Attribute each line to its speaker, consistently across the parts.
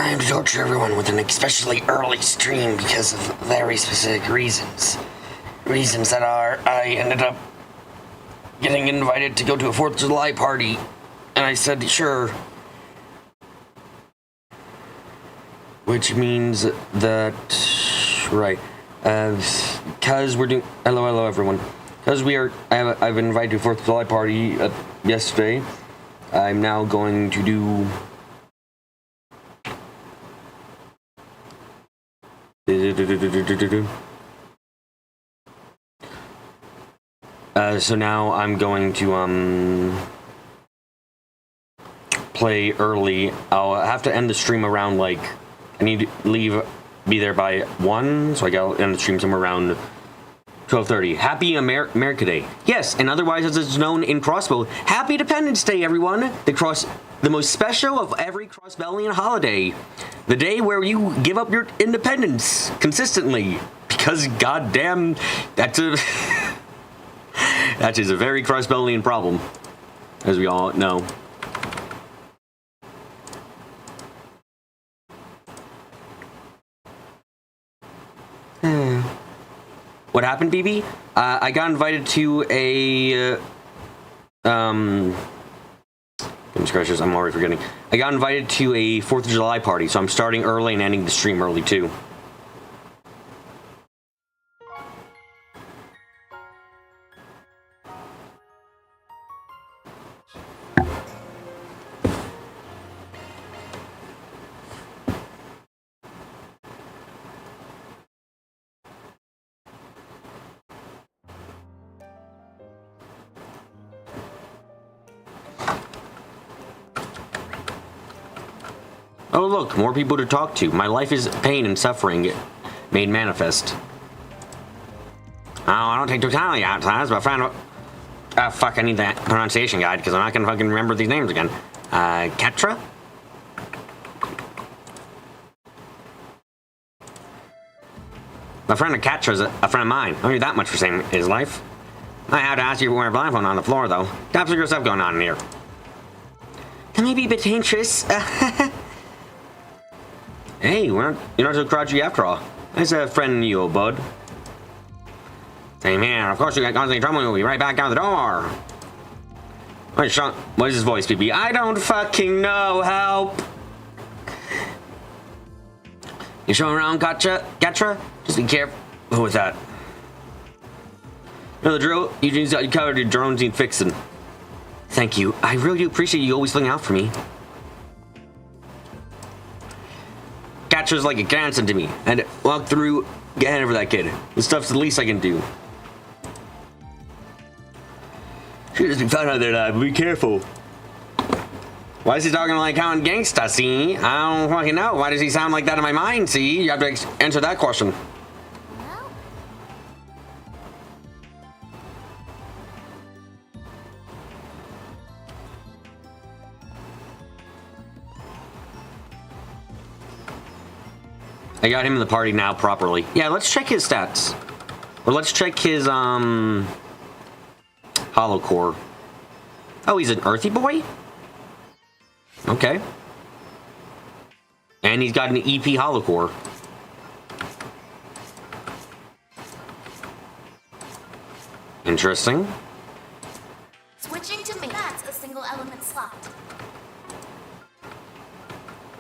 Speaker 1: time to torture everyone with an especially early stream because of very specific reasons. Reasons that are, I ended up getting invited to go to a 4th of July party, and I said, sure. Which means that, right, because we're doing, hello everyone. Because I've been invited to a 4th of July party yesterday, I'm now going to do so now I'm going to play early. I'll have to end the stream around, like, I need to be there by 1, so I gotta end the stream somewhere around 12:30. Happy America Day. Yes, and otherwise as it's known in Crossbow, Happy Independence Day, everyone. The most special of every Crossbellian holiday. The day where you give up your independence consistently. Because goddamn, that is a very Crossbellian problem, as we all know. What happened, BB? I got invited to a goodness gracious, I'm already forgetting. I got invited to a 4th of July party, so I'm starting early and ending the stream early too. Oh look, more people to talk to. My life is pain and suffering made manifest. Oh, I don't take totality outside, but I found out... fuck, I need that pronunciation guide, because I'm not gonna fucking remember these names again. Ketra? My friend Ketra's a friend of mine. I don't need that much for saving his life. I had to ask you to wear a blindfold on the floor, though. Got some good stuff going on in here. That may be a bit dangerous. Hey, you're not so crouchy after all. Nice to have a friend in you, old bud. Hey man, of course you got constantly trouble, you'll be right back out the door. Wait, Sean, what is his voice, BB? I don't fucking know, help! You showing around, Ketra? Just be careful with that. You know the drill? Eugene's got you covered, your drones need fixing. Thank you. I really do appreciate you always looking out for me. Ketra's like a grandson to me, and walk through, get ahead over that kid. This stuff's the least I can do. She just be found out there, but be careful. Why is he talking like how in gangsta, see? I don't fucking know. Why does he sound like that in my mind, see? You have to answer that question. I got him in the party now properly. Yeah, let's check his stats. Or let's check his, hollow core. Oh, he's an earthy boy? Okay. And he's got an EP hollow core. Interesting.
Speaker 2: Switching to me. That's a single element slot.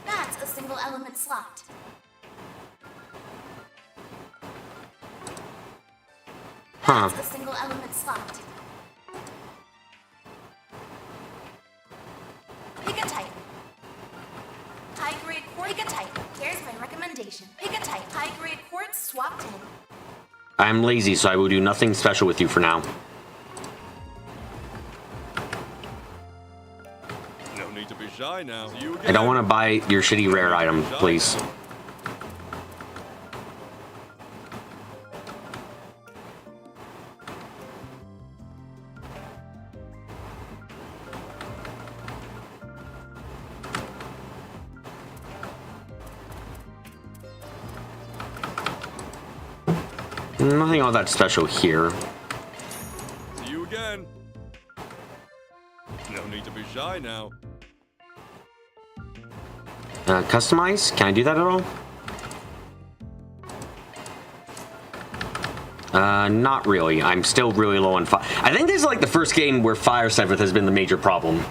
Speaker 2: That's a single element slot.
Speaker 1: Huh.
Speaker 2: That's a single element slot. Pick a type. High grade quartz. Pick a type. Here's my recommendation. Pick a type. High grade quartz swap 10.
Speaker 1: I'm lazy, so I will do nothing special with you for now.
Speaker 3: No need to be shy now.
Speaker 1: I don't want to buy your shitty rare item, please. Nothing all that special here.
Speaker 3: See you again. No need to be shy now.
Speaker 1: Customize? Can I do that at all? Not really. I'm still really low on fire. I think this is like the first game where fire Seventh has been the major problem.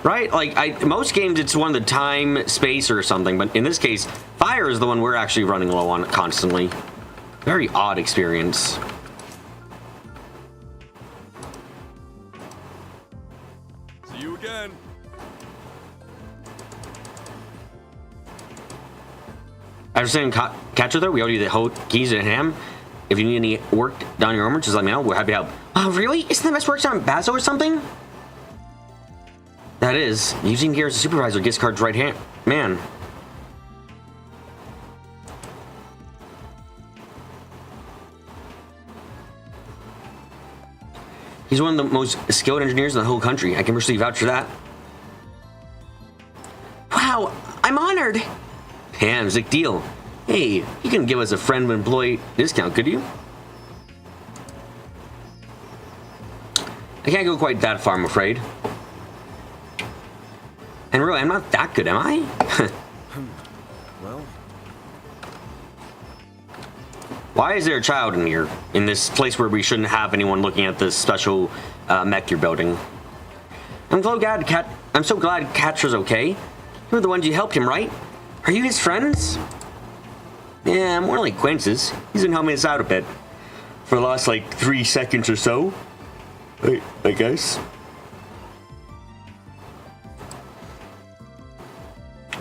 Speaker 1: Right? Like, most games it's one of the time, space, or something, but in this case, fire is the one we're actually running low on constantly. Very odd experience.
Speaker 3: See you again.
Speaker 1: After saying catcher though, we owe you the whole keys and ham. If you need any work done on your armor, just let me know. We're happy to help. Oh, really? Isn't the best work done on Bazo or something? That is. Using gear as a supervisor gets Card's right hand man. He's one of the most skilled engineers in the whole country. I can personally vouch for that. Wow, I'm honored. Damn, sick deal. Hey, you can give us a friend employee discount, could you? I can't go quite that far, I'm afraid. And really, I'm not that good, am I?
Speaker 3: Well,
Speaker 1: Why is there a child in here? In this place where we shouldn't have anyone looking at this special mech you're building? I'm so glad Catra's okay. You're the ones you helped him, right? Are you his friends? Yeah, more like acquaintances. He's been helping us out a bit. For the last, like, 3 seconds or so. I guess.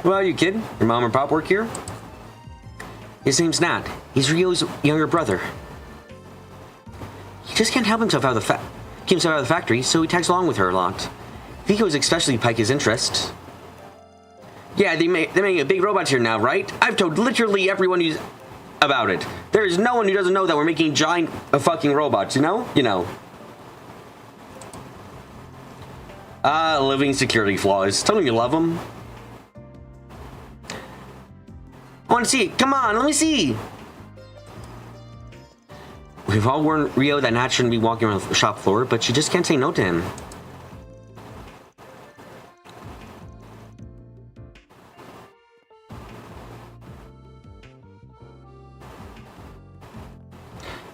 Speaker 1: Well, you kid? Your mom and pop work here? His name's Nat. He's Rio's younger brother. He just can't help himself out of the factory, so he tags along with her a lot. Vico's especially pique his interest. Yeah, they're making big robots here now, right? I've told literally everyone who's about it. There is no one who doesn't know that we're making giant fucking robots, you know? You know. Living security flaws. Tell me you love them. I want to see it. Come on, let me see. We've all warned Rio that Nat shouldn't be walking around the shop floor, but she just can't say no to him.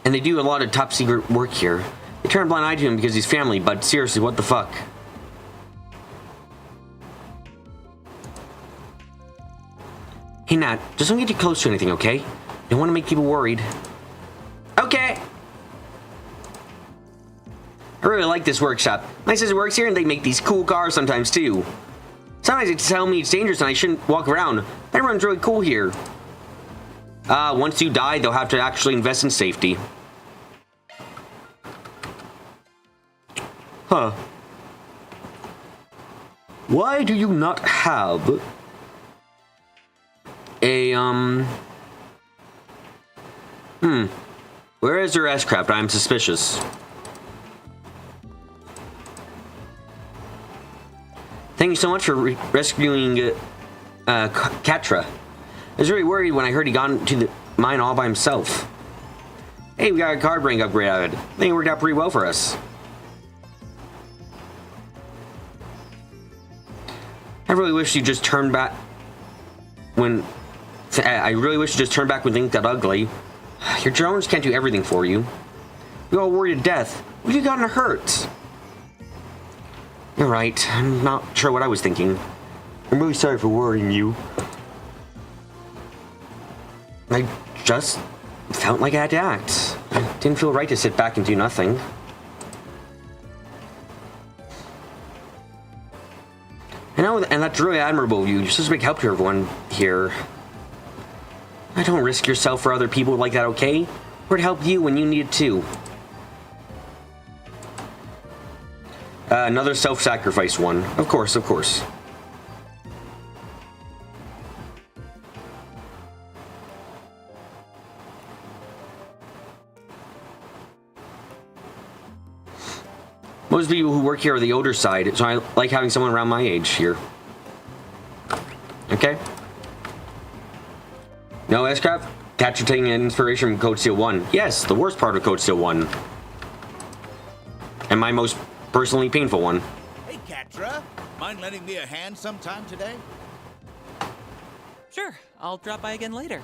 Speaker 1: And they do a lot of top secret work here. They turn a blind eye to him because he's family, but seriously, what the fuck? Hey Nat, just don't get too close to anything, okay? Don't want to make people worried. Okay! I really like this workshop. My sister works here and they make these cool cars sometimes too. Sometimes they tell me it's dangerous and I shouldn't walk around. Everyone's really cool here. Once you die, they'll have to actually invest in safety. Huh. Why do you not have a, Where is your S-craft? I'm suspicious. Thank you so much for rescuing, Catra. I was really worried when I heard he gone to the mine all by himself. Hey, we got a card brain upgrade out of it. I think it worked out pretty well for us. I really wish you just turned back when... I really wish you just turned back when things got ugly. Your drones can't do everything for you. We all worried to death. What have you gotten hurt? You're right. I'm not sure what I was thinking. I'm really sorry for worrying you. I just felt like I had to act. It didn't feel right to sit back and do nothing. I know, and that's really admirable of you. You're such a big help to everyone here. I don't risk yourself for other people like that, okay? We're to help you when you need it too. Another self-sacrifice one. Of course, of course. Most people who work here are the older side, so I like having someone around my age here. Okay. No S-Craft? Catcher taking inspiration from Code Steel 1. Yes, the worst part of Code Steel 1. And my most personally painful one.
Speaker 4: Hey, Catra. Mind lending me a hand sometime today?
Speaker 5: Sure, I'll drop by again later.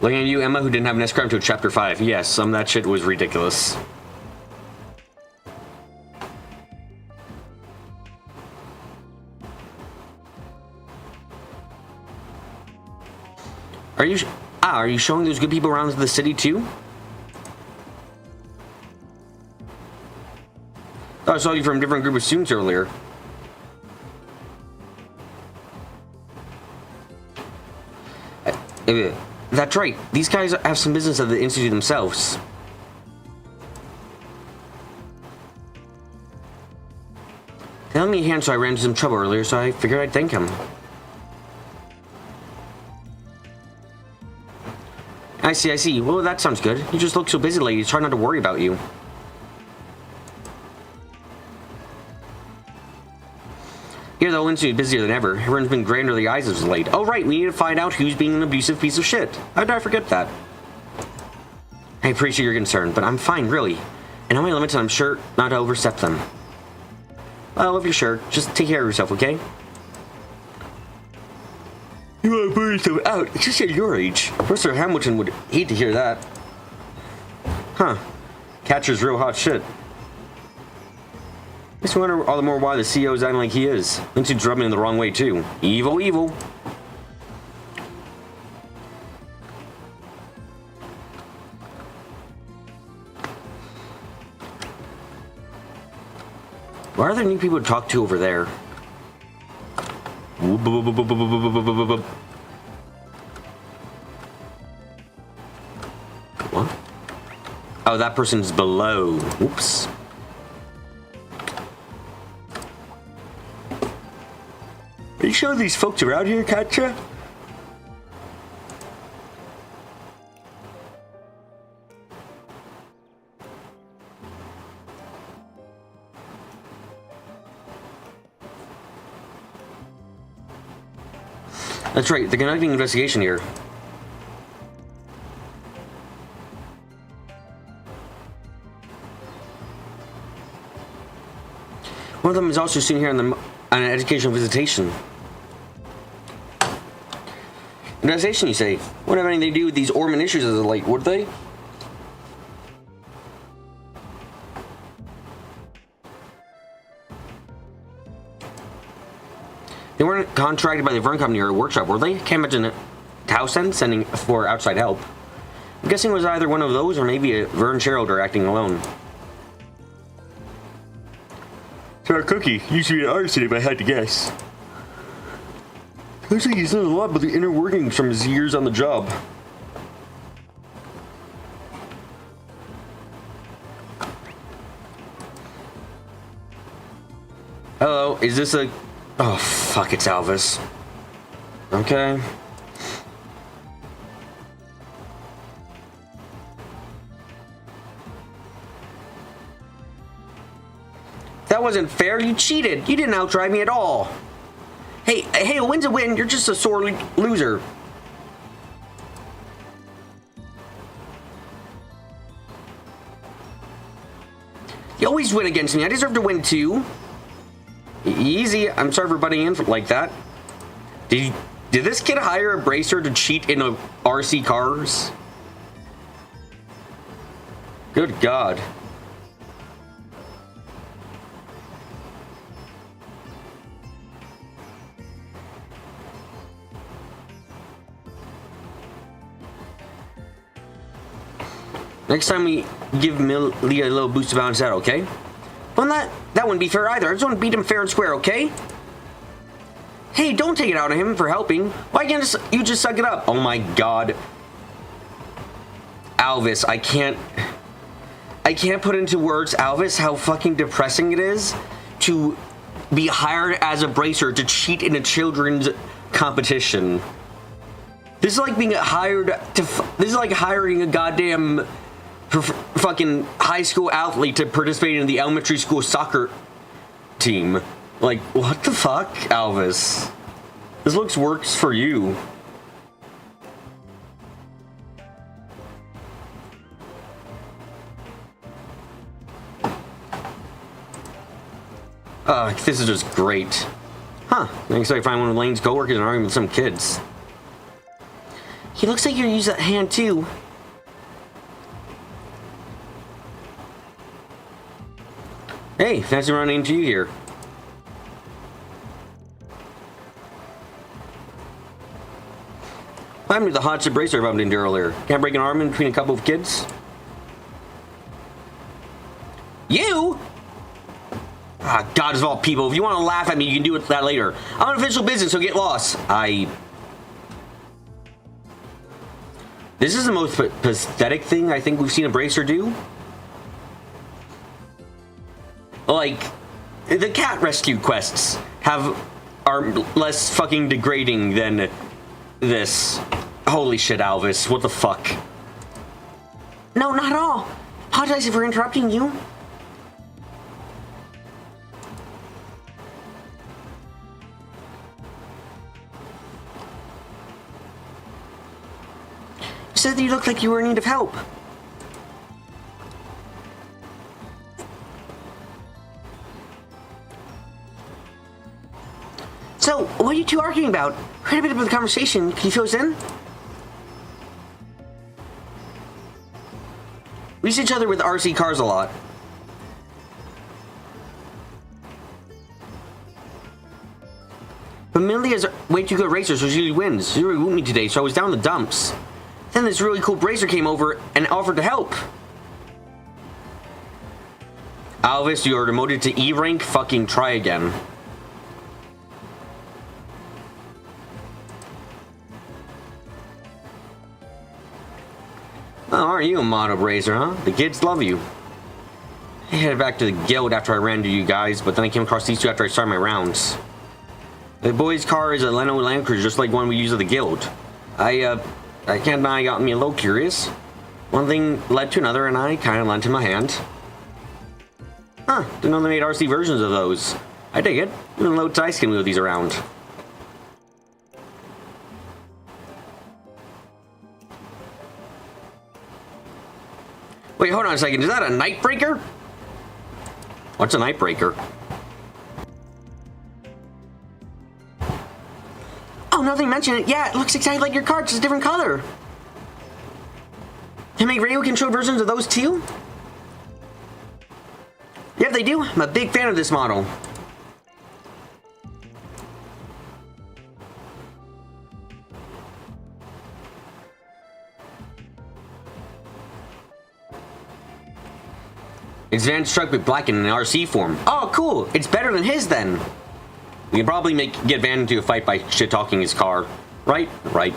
Speaker 1: Looking at you, Emma, who didn't have an escrow until chapter 5. Yes, some of that shit was ridiculous. Are you showing those good people around the city too? Oh, I saw you from a different group of students earlier. That's right. These guys have some business at the institute themselves. They lent me a hand, so I ran into some trouble earlier, so I figured I'd thank him. I see. Well, that sounds good. You just look so busy lately. Try not to worry about you. Here, the whole institute is busier than ever. Everyone's been grand under the eyes as of late. Oh, right, we need to find out who's being an abusive piece of shit. How did I forget that? I appreciate your concern, but I'm fine, really. And on my limits, I'm sure not to overstep them. Well, if you're sure, just take care of yourself, okay? You want to burn yourself out, just at your age. Professor Hamilton would hate to hear that. Huh. Catcher's real hot shit. I just wonder all the more why the CEO's acting like he is. Institute's rubbing him the wrong way, too. Evil, evil. Why are there new people to talk to over there? What? Oh, that person's below. Oops. Are you showing these folks around here, Katja? That's right, they're conducting an investigation here. One of them is also seen here on an educational visitation. Investigation, you say? Wouldn't have anything to do with these Orman issues as of late, would they? They weren't contracted by the Vern Company or a workshop, were they? Can't imagine Towson sending for outside help. I'm guessing it was either one of those or maybe a Vern shareholder acting alone. So our Cookie used to be an artist if I had to guess. Looks like he's learned a lot about the inner workings from his years on the job. Hello, is this a... Oh, fuck, it's Alvis. Okay. That wasn't fair. You cheated. You didn't outdrive me at all. Hey, a win's a win. You're just a sore loser. You always win against me. I deserve to win too. Easy. I'm sorry for butting in like that. Did this kid hire a bracer to cheat in a RC cars? Good God. Next time we give Millie a little boost to balance out, okay? Well, that wouldn't be fair either. I just want to beat him fair and square, okay? Hey, don't take it out on him for helping. Why can't you just suck it up? Oh my God. Alvis, I can't put into words, Alvis, how fucking depressing it is to be hired as a bracer to cheat in a children's competition. This is like being hired to... This is like hiring a goddamn... fucking high school athlete to participate in the elementary school soccer team. Like, what the fuck, Alvis? This works for you. This is just great. Huh. Next I find one of Lane's coworkers and arguing with some kids. He looks like you use that hand too. Hey, fancy running into you here. What happened to the hot chip racer I bumped into earlier? Can't break an arm in between a couple of kids? You? Ah, God of all people. If you want to laugh at me, you can do it that later. I'm on official business, so get lost. This is the most pathetic thing I think we've seen a bracer do. Like, the cat rescue quests are less fucking degrading than this. Holy shit, Alvis. What the fuck? No, not at all. Apologize for interrupting you. You said that you looked like you were in need of help. So, what are you two arguing about? We had a bit of a conversation. Can you fill us in? We see each other with RC cars a lot. But Millie is way too good at racers, so she usually wins. She really whooped me today, so I was down in the dumps. Then this really cool bracer came over and offered to help. Alvis, you are demoted to E rank. Fucking try again. Oh, aren't you a model bracer, huh? The kids love you. I headed back to the guild after I ran into you guys, but then I came across these two after I started my rounds. The boy's car is a Leno Land Cruiser, just like one we use at the guild. I can't deny it got me a little curious. One thing led to another, and I kind of lent him a hand. Huh, didn't know they made RC versions of those. I dig it. Even low dice can move these around. Wait, hold on a second. Is that a night breaker? What's a night breaker? Oh, nothing mentioned it. Yeah, it looks exactly like your car, just a different color. Can make radio controlled versions of those too? Yep, they do. I'm a big fan of this model. It's Van struck with black in an RC form. Oh, cool. It's better than his then. We can probably get Van into a fight by shit-talking his car. Right? Right.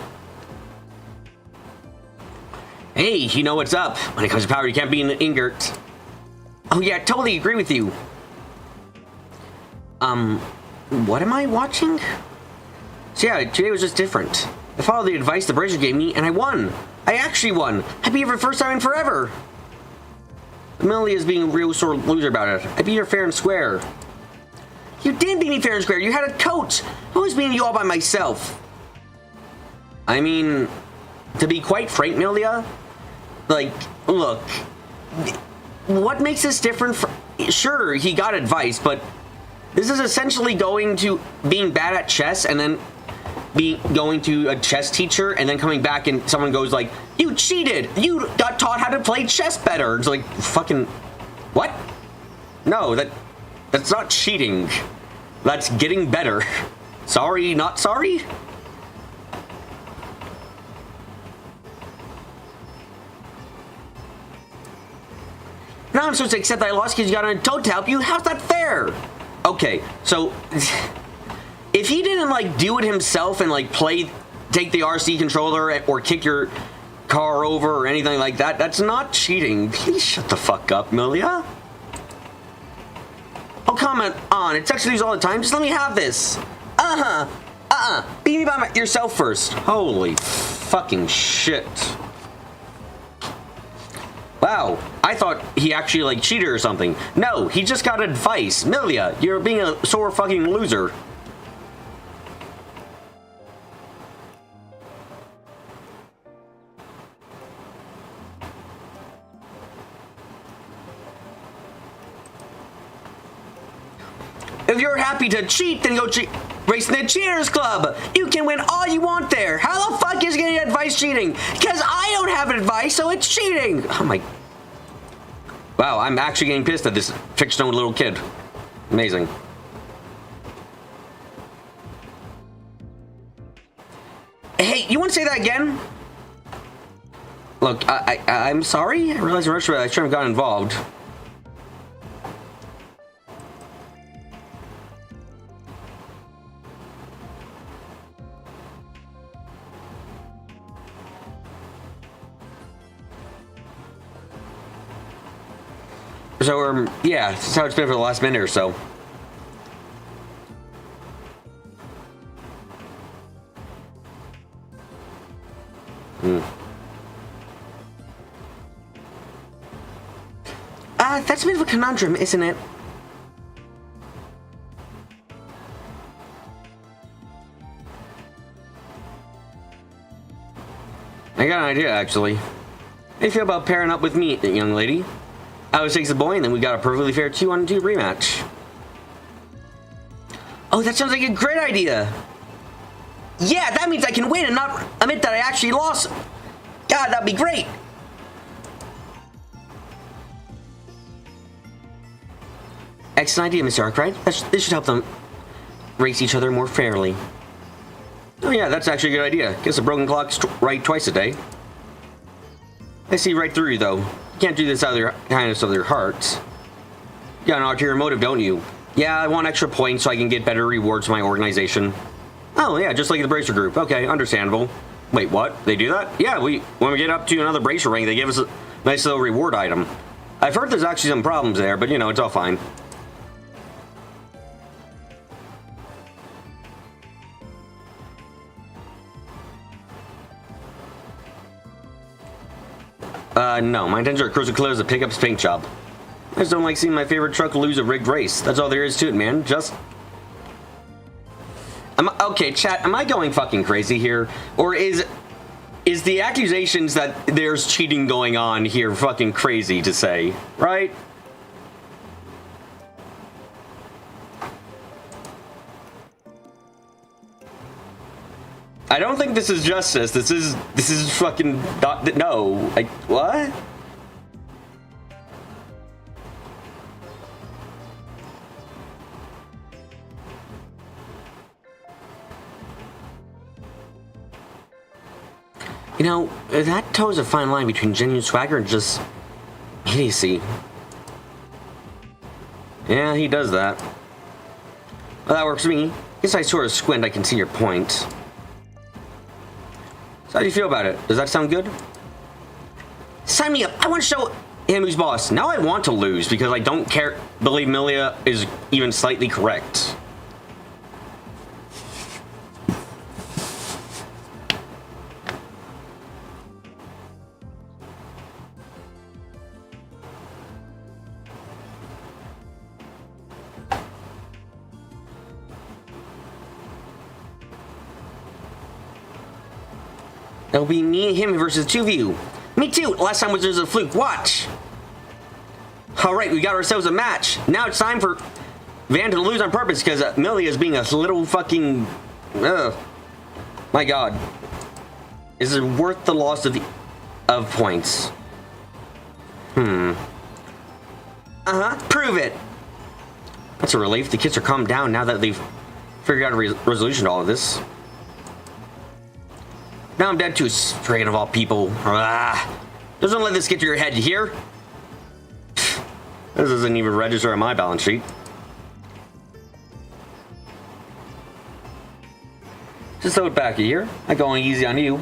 Speaker 1: Hey, you know what's up. When it comes to power, you can't be an ingert. Oh yeah, totally agree with you. What am I watching? So yeah, today was just different. I followed the advice the bracer gave me, and I won. I actually won. I beat her for the first time in forever. Millie is being a real sore loser about it. I beat her fair and square. You did beat me fair and square. You had a coach. I was beating you all by myself. I mean, to be quite frank, Milia, like, look, what makes this different? Sure, he got advice, but this is essentially going to being bad at chess and then going to a chess teacher and then coming back and someone goes like, you cheated, you got taught how to play chess better. It's like, fucking what? No, that's not cheating, that's getting better. Sorry, not sorry. Now I'm supposed to accept that I lost because you got an toad to help you. How's that fair? Okay, so if he didn't like do it himself and like take the RC controller or kick your car over or anything like that, that's not cheating. Please shut the fuck up, Milia. I'll comment on. It texts these all the time. Just let me have this. Beat me by yourself first. Holy fucking shit. Wow, I thought he actually like cheated or something. No, he just got advice. Milia, you're being a sore fucking loser. If you're happy to cheat, then go race in the Cheaters Club. You can win all you want there. How the fuck is getting advice cheating? Because I don't have advice, so it's cheating. Oh my. Wow, I'm actually getting pissed at this fictional little kid. Amazing. Hey, you want to say that again? Look, I'm sorry. I realized I shouldn't have gotten involved. So, yeah, this is how it's been for the last minute or so. That's a bit of a conundrum, isn't it? I got an idea, actually. How do you feel about pairing up with me, young lady? I was takes the boy, and then we got a perfectly fair 2-on-2 rematch. Oh, that sounds like a great idea. Yeah, that means I can win and not admit that I actually lost. God, that'd be great. Excellent idea, Mr. Arkwright. This should help them race each other more fairly. Oh yeah, that's actually a good idea. Guess a broken clock's right twice a day. I see right through you, though. You can't do this out of the kindness of your hearts. You got an ulterior motive, don't you? Yeah, I want extra points so I can get better rewards for my organization. Oh yeah, just like the Bracer Group. Okay, understandable. Wait, what? They do that? Yeah, when we get up to another Bracer rank, they give us a nice little reward item. I've heard there's actually some problems there, but you know, it's all fine. No, my intentions are cruising close to pick up paint job. I just don't like seeing my favorite truck lose a rigged race. That's all there is to it, man. Just... Okay, chat, am I going fucking crazy here? Or is the accusations that there's cheating going on here fucking crazy to say, right? I don't think this is justice. This is fucking no. Like what? You know, that toes a fine line between genuine swagger and just idiocy. Yeah, he does that. Well, that works for me. Guess I sort of squint, I can see your point. So how do you feel about it? Does that sound good? Sign me up. I want to show him who's boss. Now I want to lose because I don't believe Milia is even slightly correct. It'll be me and him versus the two of you. Me too. Last time was just a fluke. Watch. Alright, we got ourselves a match. Now it's time for Van to lose on purpose because Millie is being a little fucking... My god. Is it worth the loss of points? Prove it. That's a relief. The kids are calmed down now that they've figured out a resolution to all of this. Now I'm dead to a strain of all people. Just don't let this get to your head, you hear? This doesn't even register on my balance sheet. Just throw it back a year. I'm going easy on you.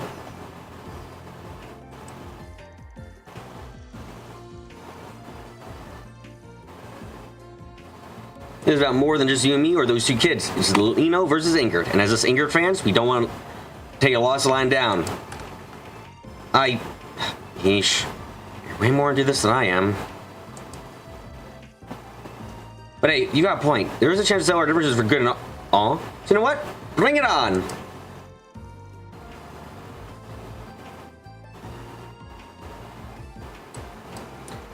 Speaker 1: It's about more than just you and me or those two kids. It's Lino versus Ingrid. And as us Ingrid fans, we don't want to take a loss line down. Yeesh. You're way more into this than I am. But hey, you got a point. There is a chance to sell our differences for good and all. So you know what? Bring it on!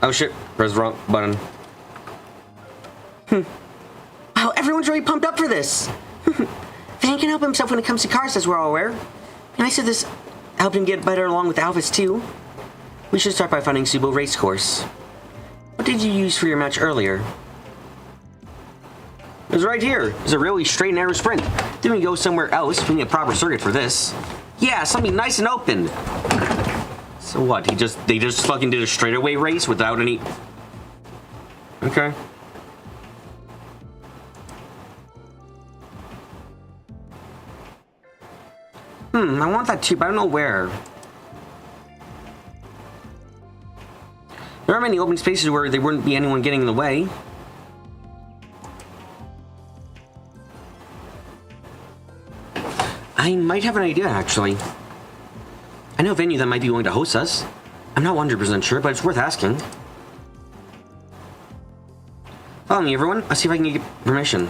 Speaker 1: Oh shit, press the wrong button. Wow, everyone's really pumped up for this. Van can help himself when it comes to cars, as we're all aware. And I said this helped him get better along with Alphys, too. We should start by finding a suitable race course. What did you use for your match earlier? It was right here. It's a really straight and narrow sprint. Didn't we go somewhere else? We need a proper circuit for this. Yeah, something nice and open. So what? They just fucking did a straightaway race without any... Okay. I want that too, but I don't know where. There are many open spaces where there wouldn't be anyone getting in the way. I might have an idea, actually. I know a venue that might be willing to host us. I'm not 100% sure, but it's worth asking. Follow me, everyone. I'll see if I can get permission.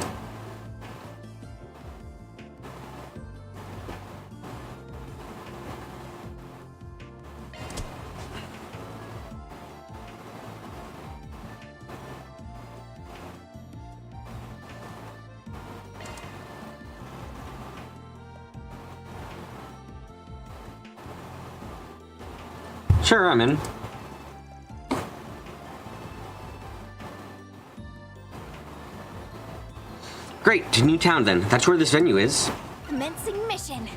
Speaker 1: Sure, I'm in. Great, to Newtown then. That's where this venue is.
Speaker 2: Commencing mission.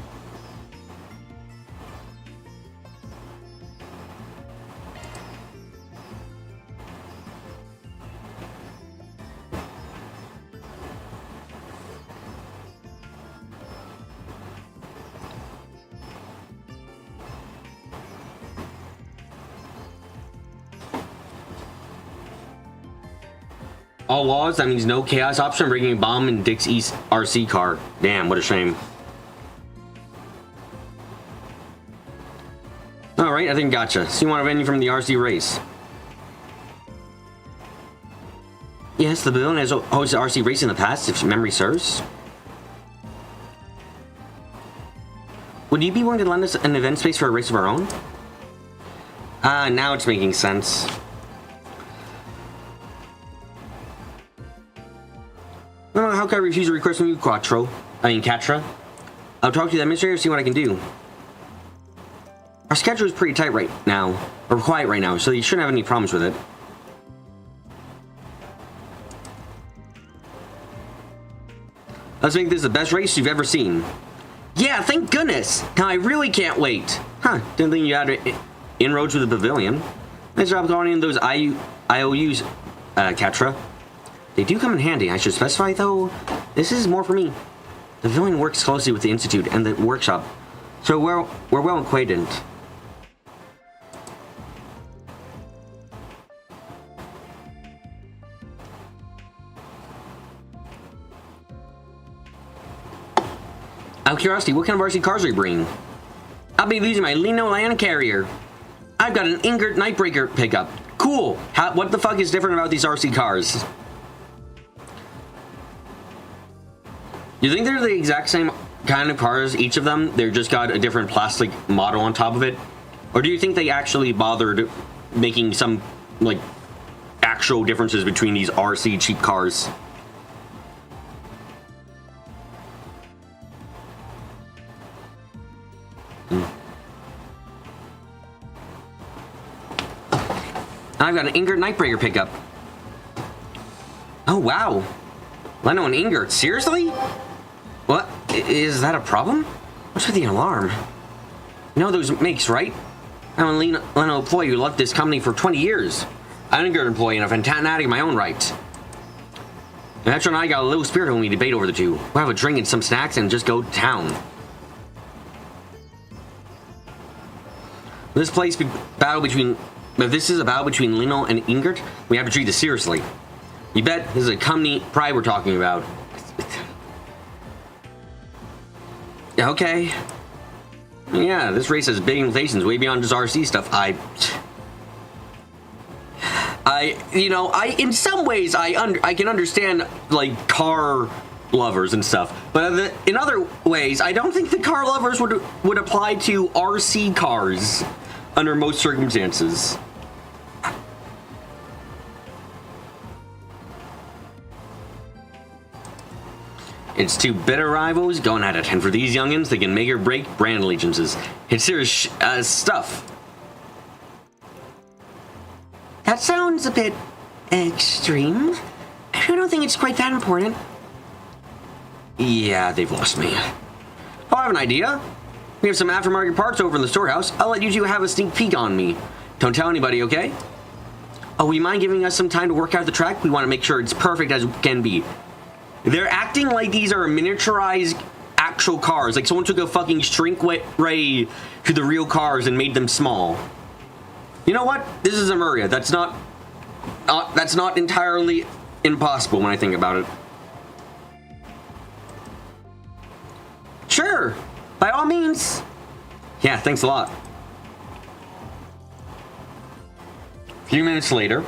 Speaker 1: All laws, that means no chaos option, bringing a bomb in Dick's East RC car. Damn, what a shame. Alright, I think gotcha. So you want a venue from the RC race? Yes, the pavilion has hosted RC race in the past, if memory serves. Would you be willing to lend us an event space for a race of our own? Now it's making sense. How can I refuse a request from you, Catra? I'll talk to the administrator, see what I can do. Our schedule is pretty tight right now, or quiet right now, so you shouldn't have any problems with it. Let's make this the best race you've ever seen. Yeah, thank goodness! Now I really can't wait. Huh, didn't think you had inroads with the pavilion. Nice job calling in those IOUs, Catra. They do come in handy. I should specify, though, this is more for me. The pavilion works closely with the Institute and the workshop, so we're well acquainted. Out of curiosity, what kind of RC cars are you bringing? I'll be using my Lino land carrier. I've got an Ingert Nightbreaker pickup. Cool. What the fuck is different about these RC cars? You think they're the exact same kind of cars, each of them? They're just got a different plastic model on top of it? Or do you think they actually bothered making some, like, actual differences between these RC cheap cars? I've got an Ingert Nightbreaker pickup. Oh, wow. Leno and Ingert, seriously? What? Is that a problem? What's with the alarm? You know those makes, right? I'm a Leno employee who left this company for 20 years. I'm an Ingert employee and a fanatic in my own right. And Metro and I got a little spirit when we debate over the two. We'll have a drink and some snacks and just go to town. If this is a battle between Leno and Ingert, we have to treat this seriously. You bet this is a company pride we're talking about. Okay. Yeah, this race has big implications way beyond just RC stuff. In some ways, I can understand, like, car lovers and stuff. But in other ways, I don't think the car lovers would apply to RC cars under most circumstances. It's two bitter rivals going at it, and for these youngins, they can make or break brand allegiances. It's serious stuff. That sounds a bit extreme. I don't think it's quite that important. Yeah, they've lost me. Oh, I have an idea. We have some aftermarket parts over in the storehouse. I'll let you two have a sneak peek on me. Don't tell anybody, okay? Oh, will you mind giving us some time to work out the track? We want to make sure it's perfect as it can be. They're acting like these are miniaturized actual cars. Like someone took a fucking shrink ray to the real cars and made them small. You know what? This is Amuria. That's not entirely impossible when I think about it. Sure, by all means. Yeah, thanks a lot. A few minutes later,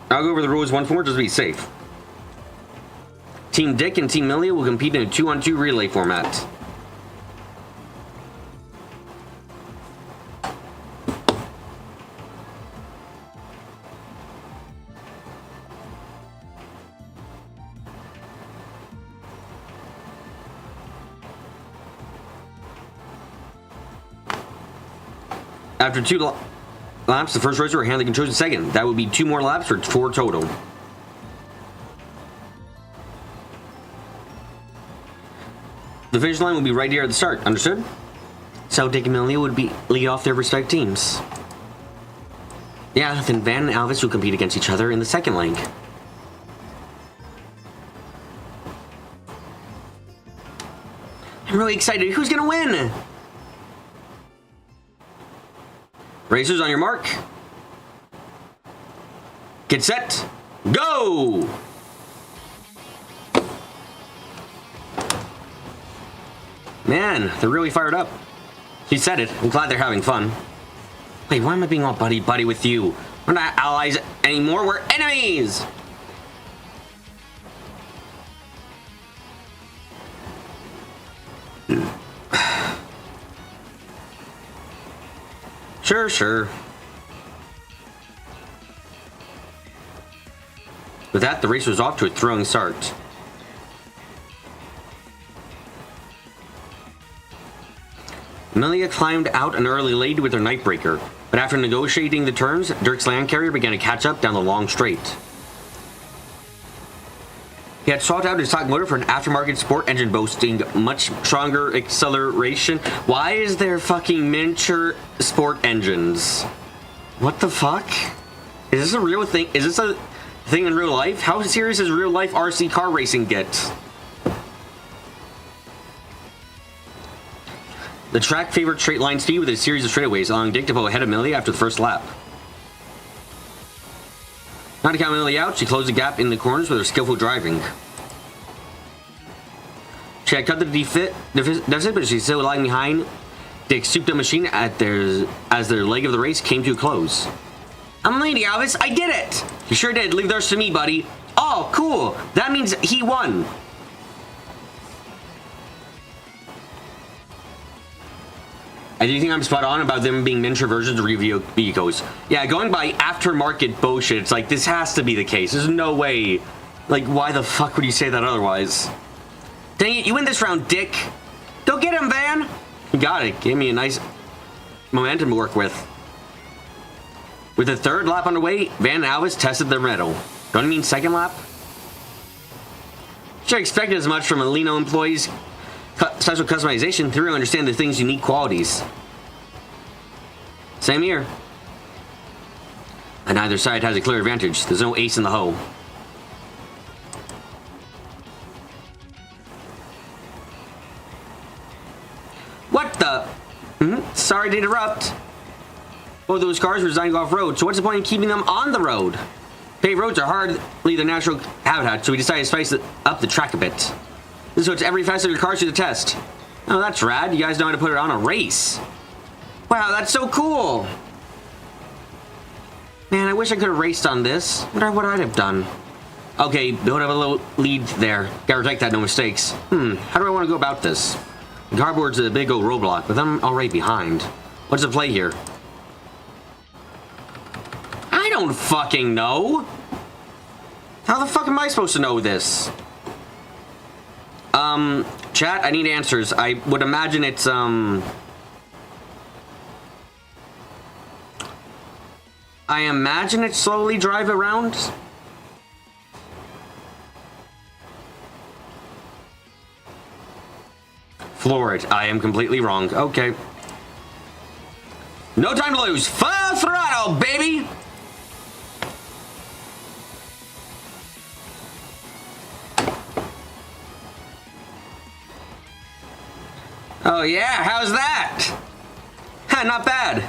Speaker 1: I'll go over the rules once more just to be safe. Team Dick and Team Millie will compete in a 2-on-2 relay format. After 2 laps, the first racer will hand the controls to second. That would be 2 more laps for 4 total. The finish line will be right here at the start. Understood? So Dick and Millie would lead off their respective teams. Yeah, then Van and Alvis will compete against each other in the second leg. I'm really excited. Who's gonna win? Racers on your mark. Get set. Go! Man, they're really fired up. He said it. I'm glad they're having fun. Wait, why am I being all buddy-buddy with you? We're not allies anymore. We're enemies! Sure. With that, the race was off to a thrilling start. Amelia climbed out an early lead with her Nightbreaker, but after negotiating the turns, Dirk's land carrier began to catch up down the long straight. He had swapped out his stock motor for an aftermarket sport engine boasting much stronger acceleration. Why is there fucking miniature sport engines? What the fuck? Is this a real thing? Is this a thing in real life? How serious does real life RC car racing get? The track favored straight line speed with a series of straightaways, allowing Dick to pull ahead of Millie after the first lap. Not to count Millie out, she closed the gap in the corners with her skillful driving. She had cut the deficit, but she's still lagging behind Dick's souped-up machine as their leg of the race came to a close. I'm Lady Alvis, I did it! You sure did, leave the rest to me, buddy. Oh, cool, that means he won. I do think I'm spot on about them being miniature versions of real vehicles. Yeah, going by aftermarket bullshit, it's like, this has to be the case. There's no way. Like, why the fuck would you say that otherwise? Dang it, you win this round, Dick. Go get him, Van. You got it. Gave me a nice momentum to work with. With the third lap underway, Van and Alvis tested their mettle. Don't you mean second lap? Should have expected as much from Alino employees. Special customization, they really understand the thing's unique qualities. Same here. And neither side has a clear advantage. There's no ace in the hole. What the? Sorry to interrupt. Well, those cars were designed to go off-road, so what's the point in keeping them on the road? Paved roads are hardly their natural habitat, so we decided to spice up the track a bit. This puts every facet of your car to the test. Oh, that's rad. You guys know how to put it on a race. Wow, that's so cool. Man, I wish I could have raced on this. Wonder what I'd have done. Okay, build up a little lead there. Gotta protect that, no mistakes. How do I want to go about this? The cardboard's a big old roadblock, but I'm already behind. What's the play here? don't fucking know. How the fuck am I supposed to know this? Chat, I need answers. I would imagine it's, I imagine it's slowly drive around. Floor it. I am completely wrong. Okay. No time to lose. Full throttle, baby! Oh yeah, how's that? Ha, not bad.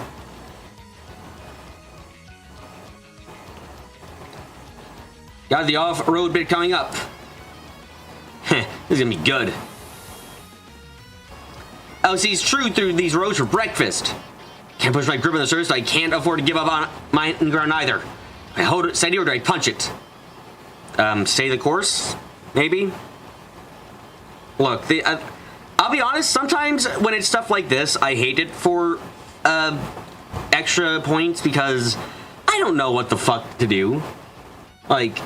Speaker 1: Got the off-road bit coming up. Heh, this is gonna be good. LC's true through these roads for breakfast. Can't push my grip on the surface, so I can't afford to give up on my ground either. I hold it steady or do I punch it? Stay the course? Maybe? Look, I'll be honest, sometimes when it's stuff like this, I hate it for extra points because I don't know what the fuck to do. Like,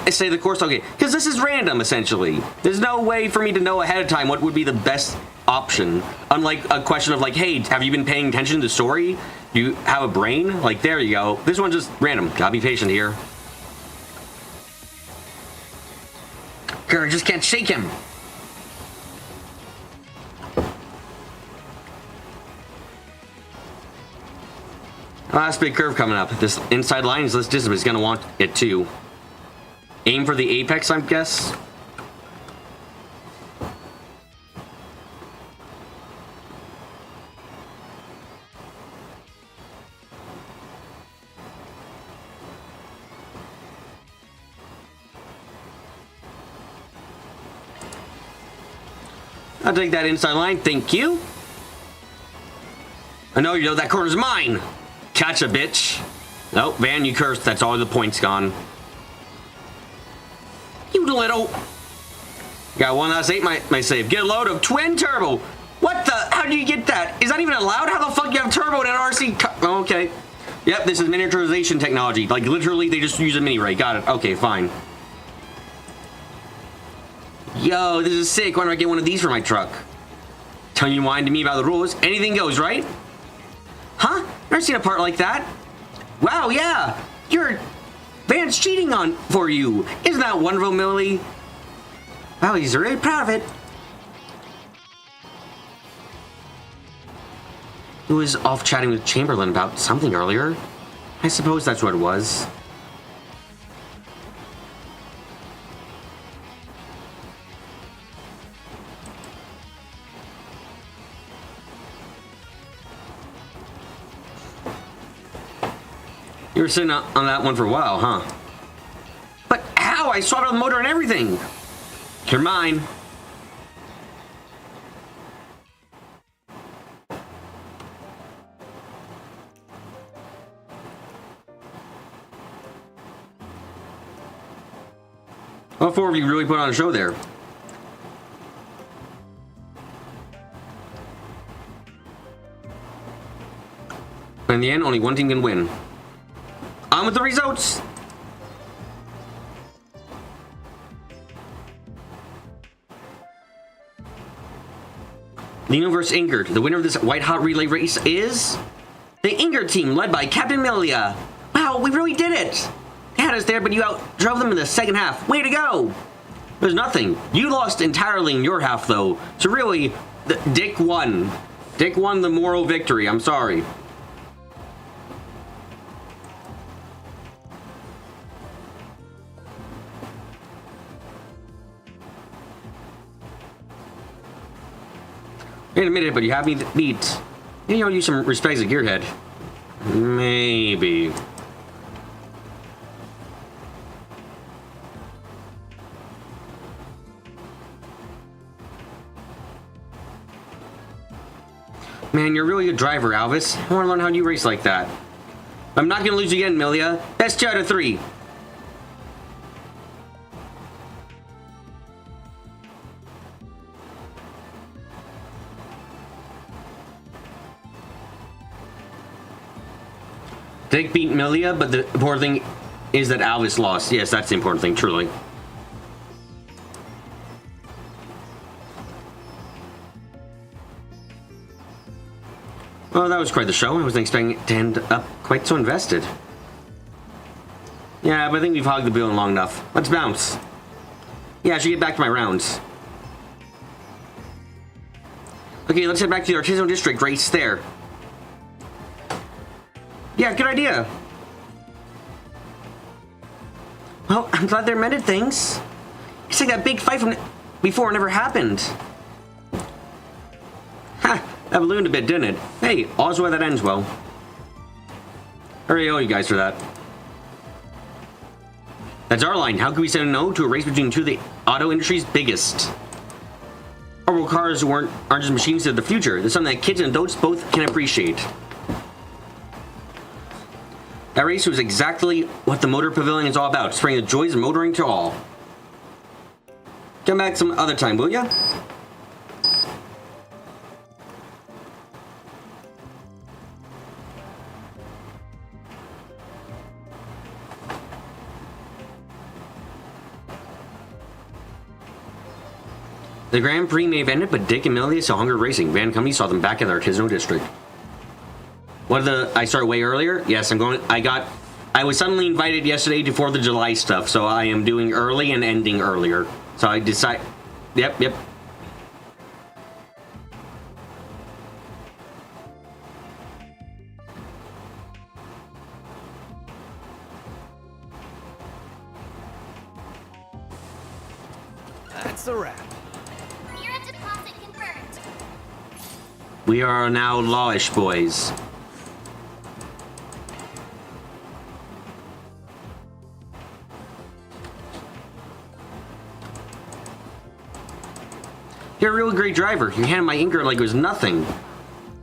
Speaker 1: stay the course, okay, because this is random, essentially. There's no way for me to know ahead of time what would be the best option. Unlike a question of like, hey, have you been paying attention to the story? Do you have a brain? Like, there you go. This one's just random. Gotta be patient here. Girl, I just can't shake him. Last big curve coming up. This inside line is less distant, but he's gonna want it too. Aim for the apex, I guess. I'll take that inside line, thank you. I know you know that corner's mine. Catch a bitch. Nope, Van, you cursed. That's all the points gone. You little. Got one last 8, my save. Get a load of twin turbo. What the? How do you get that? Is that even allowed? How the fuck do you have turbo in an RC? Oh, okay. Yep, this is miniaturization technology. Like, literally, they just use a mini ray. Got it. Okay, fine. Yo, this is sick. Why don't I get one of these for my truck? Telling you whine to me about the rules. Anything goes, right? Huh? Never seen a part like that. Wow, yeah. Van's cheating for you. Isn't that wonderful, Millie? Wow, he's really proud of it. He was off chatting with Chamberlain about something earlier. I suppose that's what it was. You were sitting on that one for a while, huh? But how? I swapped out the motor and everything. You're mine. What for have you really put on a show there? But in the end, only one team can win. On with the results! Lino versus Ingrid. The winner of this white-hot relay race is... the Ingrid team, led by Captain Milia. Wow, we really did it! They had us there, but you outdrove them in the second half. Way to go! There's nothing. You lost entirely in your half, though. So really, Dick won. Dick won the moral victory. I'm sorry. I admit it, but you have me beat. Maybe I'll use some respect as a gearhead. Maybe. Man, you're a really good driver, Alvis. I want to learn how you race like that. I'm not going to lose again, Milia. Best 2 out of 3. Dick beat Milia, but the important thing is that Alvis lost. Yes, that's the important thing, truly. Well, that was quite the show. I wasn't expecting it to end up quite so invested. Yeah, but I think we've hogged the balloon long enough. Let's bounce. Yeah, I should get back to my rounds. Okay, let's head back to the artisanal district race there. Yeah, good idea. Well, I'm glad they mended things. It's like that big fight from before never happened. Ha! That ballooned a bit, didn't it? Hey, all's well that ends well. I really owe you guys for that. That's our line. How could we say no to a race between two of the auto industry's biggest? Orbital cars aren't just machines of the future. They're something that kids and adults both can appreciate. That race was exactly what the Motor Pavilion is all about, spreading the joys of motoring to all. Come back some other time, will ya? The Grand Prix may have ended, but Dick and Melody saw Hunger Racing. Van Company saw them back in their artisanal district. I started way earlier? Yes, I was suddenly invited yesterday to 4th of July stuff, so I am doing early and ending earlier. So I decide, yep.
Speaker 3: That's a wrap.
Speaker 2: Mirror deposit confirmed.
Speaker 1: We are now lawish boys. You're a real great driver. You handled my inker like it was nothing.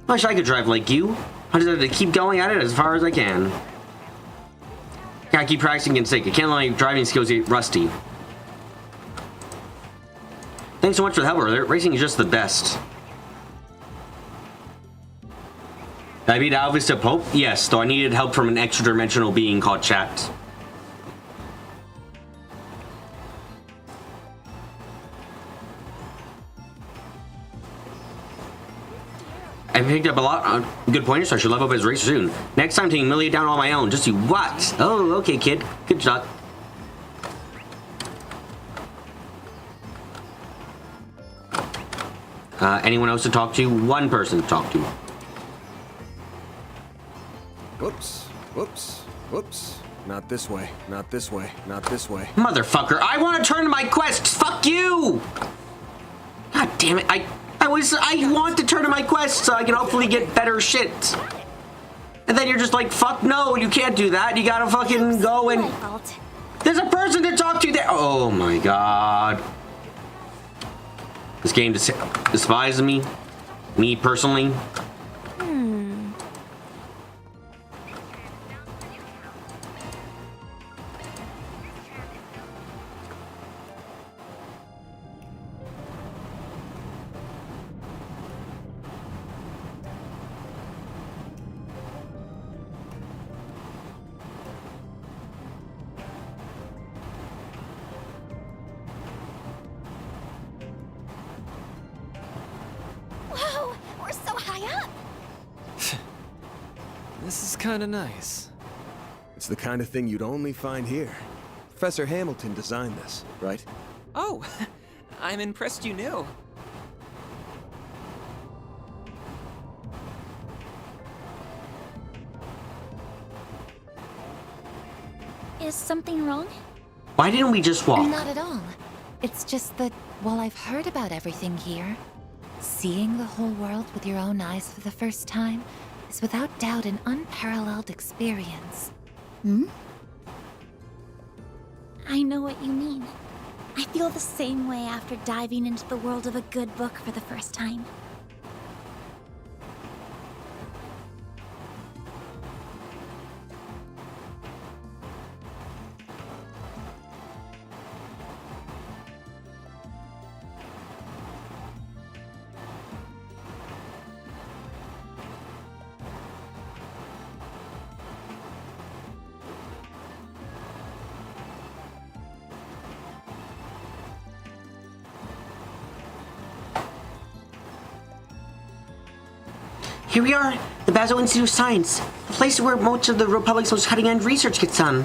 Speaker 1: I wish I could drive like you. I just have to keep going at it as far as I can. Gotta keep practicing against sake. I can't let my driving skills get rusty. Thanks so much for the help earlier. Racing is just the best. Did I beat Alvis to Pope? Yes, though I needed help from an extra-dimensional being called Chat. I picked up a lot of good pointers, so I should level up as a racer soon. Next time, taking Millie down on my own. Just you what? Oh, okay, kid. Good shot. Anyone else to talk to? One person to talk to.
Speaker 3: Whoops. Not this way, not this way, not this way.
Speaker 1: Motherfucker, I want to turn to my quests. Fuck you! God damn it, I want to turn to my quests so I can hopefully get better shit. And then you're just like, fuck no, you can't do that. You gotta fucking go and... There's a person to talk to there. Oh my god. This game despises me. Me personally.
Speaker 2: Whoa, we're so high up.
Speaker 3: This is kinda nice. It's the kind of thing you'd only find here. Professor Hamilton designed this, right?
Speaker 5: Oh, I'm impressed you knew.
Speaker 6: Is something wrong?
Speaker 1: Why didn't we just walk?
Speaker 6: Not at all. It's just that while I've heard about everything here, seeing the whole world with your own eyes for the first time is without doubt an unparalleled experience.
Speaker 7: I know what you mean. I feel the same way after diving into the world of a good book for the first time.
Speaker 1: Here we are, the Basel Institute of Science, the place where most of the Republic's most cutting-edge research gets done.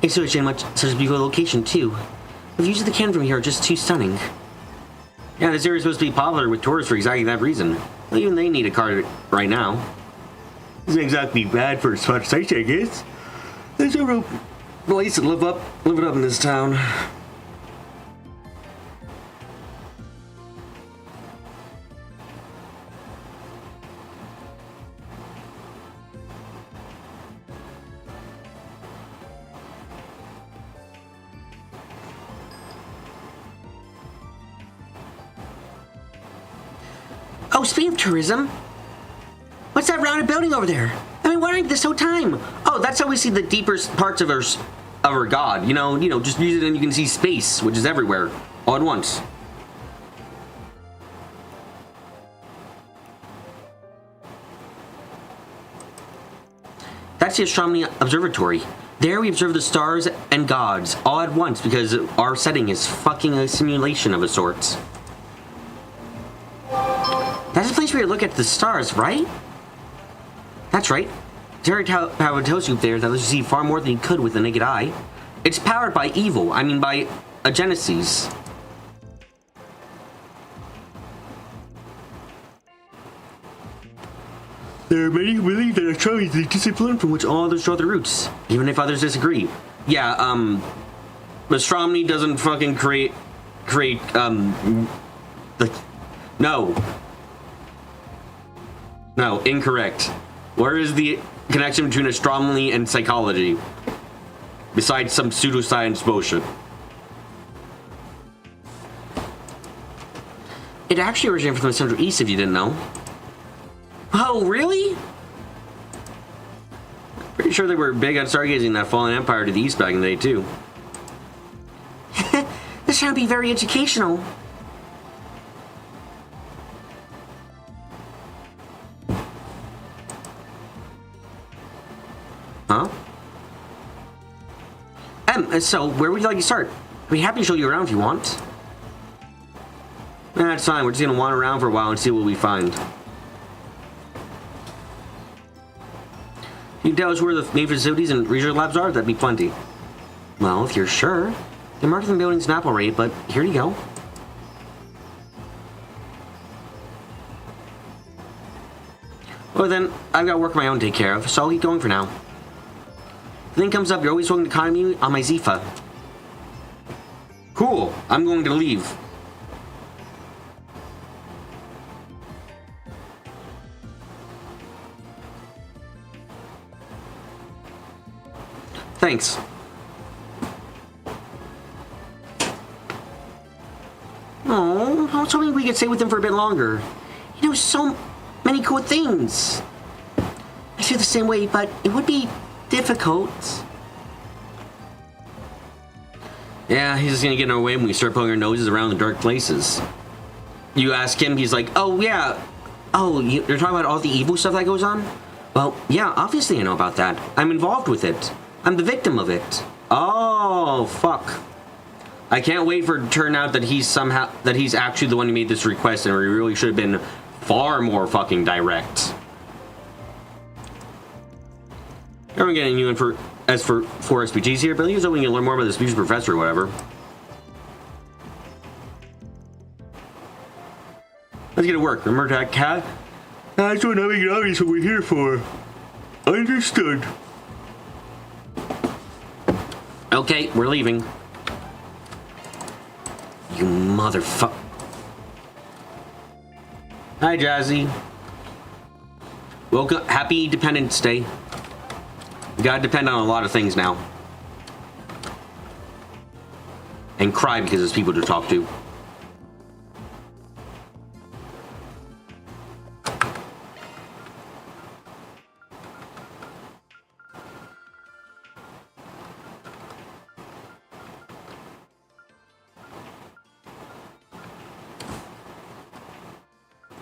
Speaker 1: It's such a beautiful location, too. The views of the canyon from here are just too stunning. Yeah, this area is supposed to be popular with tourists for exactly that reason. Well, even they need a car right now. Isn't exactly bad for a spot site, I guess. There's a real place to live it up in this town. Oh, speaking of tourism, what's that rounded building over there? I've been wondering this whole time. Oh, that's how we see the deeper parts of our god. You know, just use it and you can see space, which is everywhere, all at once. That's the astronomy observatory. There we observe the stars and gods all at once because our setting is fucking a simulation of a sort. That's the place where you look at the stars, right? That's right. Terry have a telescope there that lets you see far more than you could with the naked eye. It's powered by evil, by a Genesis. There are many who believe that astronomy is the discipline from which all others draw their roots, even if others disagree. Yeah, astronomy doesn't fucking create, No, incorrect. Where is the connection between astronomy and psychology? Besides some pseudoscience bullshit. It actually originated from the Central East, if you didn't know. Oh, really? Pretty sure they were big on stargazing that fallen empire to the east back in the day, too. This should be very educational. Huh? So, where would you like to start? I'd be happy to show you around if you want. That's fine, we're just gonna wander around for a while and see what we find. You can tell us where the main facilities and research labs are? That'd be plenty. Well, if you're sure. They're marked in the building's map already, but here you go. Well then, I've got work of my own to take care of, so I'll keep going for now. If anything comes up, you're always welcome to contact me on my Zifa. Cool, I'm going to leave. Thanks. Oh, I was hoping we could stay with him for a bit longer. He knows so many cool things. I feel the same way, but it would be difficult. Yeah, he's just gonna get in our way when we start poking our noses around the dark places. You ask him, he's like, oh yeah. Oh, you're talking about all the evil stuff that goes on? Well, yeah, obviously I know about that. I'm involved with it. I'm the victim of it. Oh, fuck. I can't wait for it to turn out that he's actually the one who made this request and we really should have been far more fucking direct. Everyone getting you in for four SPGs here, but he was hoping you learn more about this music professor or whatever. Let's get to work. Remember that cat? That's what having it obvious what we're here for. Understood. Okay, we're leaving. You motherfucker. Hi, Jazzy. Welcome. Happy Independence Day. You gotta depend on a lot of things now. And cry because there's people to talk to.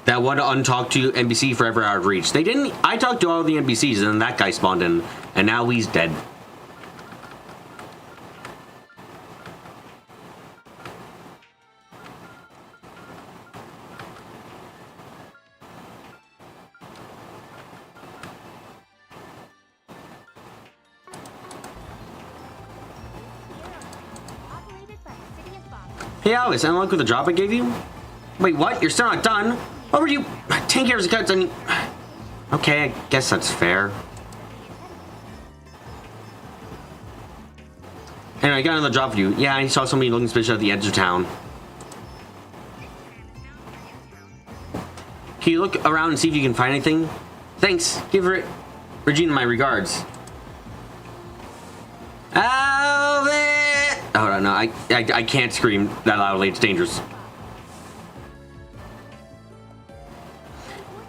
Speaker 1: That one untalked to NPC forever out of reach. They didn't. I talked to all the NPCs and then that guy spawned in and now he's dead. Hey Alice, any luck with the job I gave you? Wait, what? You're still not done? What were you? 10 years ago, I mean... Okay, I guess that's fair. And I got another job for you. Yeah, I saw somebody looking suspicious at the edge of town. Can you look around and see if you can find anything? Thanks. Give Regina my regards. Alvin! Hold on, no, I can't scream that loudly. It's dangerous.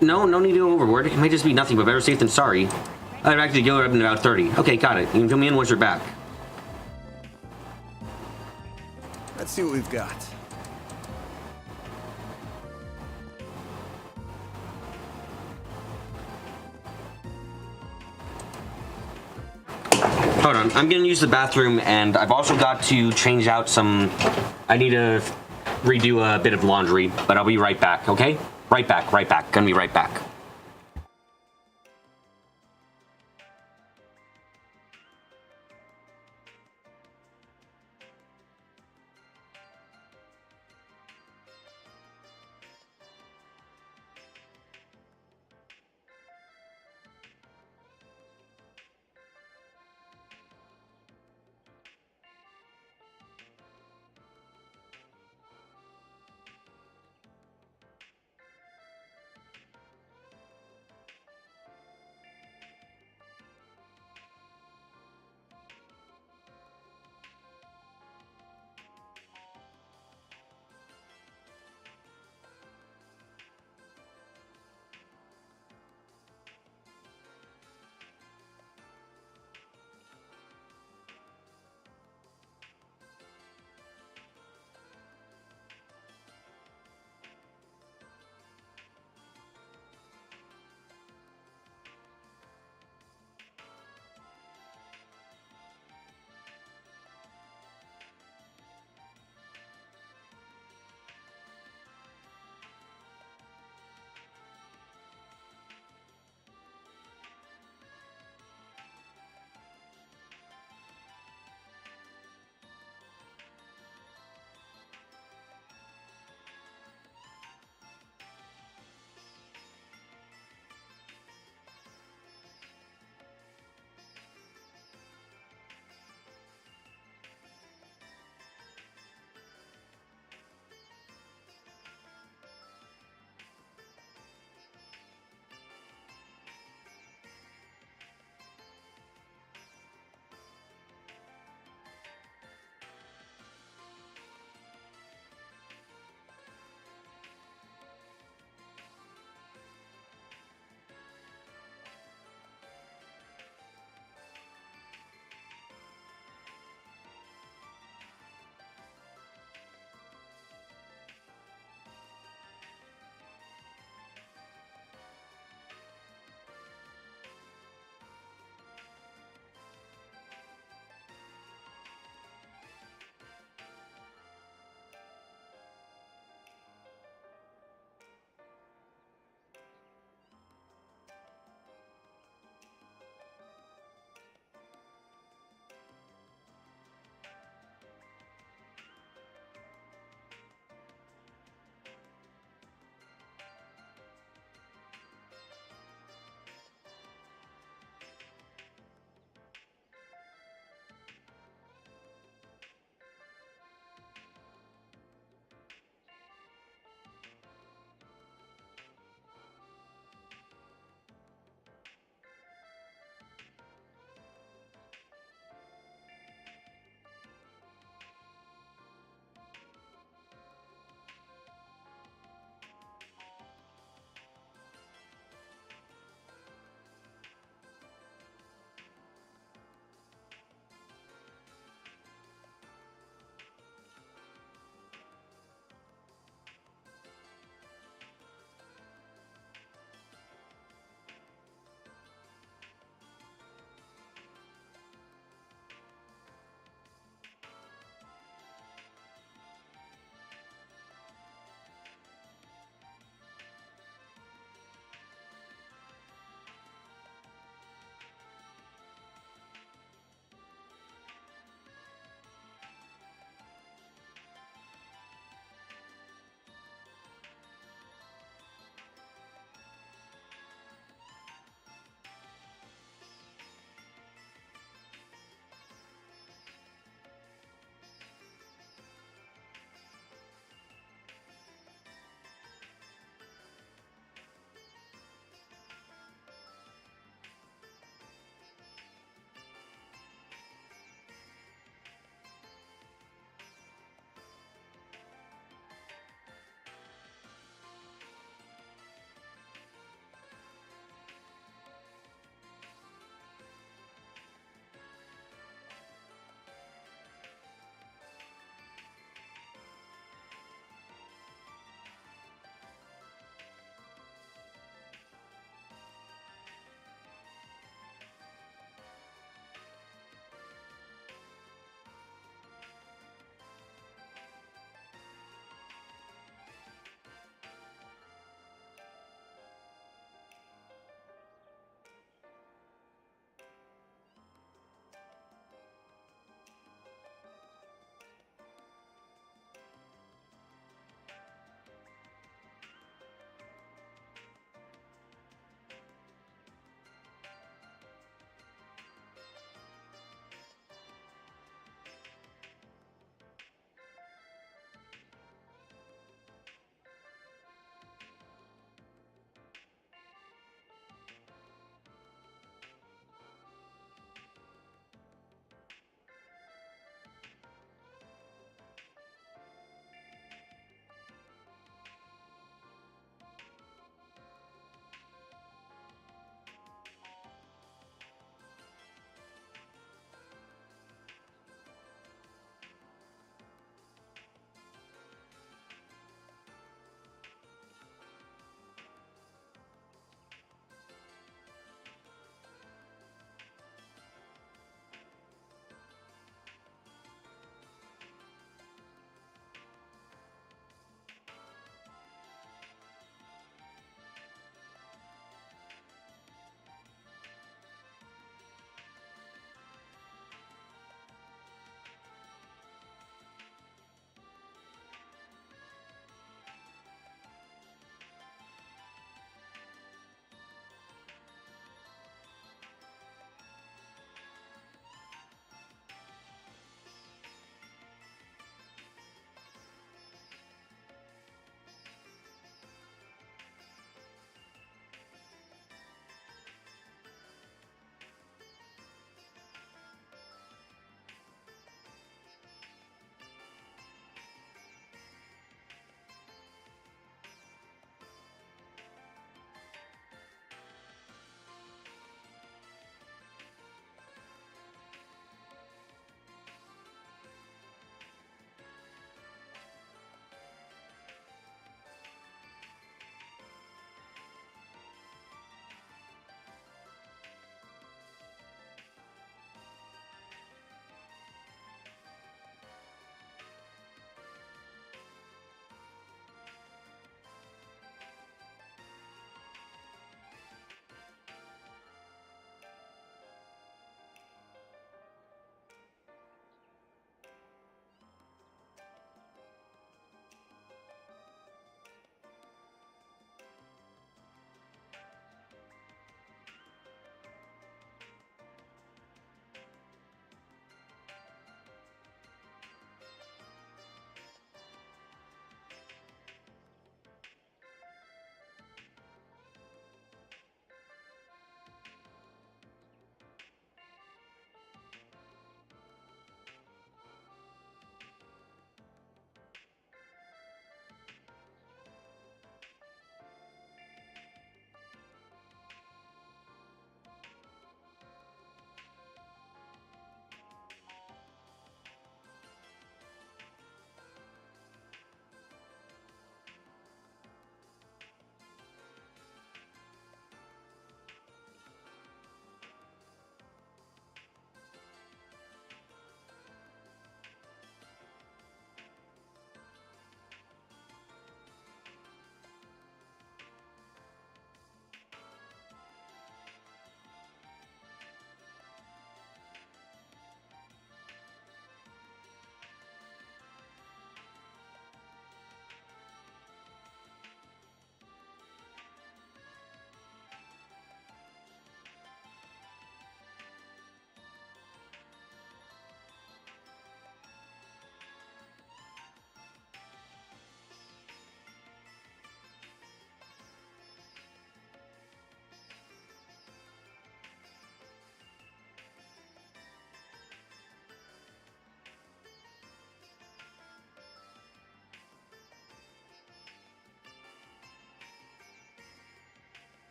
Speaker 1: No need to go overboard. It might just be nothing, but better safe than sorry. I'd back to the Gilder up in about 30. Okay, got it. You can fill me in once you're back.
Speaker 3: Let's see what we've got.
Speaker 1: Hold on, I'm gonna use the bathroom, and I've also got to change out some... I need to redo a bit of laundry, but I'll be right back, okay? Right back. Gonna be right back.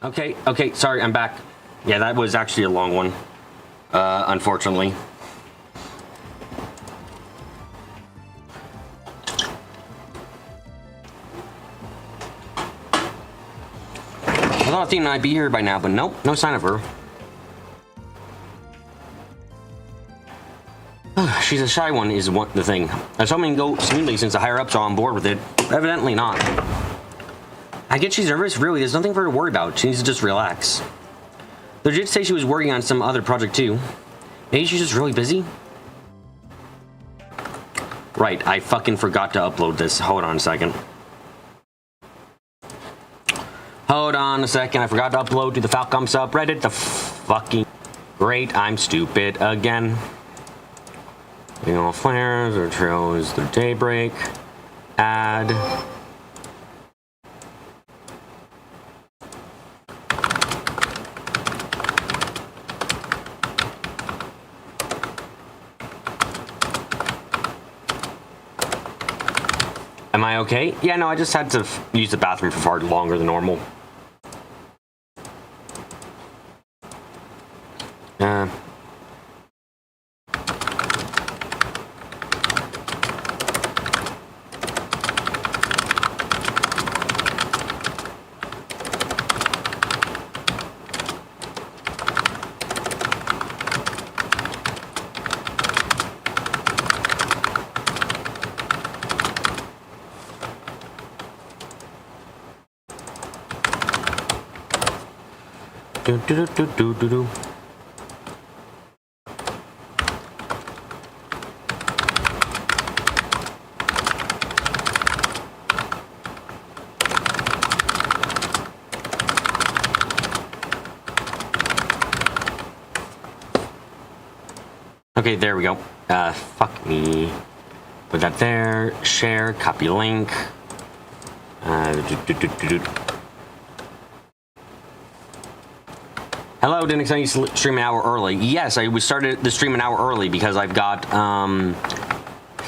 Speaker 1: Okay, sorry, I'm back. Yeah, that was actually a long one. Unfortunately. I thought Athena might be here by now, but nope, no sign of her. She's a shy one, is the thing. I was hoping to go smoothly since the higher-ups are on board with it. Evidently not. I get she's nervous, really, there's nothing for her to worry about. She needs to just relax. Though she did say she was working on some other project too. Maybe she's just really busy? Right, I fucking forgot to upload this. Hold on a second. Hold on a second, I forgot to upload to the Falcom subreddit. The fucking... Great, I'm stupid again. You know, flares or trails, the Daybreak. Add. Am I okay? Yeah, no, I just had to use the bathroom for far longer than normal. Do. Okay, there we go. Fuck me. Put that there. Share. Copy link. Hello, didn't expect you to stream an hour early. Yes, I started the stream an hour early because I've got I'm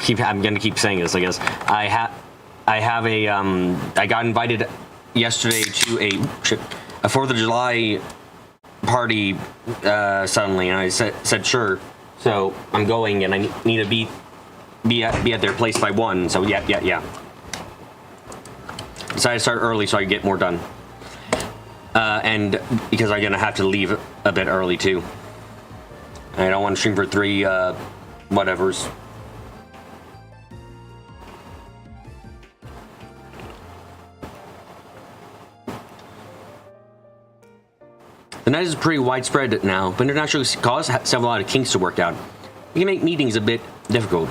Speaker 1: gonna keep saying this, I guess. I have a I got invited yesterday to a 4th of July party suddenly, and I said sure. So I'm going, and I need to be at their place by 1. So yeah. Decided to start early so I could get more done. And because I'm gonna have to leave a bit early too. I don't want to stream for 3 whatevers. The net is pretty widespread now, but international calls have a lot of kinks to work out. It can make meetings a bit difficult.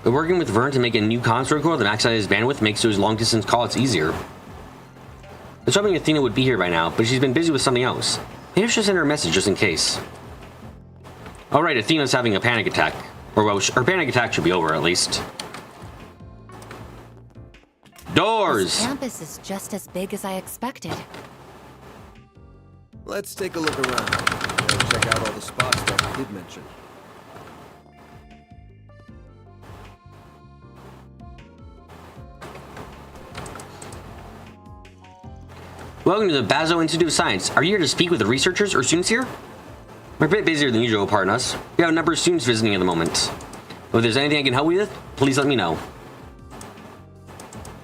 Speaker 1: But working with Vern to make a new comms protocol that maximizes his bandwidth makes those long-distance calls easier. I was hoping Athena would be here by now, but she's been busy with something else. Maybe I should send her a message just in case. Alright, Athena's having a panic attack. Or, well, her panic attack should be over, at least. Doors!
Speaker 6: This campus is just as big as I expected.
Speaker 3: Let's take a look around. Check out all the spots that I did mention.
Speaker 1: Welcome to the Bazo Institute of Science. Are you here to speak with the researchers or students here? We're a bit busier than usual, pardon us. We have a number of students visiting at the moment. But if there's anything I can help you with, please let me know.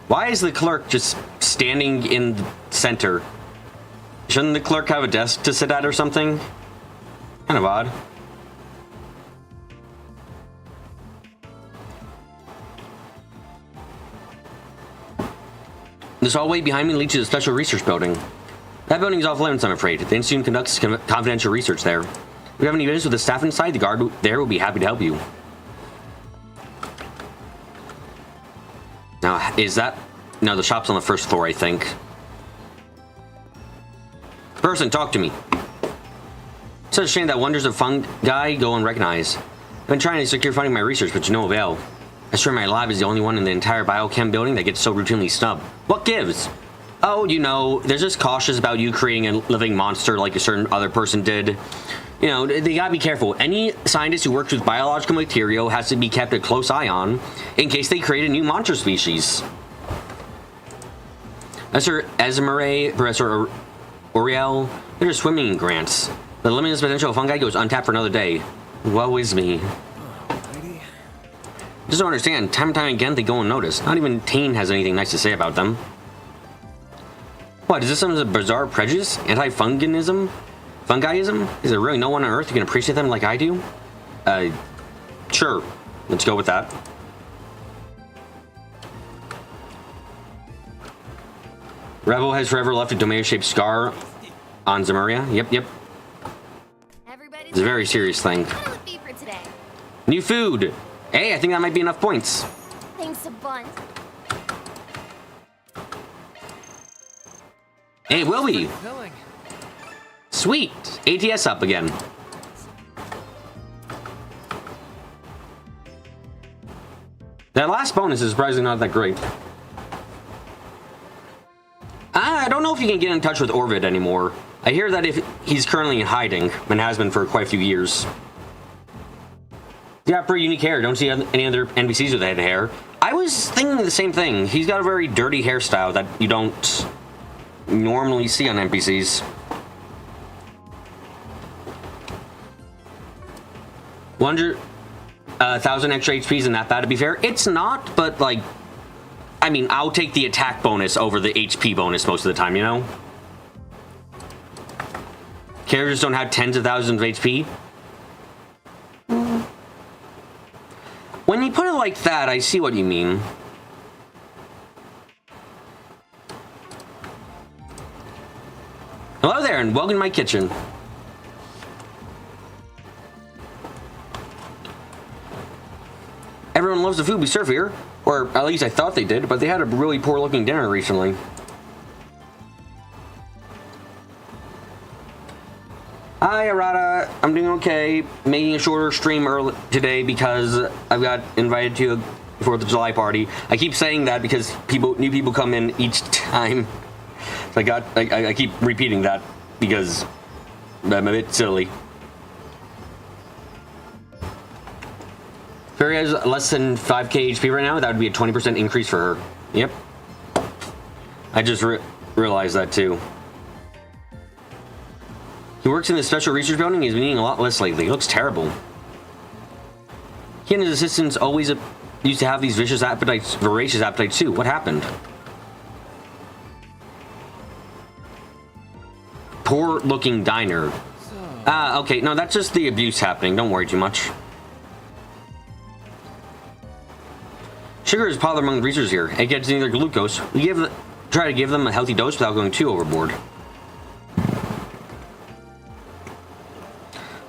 Speaker 1: Why is the clerk just standing in the center? Shouldn't the clerk have a desk to sit at or something? Kind of odd. This hallway behind me leads to the special research building. That building is off limits, I'm afraid. The Institute conducts confidential research there. If you have any business with the staff inside, the guard there will be happy to help you. Now, is that... No, the shop's on the 1st floor, I think. Person, talk to me. It's such a shame that wonders of fungi go unrecognized. I've been trying to secure funding my research, but to no avail. I swear my lab is the only one in the entire biochem building that gets so routinely snubbed. What gives? Oh, you know, they're just cautious about you creating a living monster like a certain other person did. You know, they gotta be careful. Any scientist who works with biological material has to be kept a close eye on in case they create a new monster species. Professor Esmeralda, Professor Oriel, they're just swimming in grants. The limitless potential of fungi goes untapped for another day. Woe is me.
Speaker 3: Alrighty.
Speaker 1: Just don't understand. Time and time again, they go unnoticed. Not even Tane has anything nice to say about them. What, is this some bizarre prejudice? Anti-funganism? Fungiism? Is there really no one on Earth who can appreciate them like I do? Sure. Let's go with that. Rebel has forever left a tomato-shaped scar on Zemuria. Yep.
Speaker 2: Everybody's
Speaker 1: It's a very serious thing.
Speaker 2: What would be for today?
Speaker 1: New food! Hey, I think that might be enough points.
Speaker 2: Thanks a bunch.
Speaker 1: Hey, it will be.
Speaker 5: Filling.
Speaker 1: Sweet! ATS up again. That last bonus is surprisingly not that great. I don't know if you can get in touch with Orvid anymore. I hear that if he's currently in hiding, and has been for quite a few years. He's got pretty unique hair. Don't see any other NPCs with that hair. I was thinking the same thing. He's got a very dirty hairstyle that you don't normally see on NPCs. 1,000 extra HP isn't that bad, to be fair. It's not, but like, I mean, I'll take the attack bonus over the HP bonus most of the time, you know? Characters don't have tens of thousands of HP. When you put it like that, I see what you mean. Hello there, and welcome to my kitchen. Everyone loves the food we serve here. Or at least I thought they did, but they had a really poor looking dinner recently. Hi, Arata. I'm doing okay. Making a shorter stream early today because I've got invited to a 4th of July party. I keep saying that because new people come in each time. So I keep repeating that because I'm a bit silly. Fairy has less than 5k HP right now. That would be a 20% increase for her. Yep. I just realized that too. He works in the special research building. He's been eating a lot less lately. He looks terrible. He and his assistants always used to have these voracious appetites too. What happened? Poor looking diner. Okay. No, that's just the abuse happening. Don't worry too much. Sugar is popular among the researchers here. It gets neither glucose. We try to give them a healthy dose without going too overboard.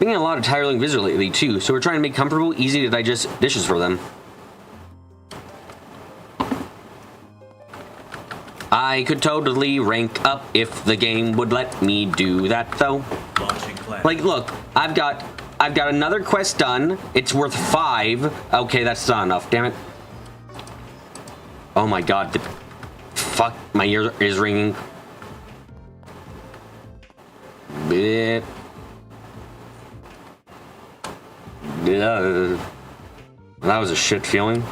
Speaker 1: Been getting a lot of tiring visitors lately too, so we're trying to make comfortable, easy to digest dishes for them. I could totally rank up if the game would let me do that though. Like, look, I've got another quest done. It's worth 5. Okay, that's not enough. Damn it. Oh my god, fuck, my ear is ringing. Bit. That was a shit feeling.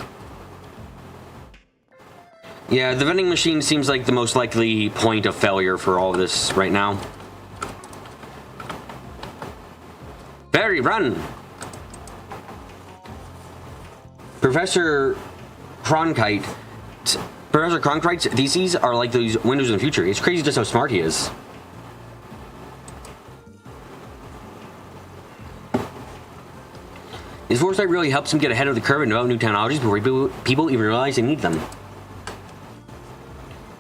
Speaker 1: Yeah, the vending machine seems like the most likely point of failure for all of this right now. Barry, run! Professor Cronkite's theses are like those windows in the future. It's crazy just how smart he is. His foresight really helps him get ahead of the curve and develop new technologies before people even realize they need them.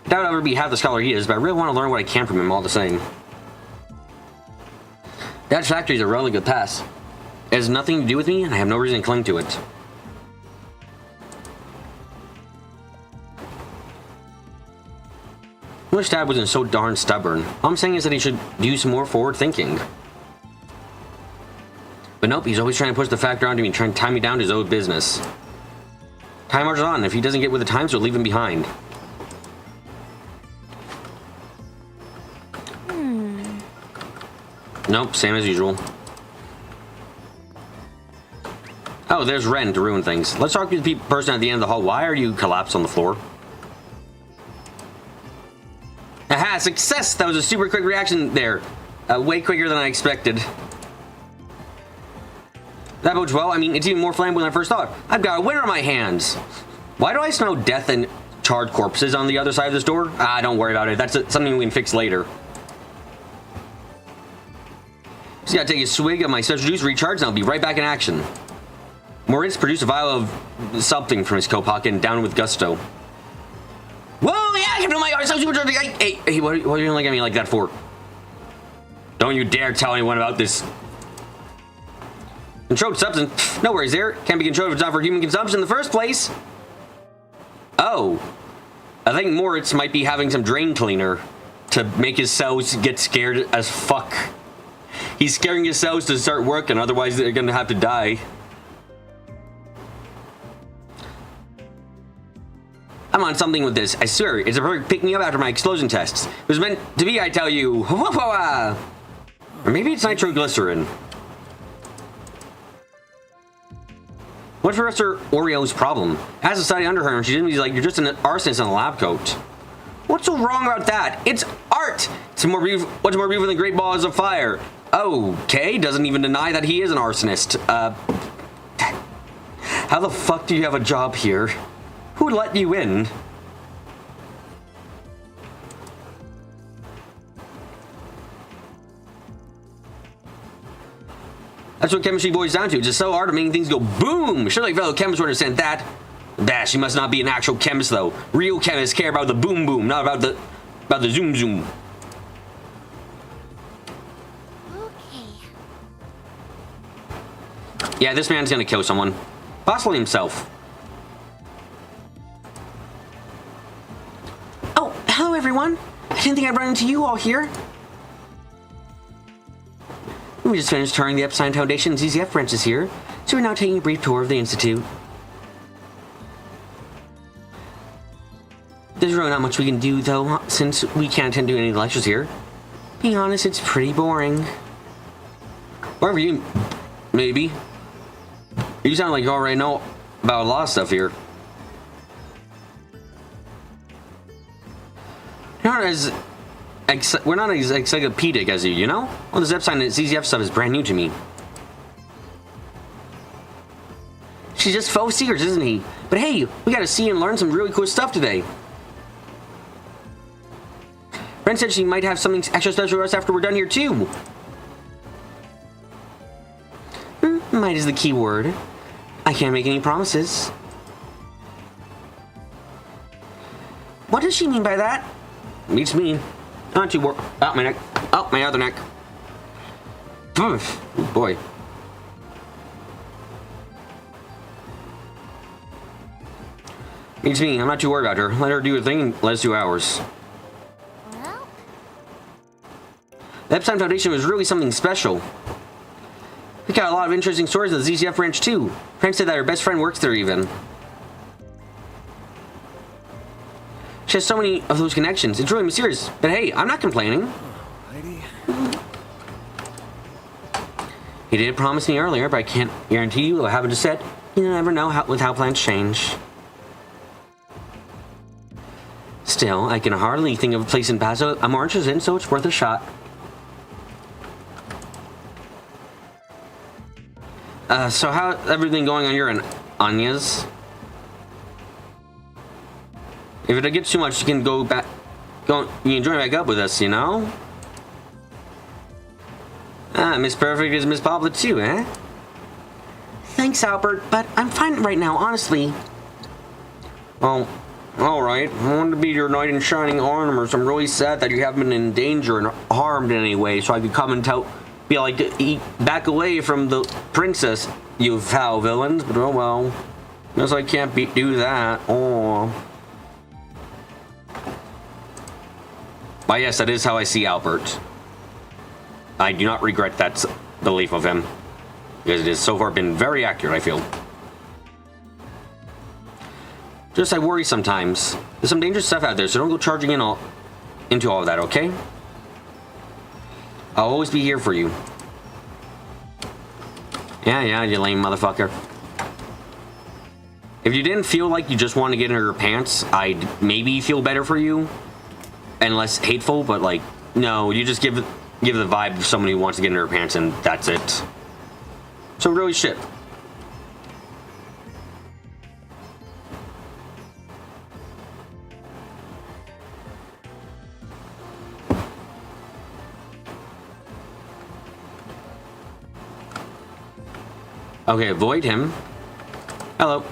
Speaker 1: I doubt I'll ever be half the scholar he is, but I really want to learn what I can from him all the same. Dad's factory is a really good pass. It has nothing to do with me, and I have no reason to cling to it. I wish Dad wasn't so darn stubborn. All I'm saying is that he should do some more forward thinking. But nope, he's always trying to push the factor onto me, trying to tie me down to his own business. Time marches on. If he doesn't get with the times, we'll leave him behind. Nope, same as usual. Oh, there's Ren to ruin things. Let's talk to the person at the end of the hall. Why are you collapsed on the floor? Aha, success! That was a super quick reaction there. Way quicker than I expected. That bodes well. I mean, it's even more flammable than I first thought. I've got a winner on my hands. Why do I smell death and charred corpses on the other side of this door? Ah, don't worry about it. That's something we can fix later. Just gotta take a swig of my special juice, recharge, and I'll be right back in action. Moritz produced a vial of something from his coat pocket and down with gusto. Whoa, yeah, I can feel my heart so super. Hey, what are you looking at me like that for? Don't you dare tell anyone about this. Controlled substance? Pfft, no worries there. Can't be controlled if it's not for human consumption in the first place. Oh. I think Moritz might be having some drain cleaner to make his cells get scared as fuck. He's scaring his cells to start working, otherwise they're gonna have to die. I'm on something with this. I swear, it's a perfect pick-me-up after my explosion tests. It was meant to be, I tell you. Or maybe it's nitroglycerin. What's Professor Oreo's problem? As a study under her, and she didn't be like, you're just an arsonist in a lab coat. What's so wrong about that? It's art! What's more beautiful than great balls of fire? Okay, doesn't even deny that he is an arsonist. How the fuck do you have a job here? Who let you in? That's what chemistry boils down to. It's just so hard to make things go boom. Surely fellow chemists would understand that. Bah, she must not be an actual chemist though. Real chemists care about the boom boom, not about the zoom zoom.
Speaker 7: Okay.
Speaker 1: Yeah, this man's gonna kill someone. Possibly himself. Oh, hello everyone. I didn't think I'd run into you all here. We just finished touring the Epstein Foundation and ZZF branches here, so we're now taking a brief tour of the Institute. There's really not much we can do, though, since we can't attend to any lectures here. Being honest, it's pretty boring. Whatever you... maybe. You sound like you already know about a lot of stuff here. We're not as encyclopedic as you know? All this Epstein and ZZF stuff is brand new to me. She's just faux secrets, isn't he? But hey, we gotta see and learn some really cool stuff today. Ren said she might have something extra special for us after we're done here too. Might is the key word. I can't make any promises. What does she mean by that? Beats me. Not too worried. Oh, my neck. Oh, my other neck. Oh, boy. Beats me. I'm not too worried about her. Let her do her thing and let us do ours.
Speaker 7: Well,
Speaker 1: The Epstein Foundation was really something special. We got a lot of interesting stories of the ZZF branch too. Frank said that her best friend works there even. She has so many of those connections. It's really mysterious. But hey, I'm not complaining.
Speaker 3: Alrighty.
Speaker 1: He did promise me earlier, but I can't guarantee you. I haven't just said. You never know with how plans change. Still, I can hardly think of a place in Paso I'm more interested in, so it's worth a shot. So how's everything going on your end, Anya's? If it gets too much, you can you can join back up with us, you know? Ah, Miss Perfect is Miss Pablo too, eh? Thanks, Albert, but I'm fine right now, honestly. Well, alright. I wanted to be your knight in shining armor, so I'm really sad that you haven't been in danger and harmed in any way, so I could come and be like, back away from the princess, you foul villains, but oh well. Guess I can't do that. Oh. But yes, that is how I see Albert. I do not regret that belief of him, because it has so far been very accurate, I feel. Just I worry sometimes. There's some dangerous stuff out there, so don't go charging into all of that, okay? I'll always be here for you. Yeah, you lame motherfucker. If you didn't feel like you just want to get in her pants, I'd maybe feel better for you. and less hateful, but like, no, you just give the vibe of someone who wants to get into her pants, and that's it. So really shit. Okay, avoid him. Hello.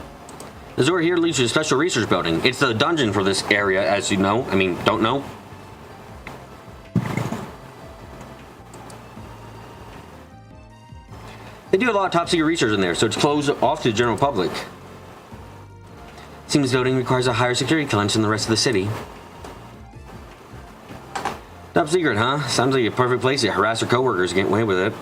Speaker 1: The door here leads to a special research building. It's the dungeon for this area, as you know. I mean, don't know. They do a lot of top secret research in there, so it's closed off to the general public. Seems the building requires a higher security clearance than the rest of the city. Top secret, huh? Sounds like a perfect place to harass your coworkers and get away with it.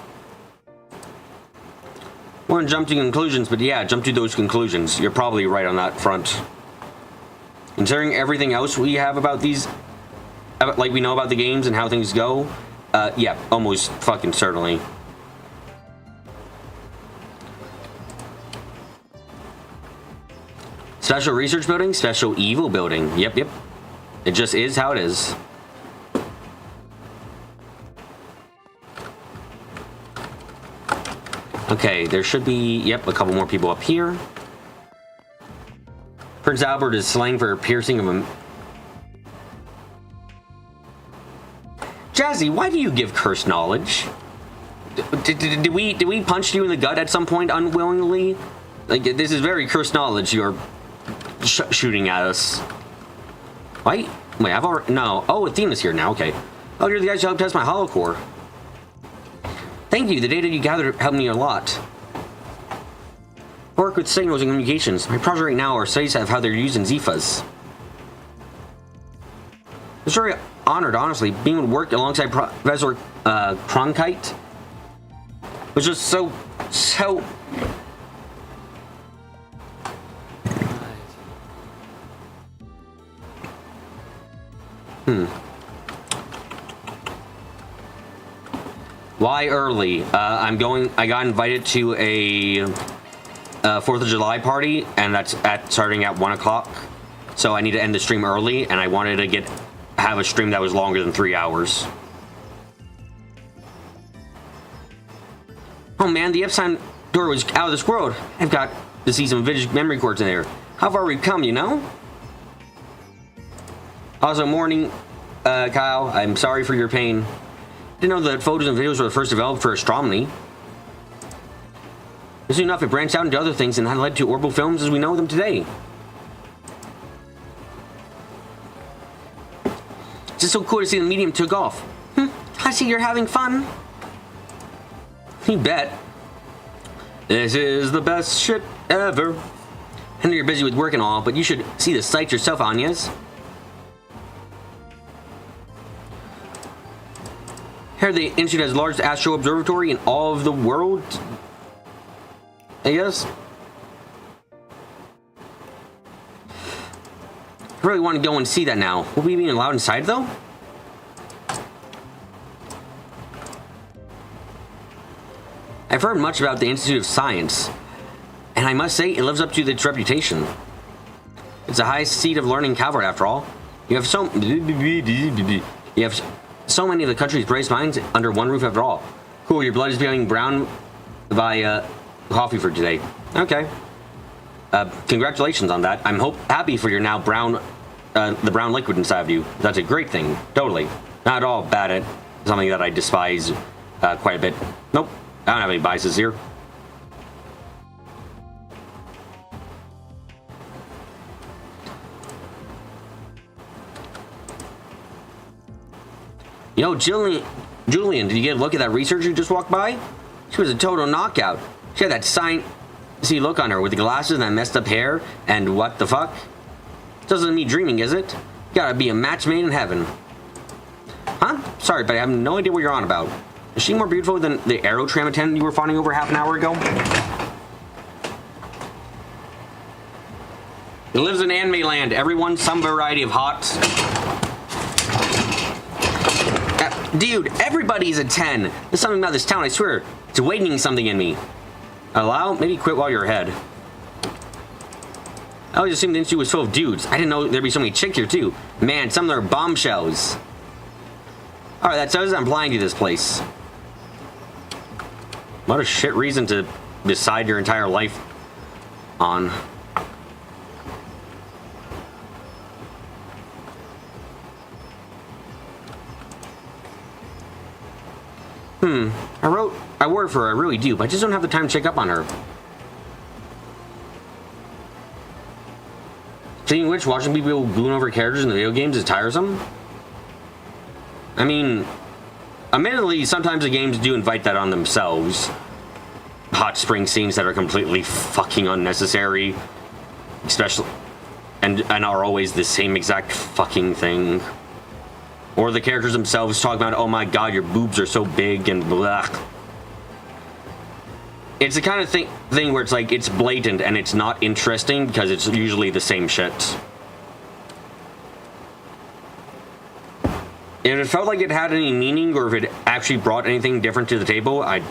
Speaker 1: Wouldn't jump to conclusions, but yeah, jump to those conclusions. You're probably right on that front. Considering everything else we have about these, like we know about the games and how things go, yeah, almost fucking certainly. Special research building, special evil building. Yep, yep. It just is how it is. Okay, there should be, yep, a couple more people up here. Prince Albert is slang for piercing of a... Jazzy, why do you give cursed knowledge? Did we punch you in the gut at some point unwillingly? Like, this is very cursed knowledge you're shooting at us. Wait, I've already... No. Oh, Athena's here now, okay. Oh, you're the guys who helped test my holocore. Thank you. The data you gathered helped me a lot. Work with signals and communications. My project right now are studies of how they're used in Zifas. I was very honored, honestly. Being able to work alongside Professor Cronkite was just so... Why early? I got invited to a 4th of July party, and that's starting at 1 o'clock. So I need to end the stream early, and I wanted to have a stream that was longer than 3 hours. Oh man, the Epstein door was out of this world. I've got to see some vintage memory cords in there. How far we've come, you know? Also, morning, Kyle. I'm sorry for your pain. Didn't know that photos and videos were first developed for astronomy. Soon enough, it branched out into other things and that led to orbital films as we know them today. It's just so cool to see the medium took off. I see you're having fun. You bet. This is the best shit ever. I know you're busy with work and all, but you should see the sights yourself, Anya's. Here, the Institute has the largest astro observatory in all of the world. I guess. I really want to go and see that now. Will we be allowed inside, though? I've heard much about the Institute of Science, and I must say it lives up to its reputation. It's the highest seat of learning Calvert, after all. You have so many of the country's brightest minds under one roof after all. Cool, your blood is becoming brown by coffee for today. Okay. Congratulations on that. I'm happy for your now brown, the brown liquid inside of you. That's a great thing. Totally. Not at all bad at something that I despise quite a bit. Nope. I don't have any biases here. Yo, Julian, did you get a look at that researcher who just walked by? She was a total knockout. She had that sciencey look on her with the glasses and that messed up hair and what the fuck? Doesn't me dreaming, is it? Gotta be a match made in heaven. Huh? Sorry, but I have no idea what you're on about. Is she more beautiful than the aerotram attendant you were fawning over half an hour ago? It lives in anime land. Everyone, some variety of hot. Dude, everybody's a 10. There's something about this town, I swear. It's awakening something in me. Allow? Maybe quit while you're ahead. I always assumed the institute was full of dudes. I didn't know there'd be so many chicks here, too. Man, some of them are bombshells. Alright, that says I'm blind to this place. What a shit reason to decide your entire life on. I work for her, I really do, but I just don't have the time to check up on her. Speaking of which, watching people goon over characters in the video games is tiresome. I mean, admittedly, sometimes the games do invite that on themselves. Hot spring scenes that are completely fucking unnecessary. Especially, and are always the same exact fucking thing. Or the characters themselves talk about, oh my god, your boobs are so big and blah. It's the kind of thing where it's like, it's blatant and it's not interesting because it's usually the same shit. If it felt like it had any meaning or if it actually brought anything different to the table, I'd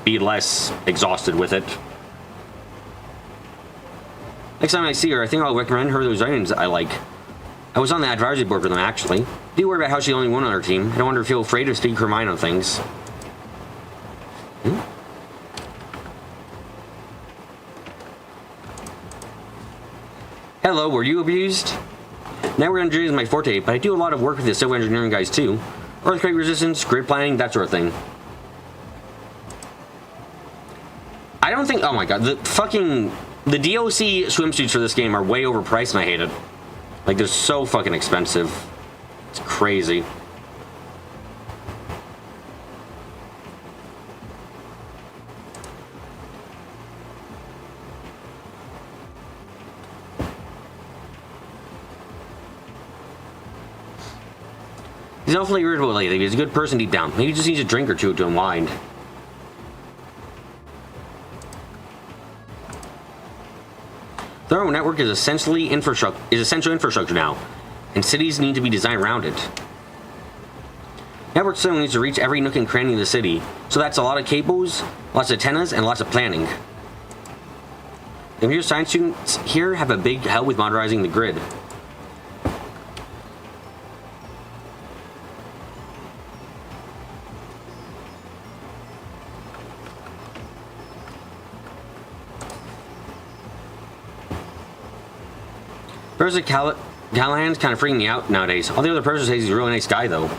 Speaker 1: be less exhausted with it. Next time I see her, I think I'll recommend her those items I like. I was on the advisory board for them, actually. Do worry about how she only one on her team. I don't want her to feel afraid to speak her mind on things. Hello, were you abused? Network engineering is my forte, but I do a lot of work with the civil engineering guys too. Earthquake resistance, grid planning, that sort of thing. I don't think, oh my god, the DLC swimsuits for this game are way overpriced and I hate it. Like, they're so fucking expensive. It's crazy. He's awfully irritable lately. He's a good person deep down. Maybe he just needs a drink or two to unwind. Thorough network is essential infrastructure now, and cities need to be designed around it. Network still needs to reach every nook and cranny of the city, so that's a lot of cables, lots of antennas, and lots of planning. The computer science students here have a big help with modernizing the grid. Professor Callahan's kind of freaking me out nowadays. All the other professors say he's a really nice guy, though.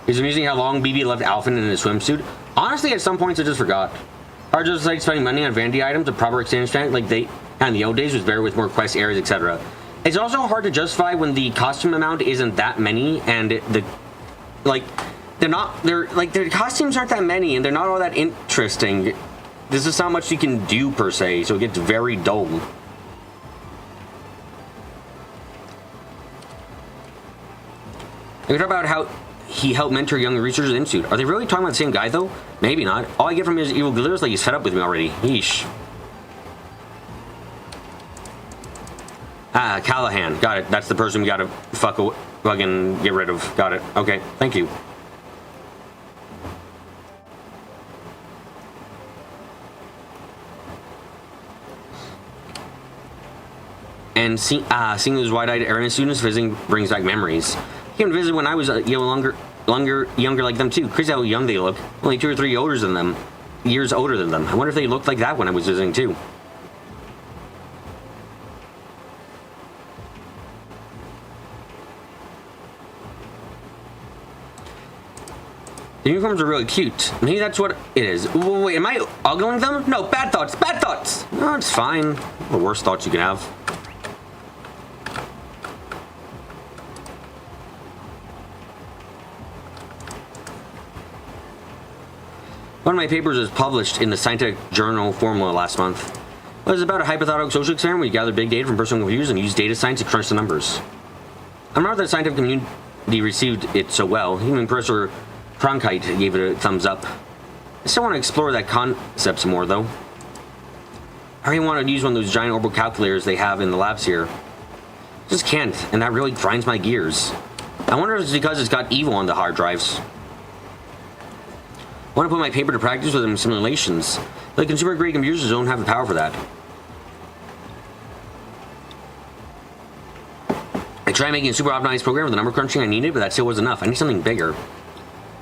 Speaker 1: It's amusing how long BB left Alphen in his swimsuit. Honestly, at some points I just forgot. Hard just like spending money on vanity items, a proper exchange trend like they had in the old days was better with more quest areas, etc. It's also hard to justify when the costume amount isn't that many, and their costumes aren't that many, and they're not all that interesting. There's just not much you can do per se, so it gets very dull. We talk about how he helped mentor young researchers in Institute. Are they really talking about the same guy, though? Maybe not. All I get from his evil glitter is like he's fed up with me already. Yeesh. Ah, Callahan. Got it. That's the person we gotta fucking get rid of. Got it. Okay. Thank you. And seeing those wide-eyed Aaron students visiting brings back memories. I came to visit when I was younger like them too. Crazy how young they look. Only 2 or 3 years older than them. I wonder if they looked like that when I was visiting too. The uniforms are really cute. Maybe that's what it is. Wait, am I ogling them? No, bad thoughts. Bad thoughts. No, it's fine. The worst thoughts you can have. One of my papers was published in the Scientific Journal Formula last month. It was about a hypothetical social experiment where you gather big data from personal computers and use data science to crunch the numbers. I'm not that the scientific community received it so well. Even Professor Cronkite gave it a thumbs up. I still want to explore that concept some more, though. I really want to use one of those giant orbital calculators they have in the labs here. I just can't, and that really grinds my gears. I wonder if it's because it's got evil on the hard drives. I want to put my paper to practice with them simulations. Like consumer-grade computers don't have the power for that. I tried making a super optimized program with the number crunching I needed, but that still wasn't enough. I need something bigger.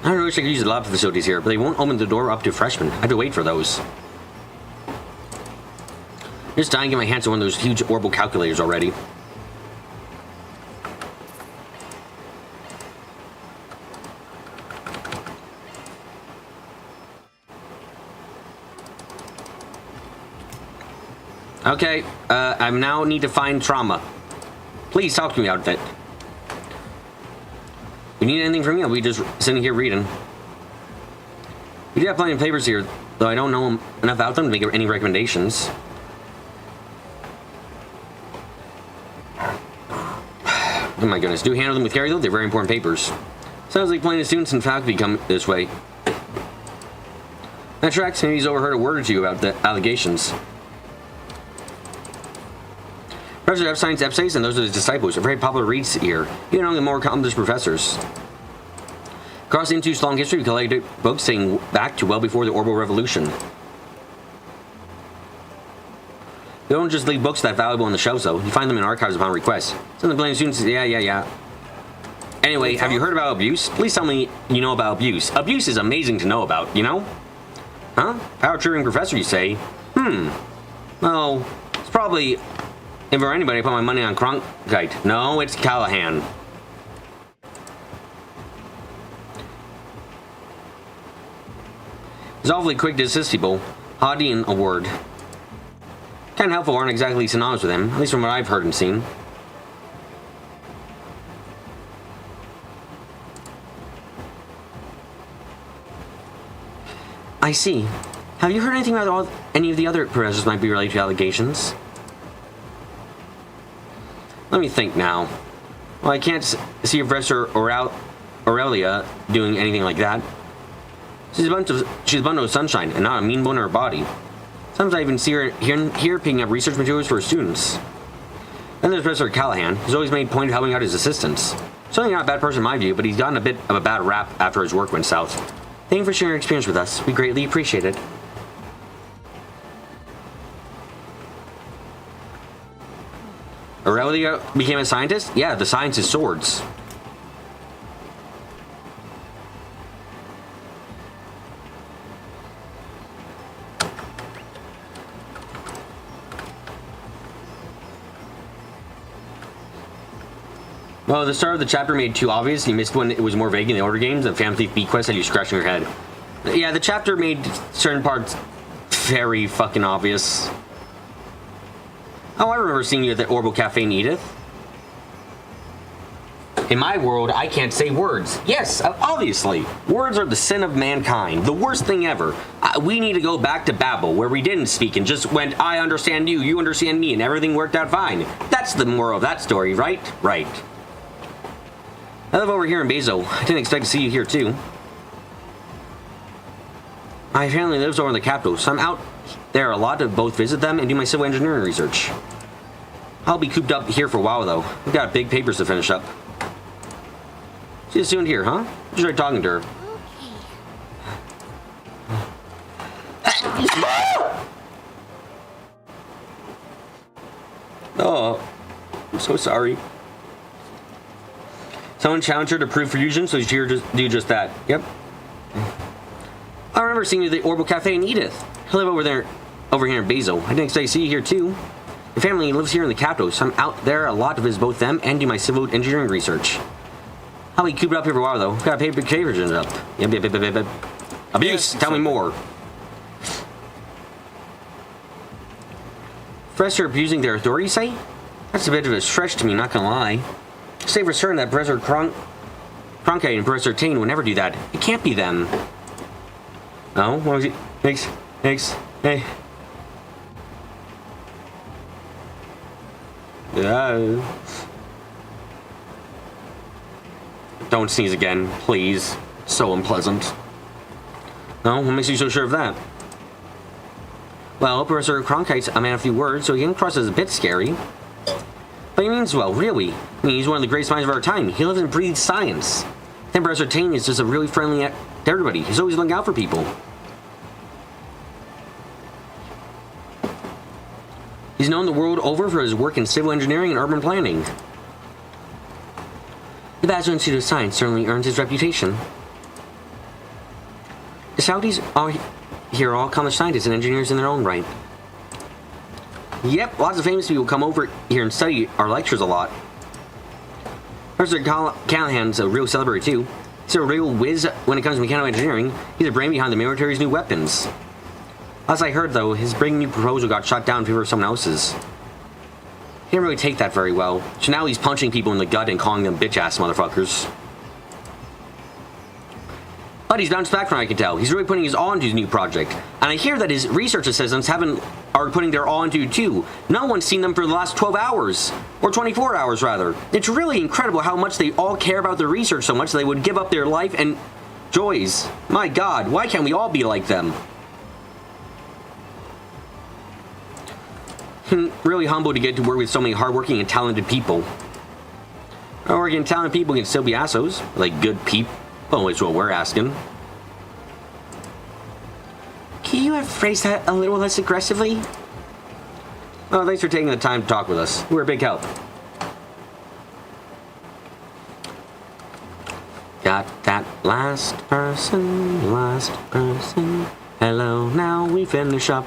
Speaker 1: I really wish I could use the lab facilities here, but they won't open the door up to freshmen. I have to wait for those. I'm just dying to get my hands on one of those huge orbital calculators already. Okay, I now need to find trauma. Please talk to me about that. If you need anything from me, I'll be just sitting here reading. We do have plenty of papers here, though I don't know enough about them to make any recommendations. Oh my goodness, do handle them with care though? They're very important papers. Sounds like plenty of students and faculty come this way. That tracks. Maybe he's overheard a word or two about the allegations. Professor Epstein's essays and those of his disciples are very popular reads here, even among the more accomplished professors. Across the Institute's long history, we collected books dating back to well before the Orbital Revolution. They don't just leave books that valuable on the shelves, though. You find them in archives upon request. Some of the blame students, yeah. Anyway, have you heard about abuse? Please tell me you know about abuse. Abuse is amazing to know about, you know? Huh? Power-triggering professor, you say? Well, it's probably... If for anybody, I put my money on Cronkite. No, it's Callahan. He's awfully quick to assist people. Haughty in a word. Kind of helpful aren't exactly synonymous with him, at least from what I've heard and seen. I see. Have you heard anything about any of the other professors might be related to allegations? Let me think now. Well, I can't see Professor Aurelia doing anything like that. She's a bundle of sunshine and not a mean bone in her body. Sometimes I even see her here picking up research materials for her students. Then there's Professor Callahan, who's always made a point of helping out his assistants. Certainly not a bad person in my view, but he's gotten a bit of a bad rap after his work went south. Thank you for sharing your experience with us. We greatly appreciate it. Aurelia became a scientist? Yeah, the science is swords. Well, the start of the chapter made it too obvious. You missed when it was more vague in the older games. The Family Thief B quest had you scratching your head. Yeah, the chapter made certain parts very fucking obvious. Oh, I remember seeing you at the Orbital Cafe in Edith. In my world, I can't say words. Yes, obviously. Words are the sin of mankind. The worst thing ever. We need to go back to Babel, where we didn't speak and just went, I understand you, you understand me, and everything worked out fine. That's the moral of that story, right? Right. I live over here in Bezo. I didn't expect to see you here, too. My family lives over in the capital, so I'm out there a lot to both visit them and do my civil engineering research. I'll be cooped up here for a while, though. We've got big papers to finish up. See you soon here, huh? Enjoy talking to her. Oh, I'm so sorry. Someone challenged her to prove fusion, so she's here to do just that. Yep. I remember seeing you at the Orbital Cafe in Edith. I live over here in Bezo. I didn't expect to see you here too. My family lives here in the capital, so I'm out there a lot to visit both them and do my civil engineering research. I'll be cooped up here for a while though. Gotta pay big favors up. Yep. Abuse. Tell me more. Professor abusing their authority, you say? That's a bit of a stretch to me, not gonna lie. Say for certain that Professor Cronkite and Professor Tane would never do that. It can't be them. Oh, what was he? Thanks. Hey. Yeah. Don't sneeze again, please. So unpleasant. No, what makes you so sure of that? Well, Professor Cronkite's a man of few words, so he came across as a bit scary. But he means well, really. I mean, he's one of the greatest minds of our time. He lives and breathes science. Then Professor Tane is just a really friendly to everybody. He's always looking out for people. He's known the world over for his work in civil engineering and urban planning. The Bachelor Institute of Science certainly earns his reputation. The Saudis are here are all accomplished scientists and engineers in their own right. Yep, lots of famous people come over here and study our lectures a lot. Professor Callahan's a real celebrity too. He's a real whiz when it comes to mechanical engineering. He's the brain behind the military's new weapons. As I heard though, his big new proposal got shot down in favor of someone else's. He didn't really take that very well, so now he's punching people in the gut and calling them bitch-ass motherfuckers. But he's bounced back from what I can tell. He's really putting his all into his new project. And I hear that his research assistants are putting their all into it too. No one's seen them for the last 12 hours. Or 24 hours, rather. It's really incredible how much they all care about their research so much they would give up their life and joys. My god, why can't we all be like them? Really humble to get to work with so many hardworking and talented people. Hardworking and talented people can still be assholes. Like good people. Oh, it's what we're asking. Can you have phrased that a little less aggressively? Oh, thanks for taking the time to talk with us. We're a big help. Got that last person. Hello, now we finish up.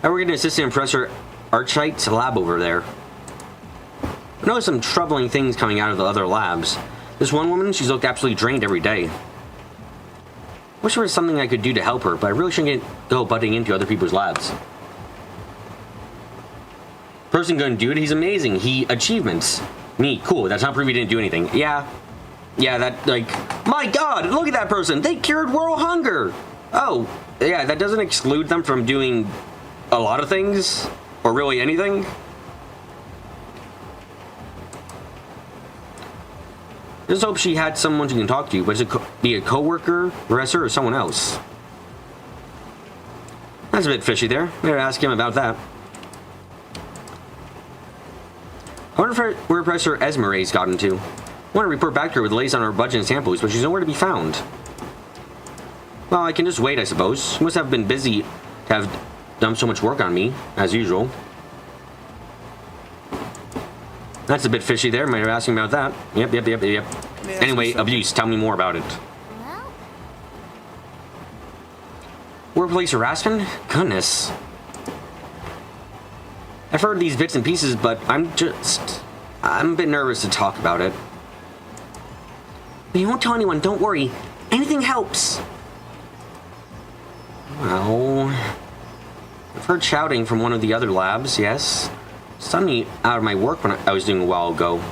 Speaker 1: I work in Assistant Professor Archite's lab over there. I noticed some troubling things coming out of the other labs. This one woman, she's looked absolutely drained every day. Wish there was something I could do to help her, but I really shouldn't go butting into other people's labs. Person gonna do it, he's amazing. He achievements. Me, cool, that's not proof he didn't do anything. Yeah, that, like, my god, look at that person! They cured world hunger! Oh, yeah, that doesn't exclude them from doing a lot of things, or really anything. Just hope she had someone she can talk to, but it be a co-worker, professor, or someone else. That's a bit fishy there. Better ask him about that. I wonder where Professor Esmeralda's gotten to. I want to report back to her with the latest on her budget and samples, but she's nowhere to be found. Well, I can just wait, I suppose. She must have been busy to have done so much work on me, as usual. That's a bit fishy there. Might have asked about that. Yep. Anyway, abuse. Tell me more about it.
Speaker 2: Well,
Speaker 1: Workplace harassment? Goodness. I've heard these bits and pieces, but I'm a bit nervous to talk about it. But you won't tell anyone, don't worry. Anything helps. Well, I've heard shouting from one of the other labs, yes. Stunned me out of my work when I was doing a while ago.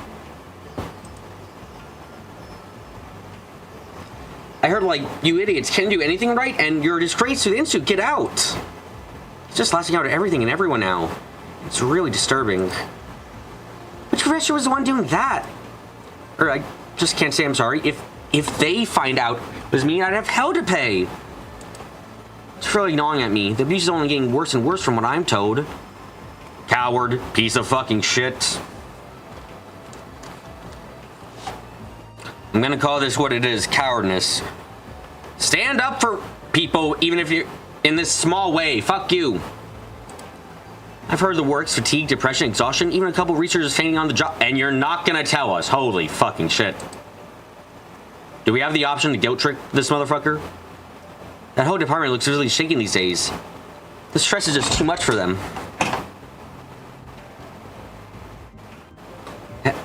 Speaker 1: I heard, like, you idiots can't do anything right, and you're a disgrace to the Institute. Get out! It's just lasting out at everything and everyone now. It's really disturbing. Which professor was the one doing that? Or I just can't say I'm sorry. If they find out it was me, I'd have hell to pay. It's really gnawing at me. The abuse is only getting worse and worse from what I'm told. Coward, piece of fucking shit. I'm gonna call this what it is, cowardness. Stand up for people, even if you're in this small way. Fuck you. I've heard the works, fatigue, depression, exhaustion, even a couple researchers fainting on the job, and you're not gonna tell us. Holy fucking shit. Do we have the option to guilt trip this motherfucker? That whole department looks really shaking these days. The stress is just too much for them.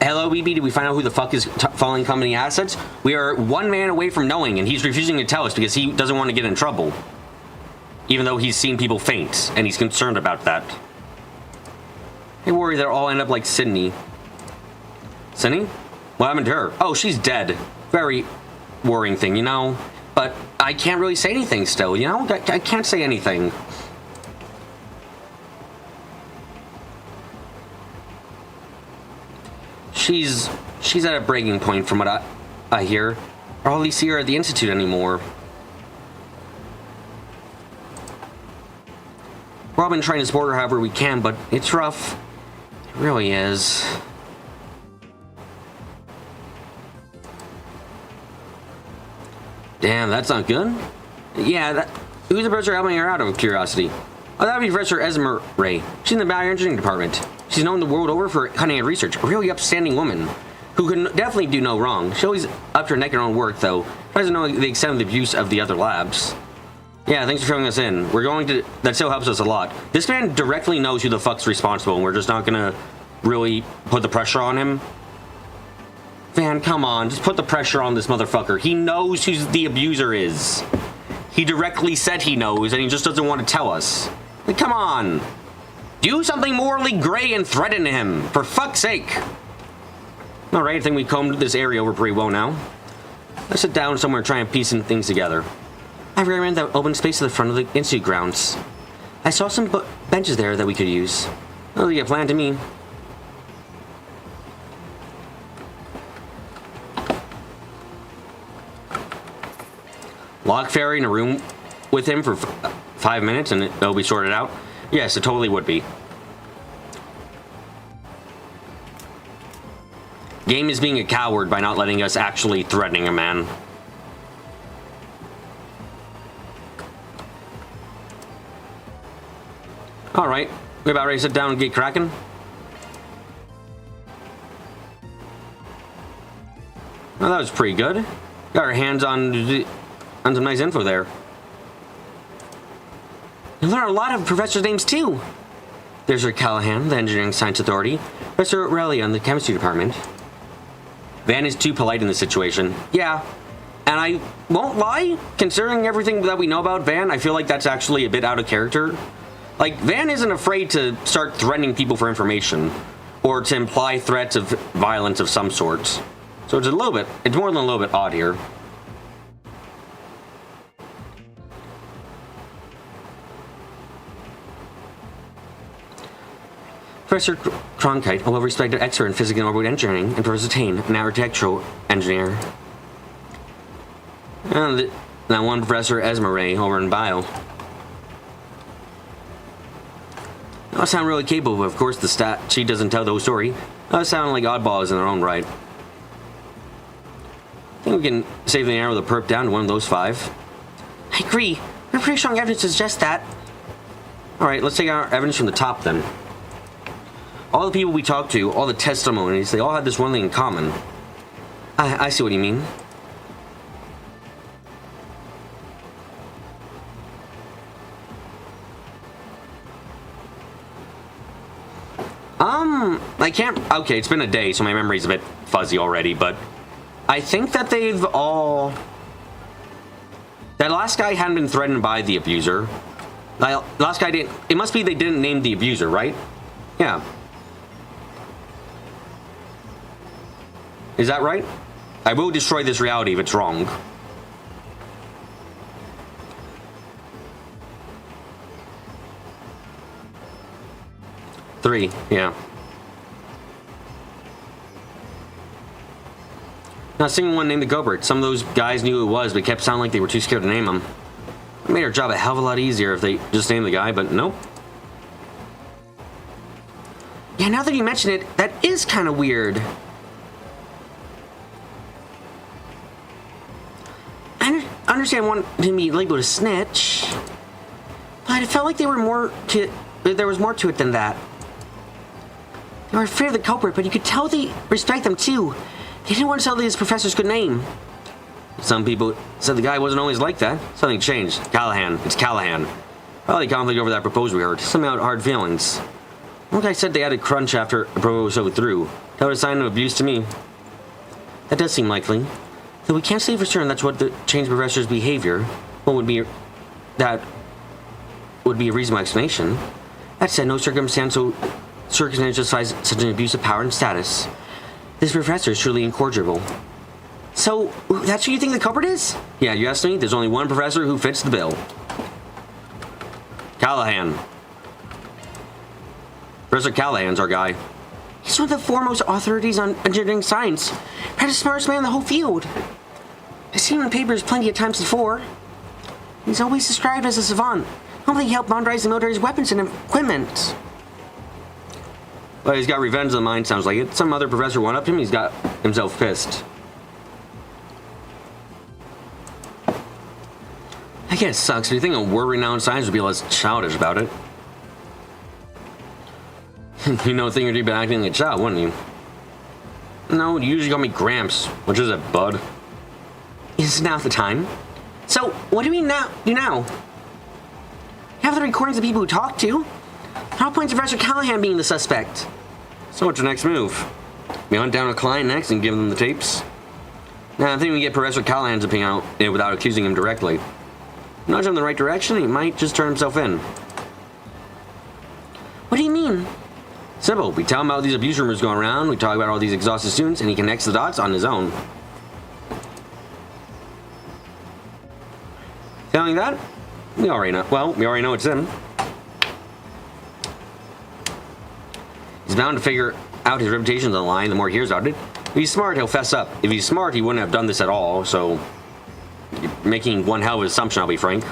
Speaker 1: Hello, BB, did we find out who the fuck is following company assets? We are one man away from knowing, and he's refusing to tell us because he doesn't want to get in trouble. Even though he's seen people faint, and he's concerned about that. I worry they'll all end up like Sydney. Sydney? What happened to her? Oh, she's dead. Very worrying thing, you know? But I can't really say anything still, you know? I can't say anything. She's at a breaking point from what I hear. Or hardly see her at the Institute anymore. We're all been trying to support her however we can, but it's rough. It really is. Damn, that's not good. Yeah, who's the professor helping her out of curiosity? Oh, that would be Professor Esmeralda. She's in the bioengineering department. She's known the world over for cutting-edge research. A really upstanding woman. who can definitely do no wrong. She's always up to her neck in her own work, though. Doesn't know the extent of the abuse of the other labs. Yeah, thanks for showing us in. We're going to... That still helps us a lot. This man directly knows who the fuck's responsible, and we're just not gonna really put the pressure on him. Van, come on. Just put the pressure on this motherfucker. He knows who the abuser is. He directly said he knows, and he just doesn't want to tell us. Like, come on. Do something morally gray and threaten him. For fuck's sake. Alright, I think we combed this area over pretty well now. Let's sit down somewhere and try and piece some things together. I ran that open space at the front of the institute grounds. I saw some benches there that we could use. Well, like a plan to me. Lock Fairy in a room with him for 5 minutes and it'll be sorted out? Yes, it totally would be. Game is being a coward by not letting us actually threatening a man. Alright, we about ready to sit down and get cracking? Well, that was pretty good. Got our hands on some nice info there. You learn a lot of professors' names too. There's Sir Callahan, the Engineering Science Authority. Professor Aurelia in the Chemistry Department. Van is too polite in this situation. Yeah, and I won't lie, considering everything that we know about Van, I feel like that's actually a bit out of character. Like, Van isn't afraid to start threatening people for information, or to imply threats of violence of some sort. So it's more than a little bit odd here. Professor Cronkite, a well-respected expert in physics and orbital engineering, and Professor Tane, an architectural engineer. And that one Professor Esmeralda over in bio. They all sound really capable, but of course the stat sheet doesn't tell the whole story. They all sound like oddballs in their own right. I think we can safely narrow the perp down to one of those 5. I agree. We have pretty strong evidence to suggest that. Alright, let's take our evidence from the top then. All the people we talked to, all the testimonies, they all had this one thing in common. I see what you mean. I can't... Okay, it's been a day, so my memory's a bit fuzzy already, but... I think that they've all... That last guy hadn't been threatened by the abuser. That last guy didn't... It must be they didn't name the abuser, right? Yeah. Is that right? I will destroy this reality if it's wrong. Three, yeah. Not seeing one named the Gobert. Some of those guys knew who it was, but kept sounding like they were too scared to name him. It made our job a hell of a lot easier if they just named the guy, but nope. Yeah, now that you mention it, that is kind of weird. I understand wanting to be labeled a snitch, but it felt like there was more to it than that. They were afraid of the culprit, but you could tell they respect them too. They didn't want to tell these professors good name. Some people said the guy wasn't always like that. Something changed. Callahan. It's Callahan. Probably conflict over that proposal we heard. Somehow hard feelings. One guy said they had a crunch after the proposal was through. That was a sign of abuse to me. That does seem likely. Though we can't say for certain that's what the changed professor's behavior. What would be... That would be a reasonable explanation. That said, no circumstantial justifies such an abuse of power and status. This professor is truly incorrigible. So, that's who you think the culprit is? Yeah, you asked me. There's only one professor who fits the bill. Callahan. Professor Callahan's our guy. He's one of the foremost authorities on engineering science. Perhaps the smartest man in the whole field. I've seen him in papers plenty of times before. He's always described as a savant. Only he helped modernize the military's weapons and equipment. Well, he's got revenge on the mind, sounds like it. Some other professor went up to him, he's got himself pissed. I guess it sucks, but you think a world-renowned science would be less childish about it. You know a thing or two about acting like a child, wouldn't you? No, you usually call me Gramps. Which is it, bud?
Speaker 8: Is now the time? So, what do we do now? You have the recordings of people who talk to. How points Professor Callahan being the suspect?
Speaker 1: So what's your next move? We hunt down a client next and give them the tapes? Now, I think we get Professor Callahan's opinion out without accusing him directly. Nudge him in the right direction, he might just turn himself in.
Speaker 8: What do you mean?
Speaker 1: Simple. We tell him about these abuse rumors going around, we talk about all these exhausted students, and he connects the dots on his own. Telling that? We already know. Well, we already know it's him. He's bound to figure out his reputation's on the line the more he hears about it. If he's smart, he'll fess up. If he's smart, he wouldn't have done this at all, so... You're making one hell of an assumption, I'll be frank.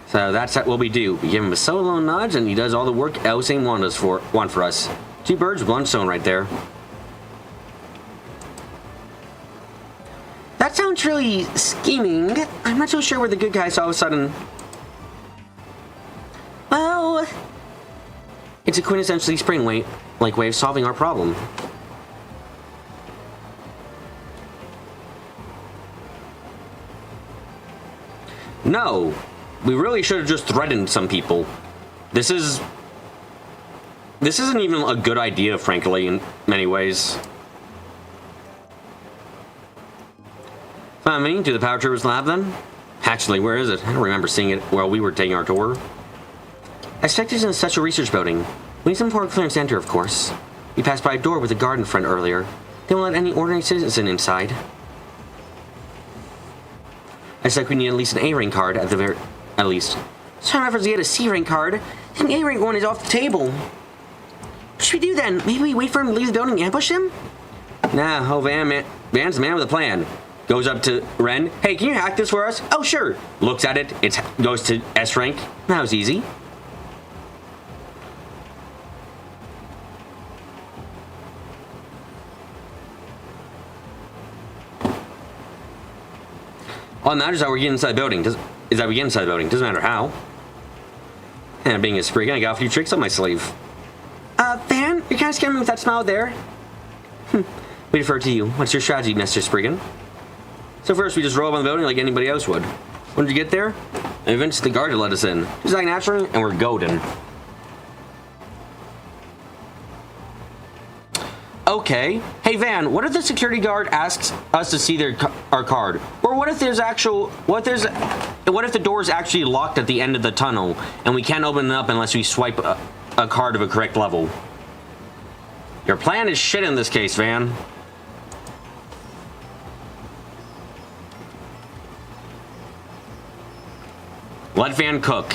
Speaker 1: So that's what we do. We give him a solo nudge, and he does all the work Elsane want for us. Two birds with one stone right there.
Speaker 8: That sounds really scheming. I'm not so sure where the good guys all of a sudden... Well...
Speaker 1: It's a quintessentially spring-like way of solving our problem. No, we really should have just threatened some people. This isn't even a good idea, frankly, in many ways. Fine, to the Power Troopers lab then? Actually, where is it? I don't remember seeing it while we were taking our tour.
Speaker 8: I suspect it's in a special research building. We need some forward clearance to enter, of course. We passed by a door with a guard in front earlier. They won't let any ordinary citizen inside. I suspect we need at least an A-rank card at least. Some efforts to get a C-rank card. An A-rank one is off the table. What should we do then? Maybe we wait for him to leave the building and ambush him?
Speaker 1: Nah, Van's the man with a plan. Goes up to Ren. Hey, can you hack this for us? Oh, sure. Looks at it. It goes to S rank.
Speaker 8: That was easy.
Speaker 1: All that matters is how we get inside the building. Doesn't matter how. And being a spriggan, I got a few tricks up my sleeve.
Speaker 8: Van, you're kind of scaring me with that smile there.
Speaker 1: We defer to you. What's your strategy, Mr. Spriggan? So first, we just roll up on the building like anybody else would. When did you get there? And eventually the guard let us in. Just like naturally, and we're golden. Okay. Hey Van, what if the security guard asks us to see our card? Or what if the door is actually locked at the end of the tunnel and we can't open it up unless we swipe a card of a correct level? Your plan is shit in this case, Van. Let Van cook.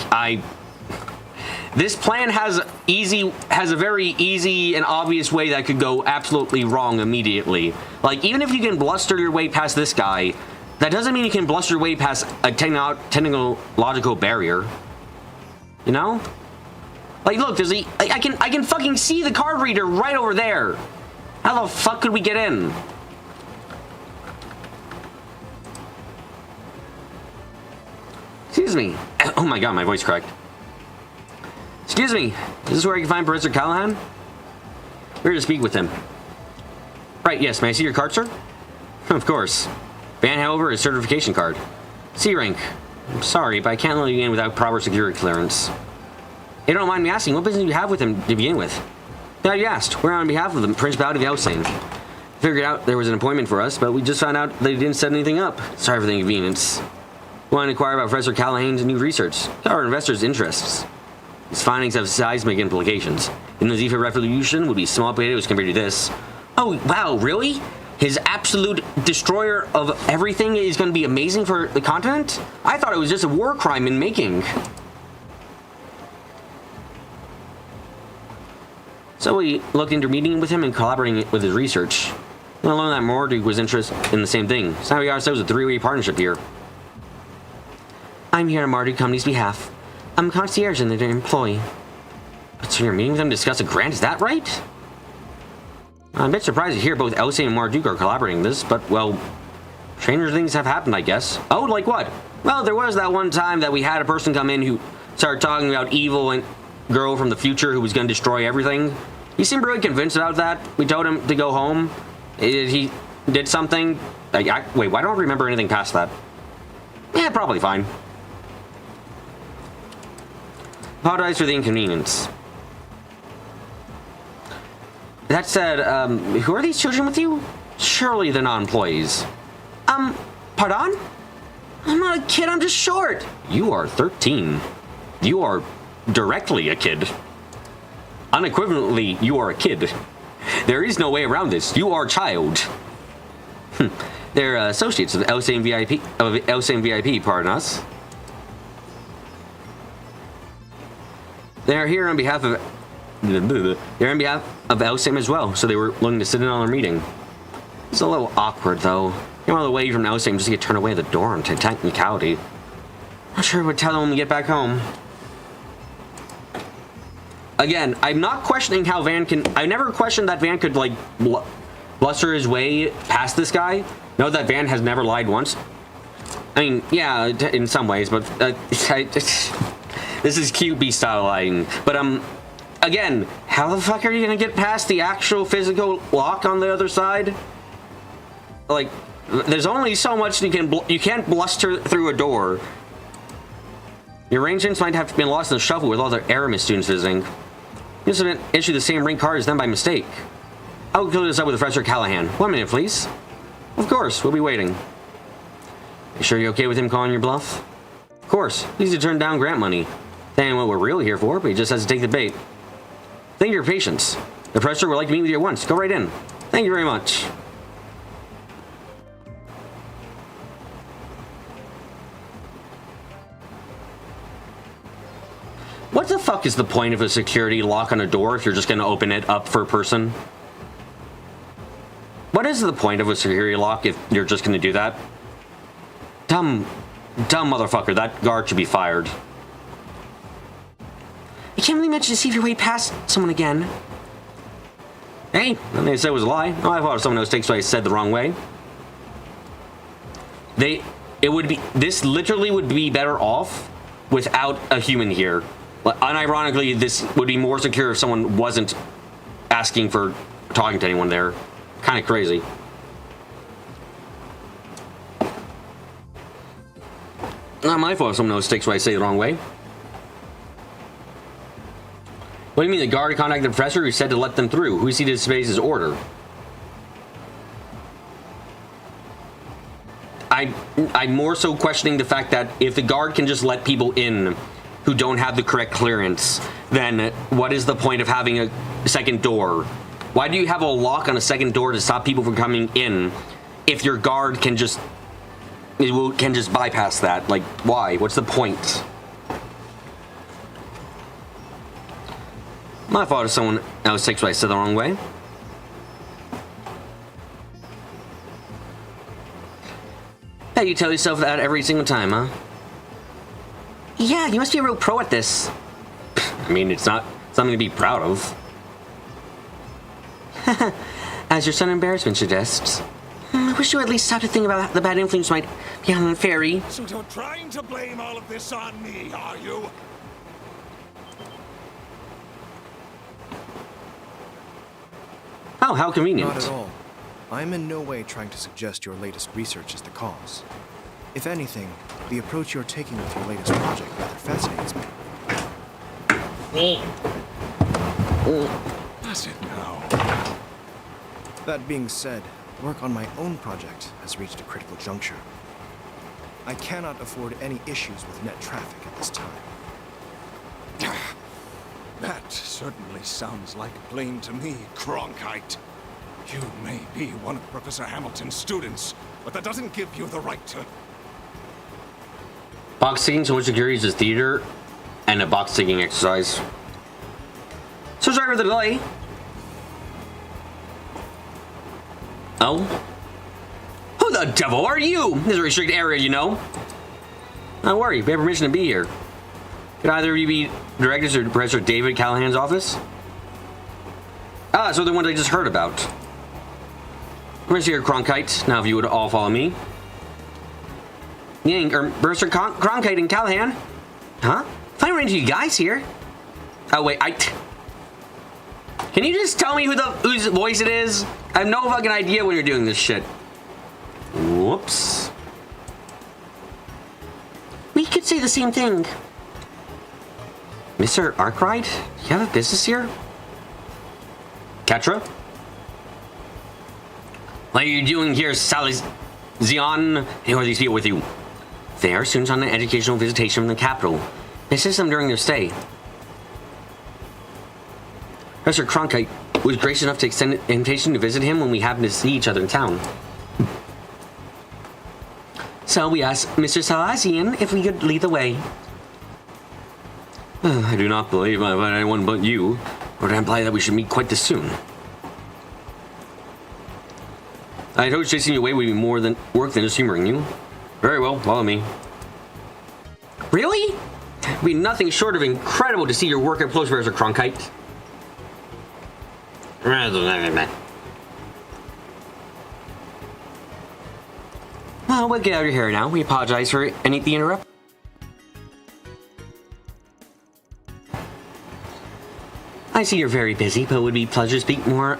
Speaker 1: This plan has a very easy and obvious way that could go absolutely wrong immediately. Like, even if you can bluster your way past this guy, that doesn't mean you can bluster your way past a technological barrier. You know? Like, look, I can fucking see the card reader right over there. How the fuck could we get in? Excuse me. Oh my god, my voice cracked. Excuse me, is this where I can find Professor Callahan? We're here to speak with him. Right, yes, may I see your card, sir? Of course. Van hand over his certification card. C rank. I'm sorry, but I can't let you in without proper security clearance. You don't mind me asking, what business do you have with him to begin with? Now you asked. We're on behalf of the Principality of Elsane. Figured out there was an appointment for us, but we just found out they didn't set anything up. Sorry for the inconvenience. We want to inquire about Professor Callahan's new research. Our investors' interests. His findings have seismic implications. In the Zephyr Revolution would be small potatoes compared to this. Oh, wow, really? His absolute destroyer of everything is going to be amazing for the continent? I thought it was just a war crime in making. So we looked into meeting with him and collaborating with his research. We learned that Marduk was interested in the same thing. So now we got ourselves a three-way partnership here.
Speaker 8: I'm here on Marduk Company's behalf. I'm a concierge and their employee.
Speaker 1: But so you're meeting with them to discuss a grant, is that right? I'm a bit surprised to hear both Elsane and Marduk are collaborating this, but, well, stranger things have happened, I guess. Oh, like what? Well, there was that one time that we had a person come in who started talking about evil and girl from the future who was going to destroy everything. He seemed really convinced about that. We told him to go home. He did something. Wait, why don't I remember anything past that? Yeah, probably fine. Apologize for the inconvenience. That said, who are these children with you? Surely they're not employees. Pardon? I'm not a kid, I'm just short. You are 13. You are directly a kid. Unequivocally, you are a kid. There is no way around this. You are a child. They're associates of LSAM VIP, pardon us. They're here on behalf of LSAM as well, so they were looking to sit in on our meeting. It's a little awkward though. Came all the way from LSAM just to get turned away at the door on technicality. Not sure what to tell them when we get back home. Again, I'm not questioning how Van can... I never questioned that Van could, like, bluster his way past this guy. Know that Van has never lied once. I mean, yeah, in some ways, but... this is QB style lying. But, again, how the fuck are you gonna get past the actual physical lock on the other side? Like, there's only so much you can't bluster through a door. Your arrangements might have been lost in the shuffle with all the Aramis students visiting. You didn't issue the same ring card as them by mistake. I'll clear this up with Professor Callahan. 1 minute, please. Of course, we'll be waiting. You sure you're okay with him calling your bluff? Of course, easy to turn down grant money. That ain't what we're really here for, but he just has to take the bait. Thank you for your patience. The professor would like to meet with you at once. Go right in. Thank you very much. What the fuck is the point of a security lock on a door if you're just gonna open it up for a person? What is the point of a security lock if you're just gonna do that? Dumb motherfucker. That guard should be fired. You can't really mention to see if your way past someone again. Hey, nothing I said was a lie. Oh, I thought someone else takes what I said the wrong way. This literally would be better off without a human here. Unironically, this would be more secure if someone wasn't asking for talking to anyone there. Kind of crazy. Not my fault if someone else takes what I say the wrong way. What do you mean the guard contacted the professor who said to let them through? Who disobeyed his order? I'm more so questioning the fact that if the guard can just let people in who don't have the correct clearance, then what is the point of having a second door? Why do you have a lock on a second door to stop people from coming in if your guard can just bypass that? Like, why? What's the point? My fault if someone else takes what I said the wrong way. Hey, you tell yourself that every single time, huh? Yeah, you must be a real pro at this. I mean, it's not something to be proud of. As your son embarrassment suggests. I wish you would at least stop to think about the bad influence might be on the fairy.
Speaker 4: So you're trying to blame all of this on me, are you?
Speaker 1: Oh, how convenient.
Speaker 3: Not at all. I'm in no way trying to suggest your latest research is the cause. If anything, the approach you're taking with your latest project rather fascinates me.
Speaker 4: Does it now?
Speaker 3: That being said, work on my own project has reached a critical juncture. I cannot afford any issues with net traffic at this time.
Speaker 4: That certainly sounds like blame to me, Cronkite. You may be one of Professor Hamilton's students, but that doesn't give you the right to...
Speaker 1: Box ticking, so much security is a theater and a box ticking exercise. So sorry for the delay. Oh? Who the devil are you? This is a restricted area, you know. Don't worry, we have permission to be here. Could either of you be directors or Professor David Callahan's office? Ah, so the ones I just heard about. Where's your Cronkite? Now if you would all follow me. Yeah, Professor Cronkite and Callahan. Huh? If I ran into you guys here. Oh wait, Can you just tell me whose voice it is? I have no fucking idea when you're doing this shit. Whoops. We could say the same thing. Mr. Arkwright, do you have a business here? Ketra? What are you doing here, Sally Zion? And who are these people with you? They are students on an educational visitation from the capital. Assist them during their stay. Professor Cronkite was gracious enough to extend an invitation to visit him when we happened to see each other in town. So we asked Mr. Salazian if we could lead the way. I do not believe I have anyone but you, or to imply that we should meet quite this soon. I told you chasing you away would be more than work than just humoring you. Very well, follow me. Really? It would be nothing short of incredible to see your work up close, Professor Cronkite. Well, we'll get out of here now. We apologize for the interrupt. I see you're very busy, but it would be a pleasure to speak more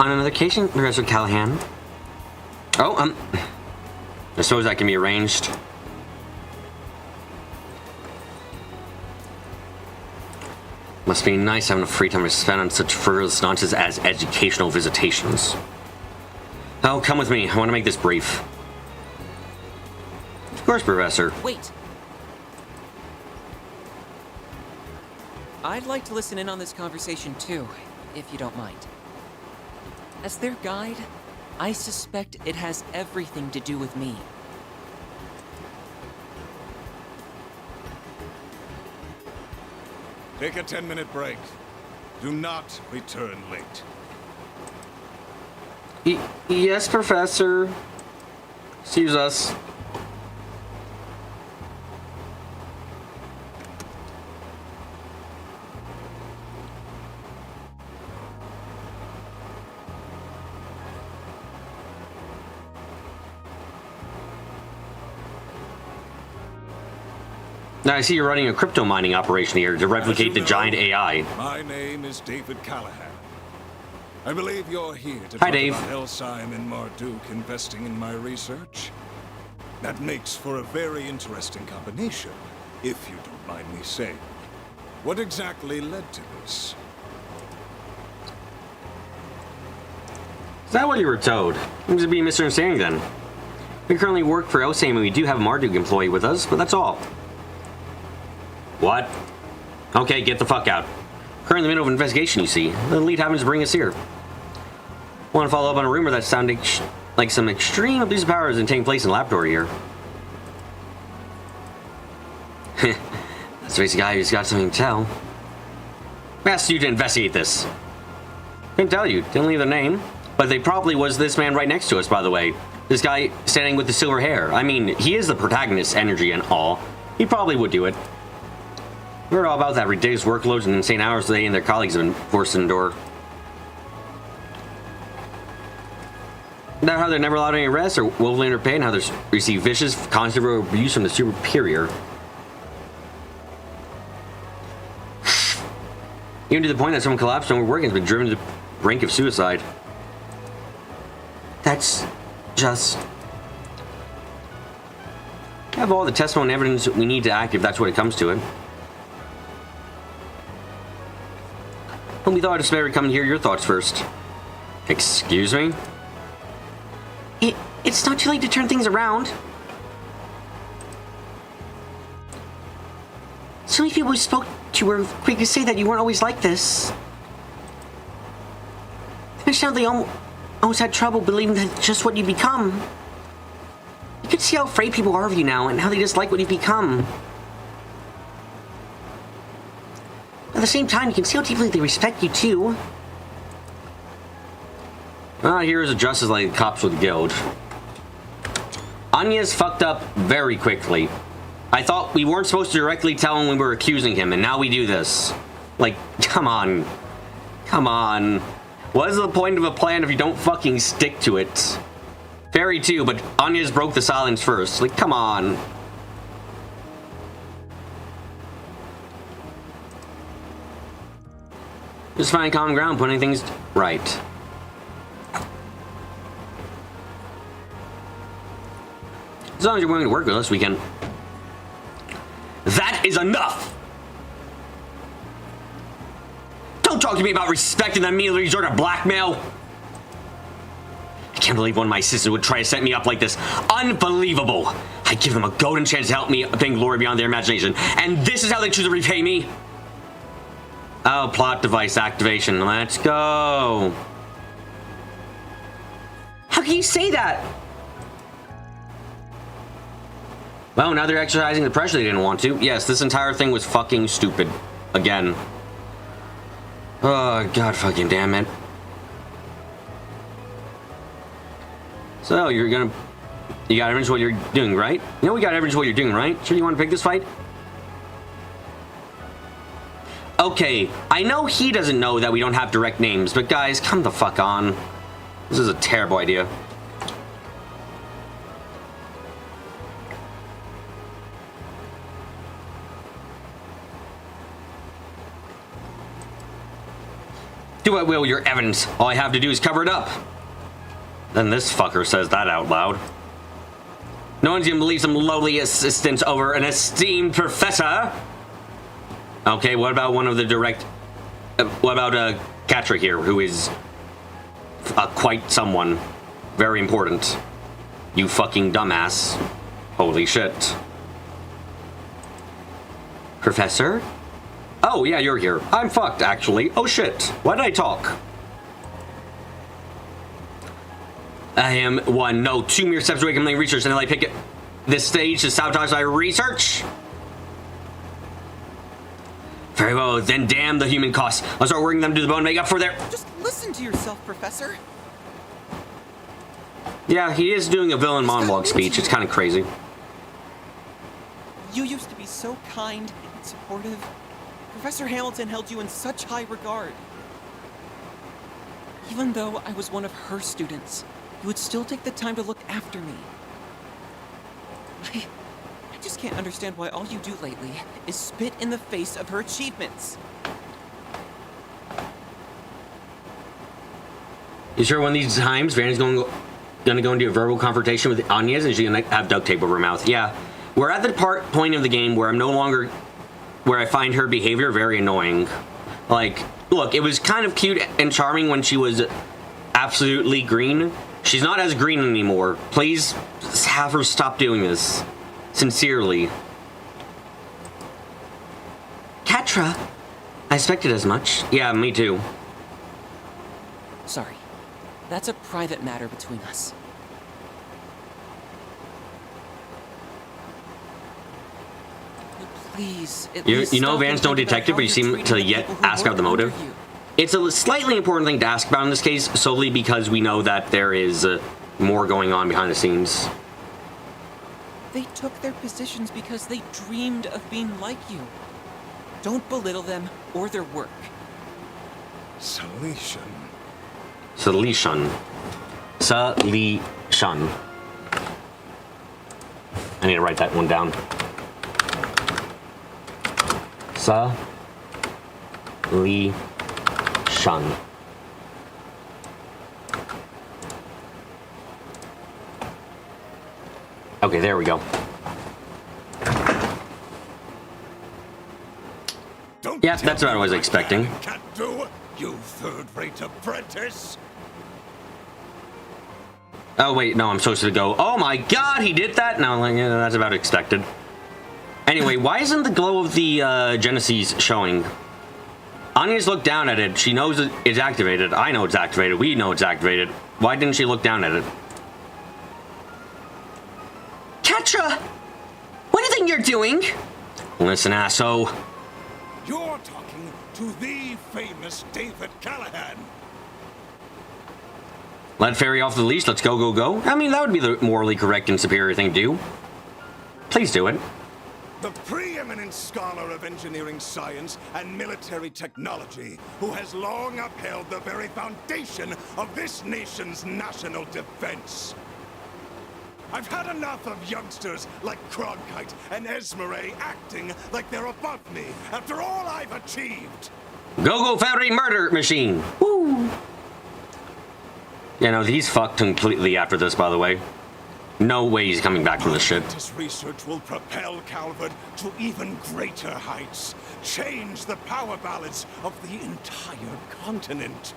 Speaker 1: on another occasion, Professor Callahan. Oh, I suppose that can be arranged. Must be nice having a free time to spend on such frivolous nonsense as educational visitations. Oh, come with me. I want to make this brief. Of course, Professor.
Speaker 5: Wait. I'd like to listen in on this conversation too, if you don't mind. As their guide, I suspect it has everything to do with me.
Speaker 4: Take a 10-minute break. Do not return late.
Speaker 1: Yes, Professor. Excuse us. Now I see you're running a crypto mining operation here to replicate the giant AI.
Speaker 4: My name is David Callahan. I believe you're here to
Speaker 1: Hi,
Speaker 4: talk
Speaker 1: Dave.
Speaker 4: about Elsheim and Marduk investing in my research. That makes for a very interesting combination, if you don't mind me saying. What exactly led to this?
Speaker 1: Is that what you were told? Seems to be a misunderstanding then. We currently work for Elsheim and we do have a Marduk employee with us, but that's all. What? Okay, get the fuck out. Currently in the middle of an investigation, you see. The lead happens to bring us here. Want to follow up on a rumor that sounded like some extreme abuse of power is taking place in the laboratory here. That's the guy who's got something to tell. I asked you to investigate this. Couldn't tell you. Didn't leave their name. But they probably was this man right next to us, by the way. This guy standing with the silver hair. I mean, he is the protagonist's energy and all. He probably would do it. We heard all about that ridiculous workloads and insane hours they and their colleagues have been forced to endure. Now how they're never allowed any rest or woefully underpaid, and how they receive vicious, constant abuse from the superior. Even to the point that someone collapsed and overworking has been driven to the brink of suicide. That's just... We have all the testimony and evidence we need to act if that's what it comes to it. But we thought it's better to come and hear your thoughts first. Excuse me? It's not too late to turn things around. So many people we spoke to were quick to say that you weren't always like this. They mentioned how they almost had trouble believing that just what you become. You can see how afraid people are of you now and how they dislike what you've become. At the same time, you can see how deeply they respect you too. Here's a justice like the cops with the guild. Anya's fucked up very quickly. I thought we weren't supposed to directly tell him we were accusing him, and now we do this. Like, come on. Come on. What is the point of a plan if you don't fucking stick to it? Fairy too, but Anya's broke the silence first. Like, come on. Just finding common ground, putting things right. As long as you're willing to work with us, we can... That is enough! Don't talk to me about respect and then immediately resort to blackmail! I can't believe one of my sisters would try to set me up like this. Unbelievable! I give them a golden chance to help me obtain glory beyond their imagination, and this is how they choose to repay me? Oh, plot device activation. Let's go. How can you say that? Well, now they're exercising the pressure they didn't want to. Yes, this entire thing was fucking stupid. Again. Oh, god fucking damn it. So, you got evidence of what you're doing, right? You know we got evidence of what you're doing, right? Sure you want to pick this fight? Okay, I know he doesn't know that we don't have direct names, but guys, come the fuck on. This is a terrible idea. Do what will, your evidence. All I have to do is cover it up. Then this fucker says that out loud. No one's gonna believe some lowly assistant over an esteemed professor. Okay, what about one of the direct... what about Katra here, who is quite someone. Very important. You fucking dumbass. Holy shit. Professor? Oh, yeah, you're here. I'm fucked, actually. Oh, shit. Why did I talk? I am one, no, 2 mere steps away from completing research, and then I pick it this stage to sabotage my research? Very well, then damn the human costs. I'll start working them to the bone, make up for their...
Speaker 5: Just listen to yourself, Professor.
Speaker 1: Yeah, he is doing a villain monologue speech. It's kind of crazy.
Speaker 5: You used to be so kind and supportive. Professor Hamilton held you in such high regard. Even though I was one of her students, you would still take the time to look after me. I just can't understand why all you do lately is spit in the face of her achievements.
Speaker 1: You sure one of these times Vanna's gonna go into a verbal confrontation with Anya's and she's gonna have duct tape over her mouth? Yeah. We're at the point of the game where I'm no longer... where I find her behavior very annoying. Like, look, it was kind of cute and charming when she was absolutely green. She's not as green anymore. Please have her stop doing this. Sincerely. Katra? I expected as much. Yeah, me too.
Speaker 5: Sorry. That's a private matter between us. Please,
Speaker 1: you know Van's no detective, but you seem to yet ask about the motive. It's a slightly important thing to ask about in this case, solely because we know that there is more going on behind the scenes.
Speaker 5: They took their positions because they dreamed of being like you. Don't belittle them or their work.
Speaker 4: Solution.
Speaker 1: Solution. I need to write that one down. Solution. Okay, there we go. Yeah, that's what I was expecting.
Speaker 4: Can't do, you third-rate apprentice.
Speaker 1: Oh wait, no, I'm supposed to go. Oh my God, he did that. No, like, yeah, that's about expected. Anyway, why isn't the glow of the Genesis showing? Anya's looked down at it. She knows it's activated. I know it's activated. We know it's activated. Why didn't she look down at it? Katra! What do you think you're doing? Listen, asshole.
Speaker 4: You're talking to the famous David Callahan.
Speaker 1: Let Fairy off the leash. Let's go, go, go. I mean, that would be the morally correct and superior thing to do. Please do it.
Speaker 4: The preeminent scholar of engineering science and military technology, who has long upheld the very foundation of this nation's national defense. I've had enough of youngsters like Cronkite and Esmeralda acting like they're above me after all I've achieved.
Speaker 1: Go-Go Fairy Murder Machine. Woo! Yeah, no, he's fucked completely after this, by the way. No way he's coming back from this shit.
Speaker 4: This research will propel Calvert to even greater heights. Change the power balance of the entire continent.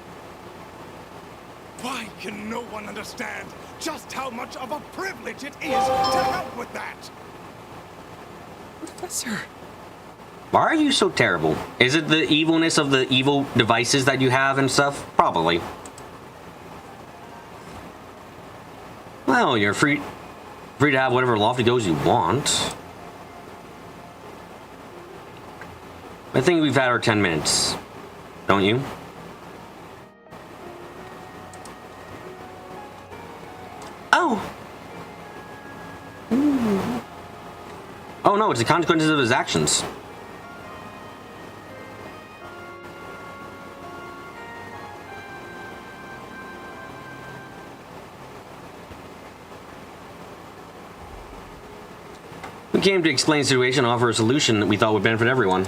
Speaker 4: Why can no one understand just how much of a privilege it is to help with that?
Speaker 5: Professor.
Speaker 1: Why are you so terrible? Is it the evilness of the evil devices that you have and stuff? Probably. Well, you're free to have whatever lofty goals you want. I think we've had our 10 minutes. Don't you? Oh! Ooh. Oh no, it's the consequences of his actions. We came to explain the situation and offer a solution that we thought would benefit everyone.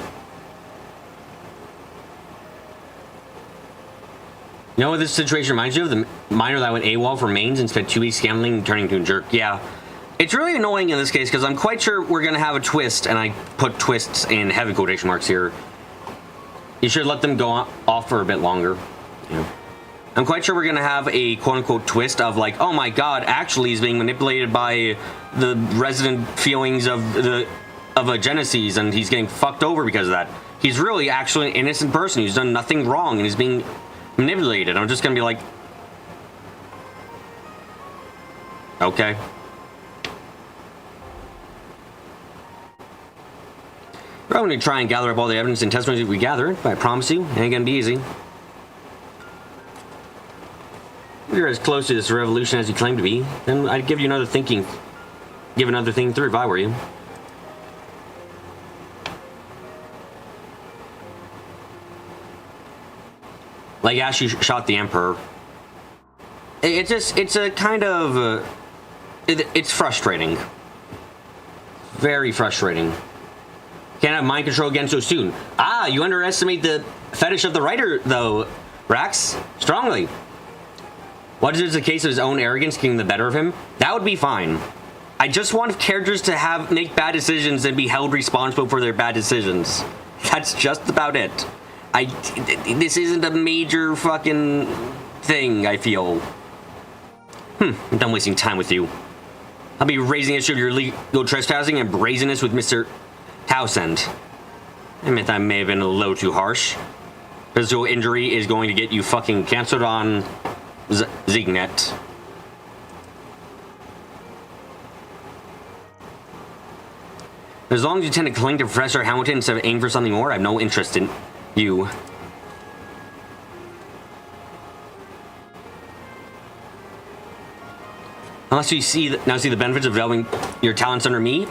Speaker 1: You know what this situation reminds you of? The miner that went AWOL for mains and spent 2 weeks gambling and turning into a jerk. Yeah. It's really annoying in this case because I'm quite sure we're going to have a twist, and I put twists in heavy quotation marks here. You should let them go off for a bit longer. Yeah. I'm quite sure we're going to have a quote-unquote twist of like, oh my god, actually he's being manipulated by the resident feelings of a Genesis, and he's getting fucked over because of that. He's really actually an innocent person who's done nothing wrong, and he's being manipulated. I'm just going to be like, okay. We're going to try and gather up all the evidence and testimonies we gather, but I promise you, it ain't going to be easy. If you're as close to this revolution as you claim to be, then I'd give you another thing through if I were you. Like as you shot the Emperor. It's a kind of, it's frustrating. Very frustrating. Can't have mind control again so soon. Ah, you underestimate the fetish of the writer, though, Rax. Strongly. What is it, a case of his own arrogance getting the better of him? That would be fine. I just want characters to make bad decisions and be held responsible for their bad decisions. That's just about it. This isn't a major fucking thing, I feel. I'm done wasting time with you. I'll be raising the issue of your legal trespassing and brazenness with Mr. Townsend. I admit that may have been a little too harsh. Physical injury is going to get you fucking cancelled on Zignet. As long as you tend to cling to Professor Hamilton instead of aim for something more, I have no interest in you. Unless you see the benefits of developing your talents under me,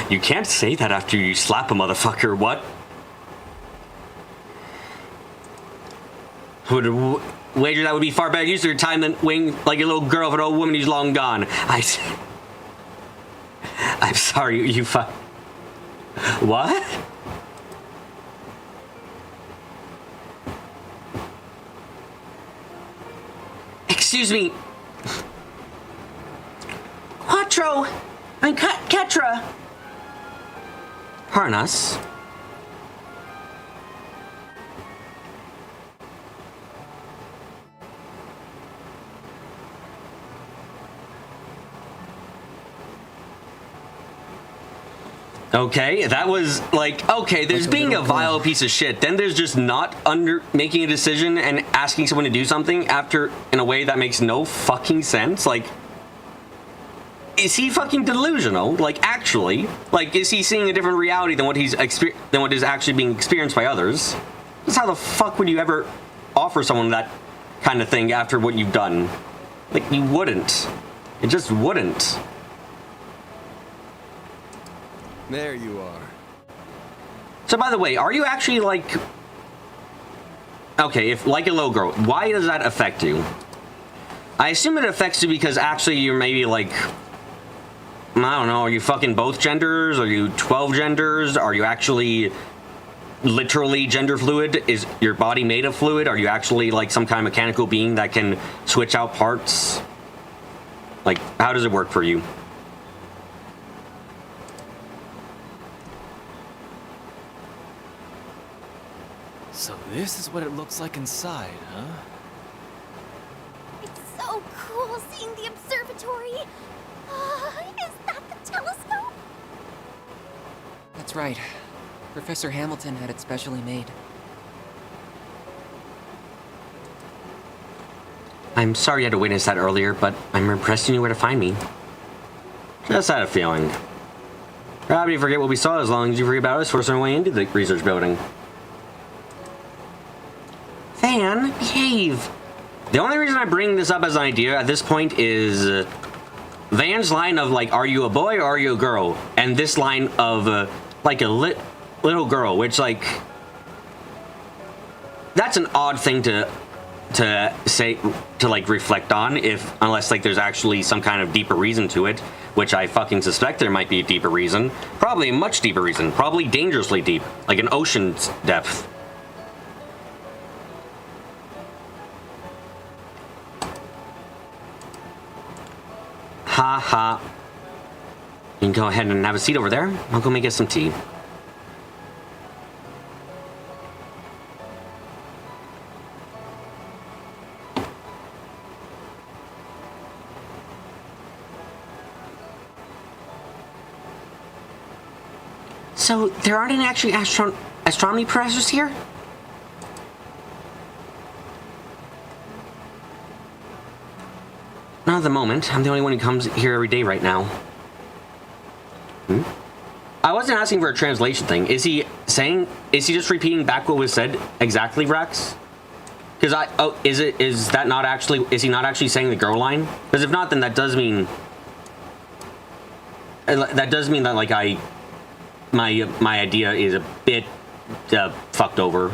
Speaker 1: you can't say that after you slap a motherfucker, what? Would wager that would be far better use of your time than waiting like a little girl for an old woman who's long gone. I'm sorry, you What? Excuse me. Quattro! I'm Ketra! Harness. Okay, that was like, okay, there's being a vile piece of shit. Then there's just not making a decision and asking someone to do something after in a way that makes no fucking sense. Like, is he fucking delusional? Like, actually, like, is he seeing a different reality than what is actually being experienced by others? Just how the fuck would you ever offer someone that kind of thing after what you've done? Like, you wouldn't. It just wouldn't.
Speaker 3: There you are.
Speaker 1: So, by the way, are you actually like... Okay, if like a little girl, why does that affect you? I assume it affects you because actually you're maybe like... I don't know, are you fucking both genders? Are you 12 genders? Are you actually literally gender fluid? Is your body made of fluid? Are you actually like some kind of mechanical being that can switch out parts? Like, how does it work for you?
Speaker 9: So this is what it looks like inside, huh?
Speaker 7: It's so cool seeing the observatory. Is that the telescope?
Speaker 5: That's right. Professor Hamilton had it specially made.
Speaker 1: I'm sorry you had to witness that earlier, but I'm impressed you knew where to find me. Just had a feeling. Probably forget what we saw as long as you forget about us forcing our way into the research building. Van, behave. The only reason I bring this up as an idea at this point is Van's line of like, are you a boy or are you a girl? And this line of like a little girl, which like, that's an odd thing to say, to like reflect on, unless like there's actually some kind of deeper reason to it, which I fucking suspect there might be a deeper reason. Probably a much deeper reason, probably dangerously deep, like an ocean's depth. Ha ha. You can go ahead and have a seat over there. I'll go make us some tea. So, there aren't any actually astronomy professors here? Not at the moment. I'm the only one who comes here every day right now. I wasn't asking for a translation thing. Is he just repeating back what was said exactly, Rex? Because is he not actually saying the girl line? Because if not, then that does mean that like my idea is a bit fucked over.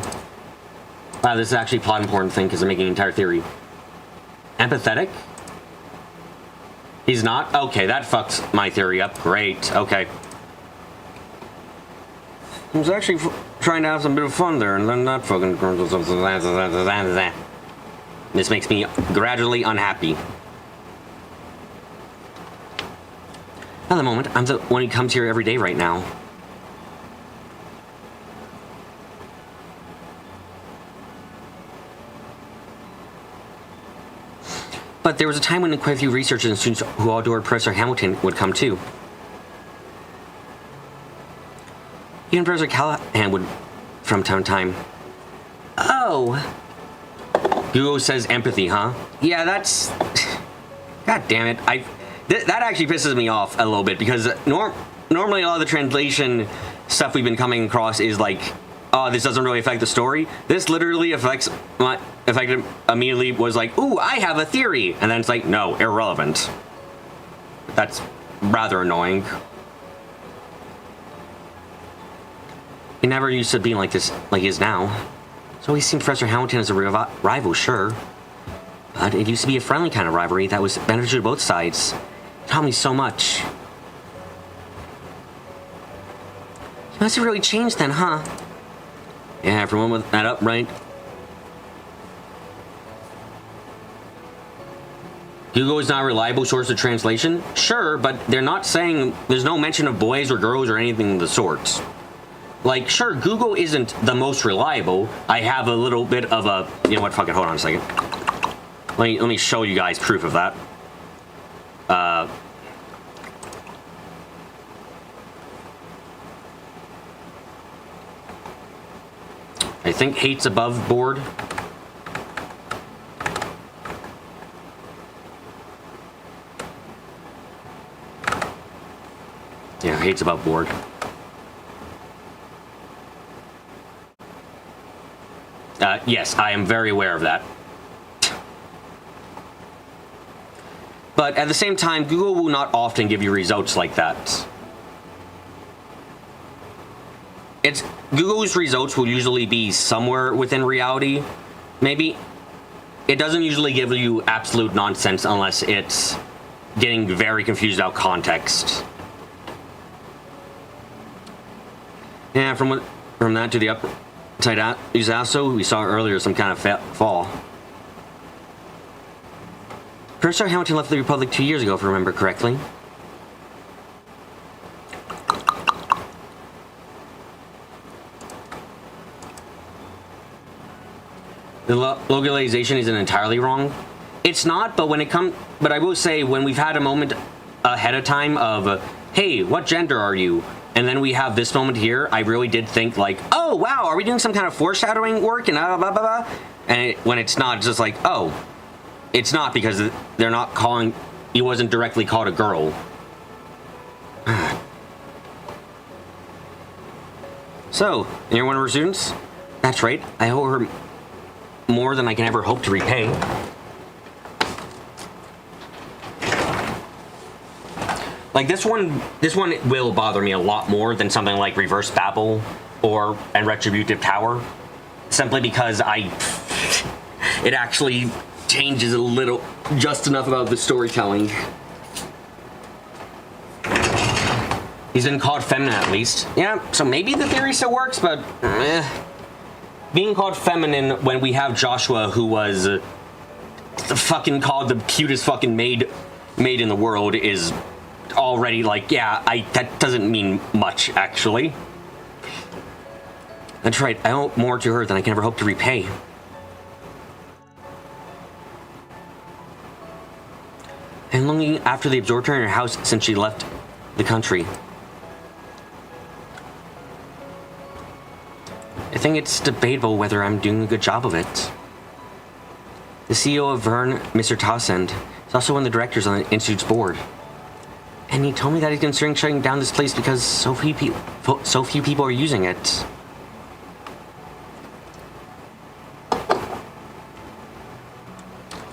Speaker 1: Wow, this is actually a plot important thing because I'm making an entire theory. Empathetic? He's not? Okay, that fucks my theory up. Great. Okay. I was actually trying to have some bit of fun there, and then that fucking... This makes me gradually unhappy. At the moment, I'm the one who comes here every day right now. But there was a time when quite a few researchers and students who all adored Professor Hamilton would come too. Even Professor Callahan would from time to time. Oh. Google says empathy, huh? Yeah, that's... God damn it. That actually pisses me off a little bit because normally a lot of the translation stuff we've been coming across is like, oh, this doesn't really affect the story. This literally affected immediately was like, ooh, I have a theory. And then it's like, no, irrelevant. That's rather annoying. He never used to be like this, like he is now. So he's seen Professor Hamilton as a rival, sure. But it used to be a friendly kind of rivalry that was beneficial to both sides. It taught me so much. He must have really changed then, huh? Yeah, everyone with that up, right? Google is not a reliable source of translation? Sure, but they're not saying... There's no mention of boys or girls or anything of the sort. Like, sure, Google isn't the most reliable. I have a little bit of a... You know what, fuck it, hold on a second. Let me show you guys proof of that. I think hate's above board. Yeah, hate's above board. Yes, I am very aware of that. But at the same time, Google will not often give you results like that. Google's results will usually be somewhere within reality. Maybe. It doesn't usually give you absolute nonsense unless it's getting very confused about context. Yeah, from what From that to the upside Usaso we saw earlier, some kind of fall. First Star Hamilton left the Republic 2 years ago, if I remember correctly. The localization isn't entirely wrong. It's not, but when it comes, but I will say when we've had a moment ahead of time of, hey, what gender are you? And then we have this moment here, I really did think like, oh wow, are we doing some kind of foreshadowing work and blah blah blah? And when it's not, it's just like, oh, it's not because they're not calling. He wasn't directly called a girl. So, you're one of her students? That's right. I owe her more than I can ever hope to repay. Like this one will bother me a lot more than something like Reverse Babel and Retributive Tower, simply because it actually changes a little, just enough about the storytelling. He's been called feminine at least. Yeah, so maybe the theory still works, but being called feminine when we have Joshua, who was fucking called the cutest fucking maid in the world, is already like, yeah, that doesn't mean much, actually. That's right, I owe more to her than I can ever hope to repay. I'm longing after the absorbed her in her house since she left the country. I think it's debatable whether I'm doing a good job of it. The CEO of Vern, Mr. Tossend, is also one of the directors on the Institute's board. And he told me that he's considering shutting down this place because so few people are using it.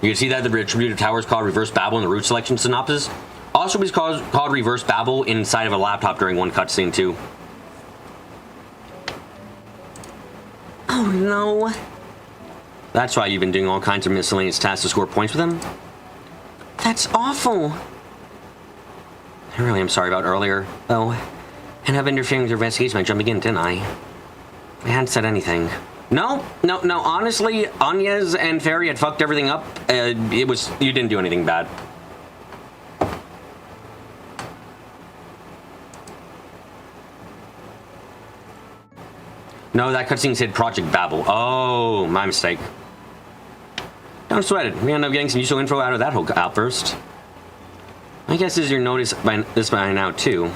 Speaker 1: You can see that the Retributive Tower is called Reverse Babel in the route selection synopsis. Also, it's called Reverse Babel inside of a laptop during one cutscene too. Oh no. That's why you've been doing all kinds of miscellaneous tasks to score points with him? That's awful. I really am sorry about earlier, though. And I've interfering with your investigation by jumping in, didn't I? I hadn't said anything. No. Honestly, Anez and Fairy had fucked everything up. You didn't do anything bad. No, that cutscene said Project Babel. Oh, my mistake. Don't sweat it. We end up getting some useful info out of that whole outburst. I guess as you notice by now, too.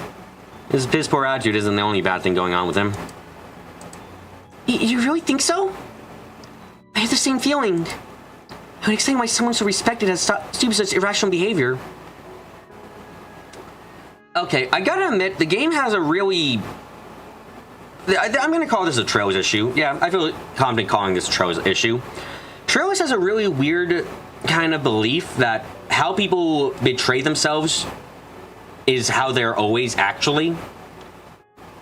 Speaker 1: His piss poor attitude isn't the only bad thing going on with him. You really think so? I have the same feeling. I would explain why someone so respected has stooped such irrational behavior. Okay, I gotta admit, the game has a really... I'm gonna call this a Trails issue. Yeah, I feel confident calling this a Trails issue. Trails has a really weird kind of belief that how people betray themselves is how they're always actually.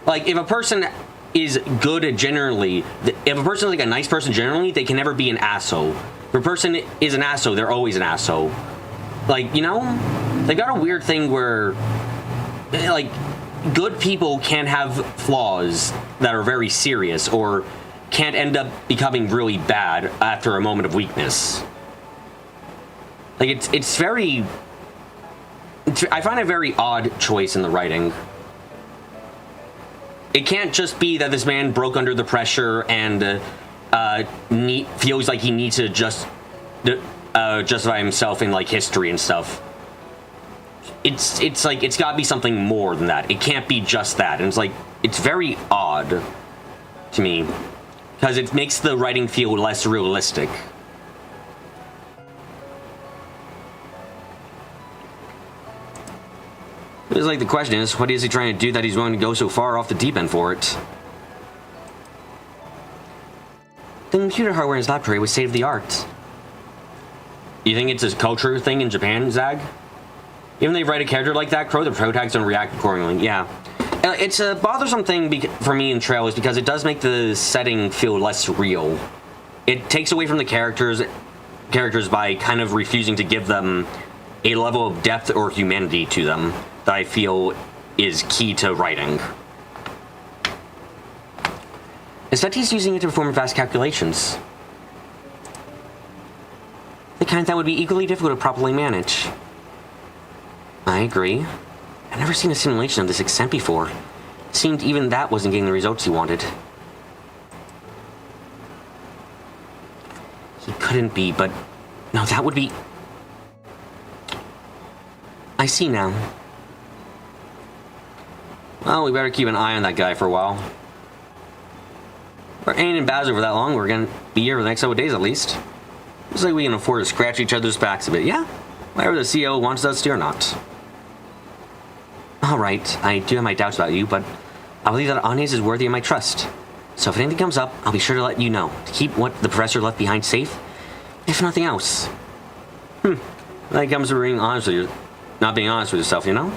Speaker 1: Like, if a person is good generally, if a person is like a nice person generally, they can never be an asshole. If a person is an asshole, they're always an asshole. Like, you know, they got a weird thing where, like, good people can have flaws that are very serious or can't end up becoming really bad after a moment of weakness. Like, it's very... I find a very odd choice in the writing. It can't just be that this man broke under the pressure and feels like he needs to justify himself in, like, history and stuff. It's like, it's gotta be something more than that. It can't be just that. And it's like, it's very odd to me. Because it makes the writing feel less realistic. It's like the question is, what is he trying to do that he's willing to go so far off the deep end for it? The computer hardware in his laboratory was state-of-the-art. You think it's a culture thing in Japan, Zag? Even they write a character like that, Crow, the protagonists don't react accordingly. Yeah. It's a bothersome thing for me in Trails because it does make the setting feel less real. It takes away from the characters by kind of refusing to give them a level of depth or humanity to them that I feel is key to writing.
Speaker 8: is that he's using it to perform fast calculations. The kind that would be equally difficult to properly manage. I agree. I've never seen a simulation of this extent before. It seemed even that wasn't getting the results he wanted. He couldn't be, but... No, that would be... I see now. Well, we better keep an eye on that guy for a while. We ain't in Bowser for that long. We're gonna be here for the next couple of days at least. Looks like we can afford to scratch each other's backs a bit, yeah? Whatever the CEO wants us to or not. Alright, I do have my doubts about you, but I believe that Agnes is worthy of my trust. So if anything comes up, I'll be sure to let you know. To keep what the professor left behind safe, if nothing else. That comes to being honest with you. Not being honest with yourself, you know?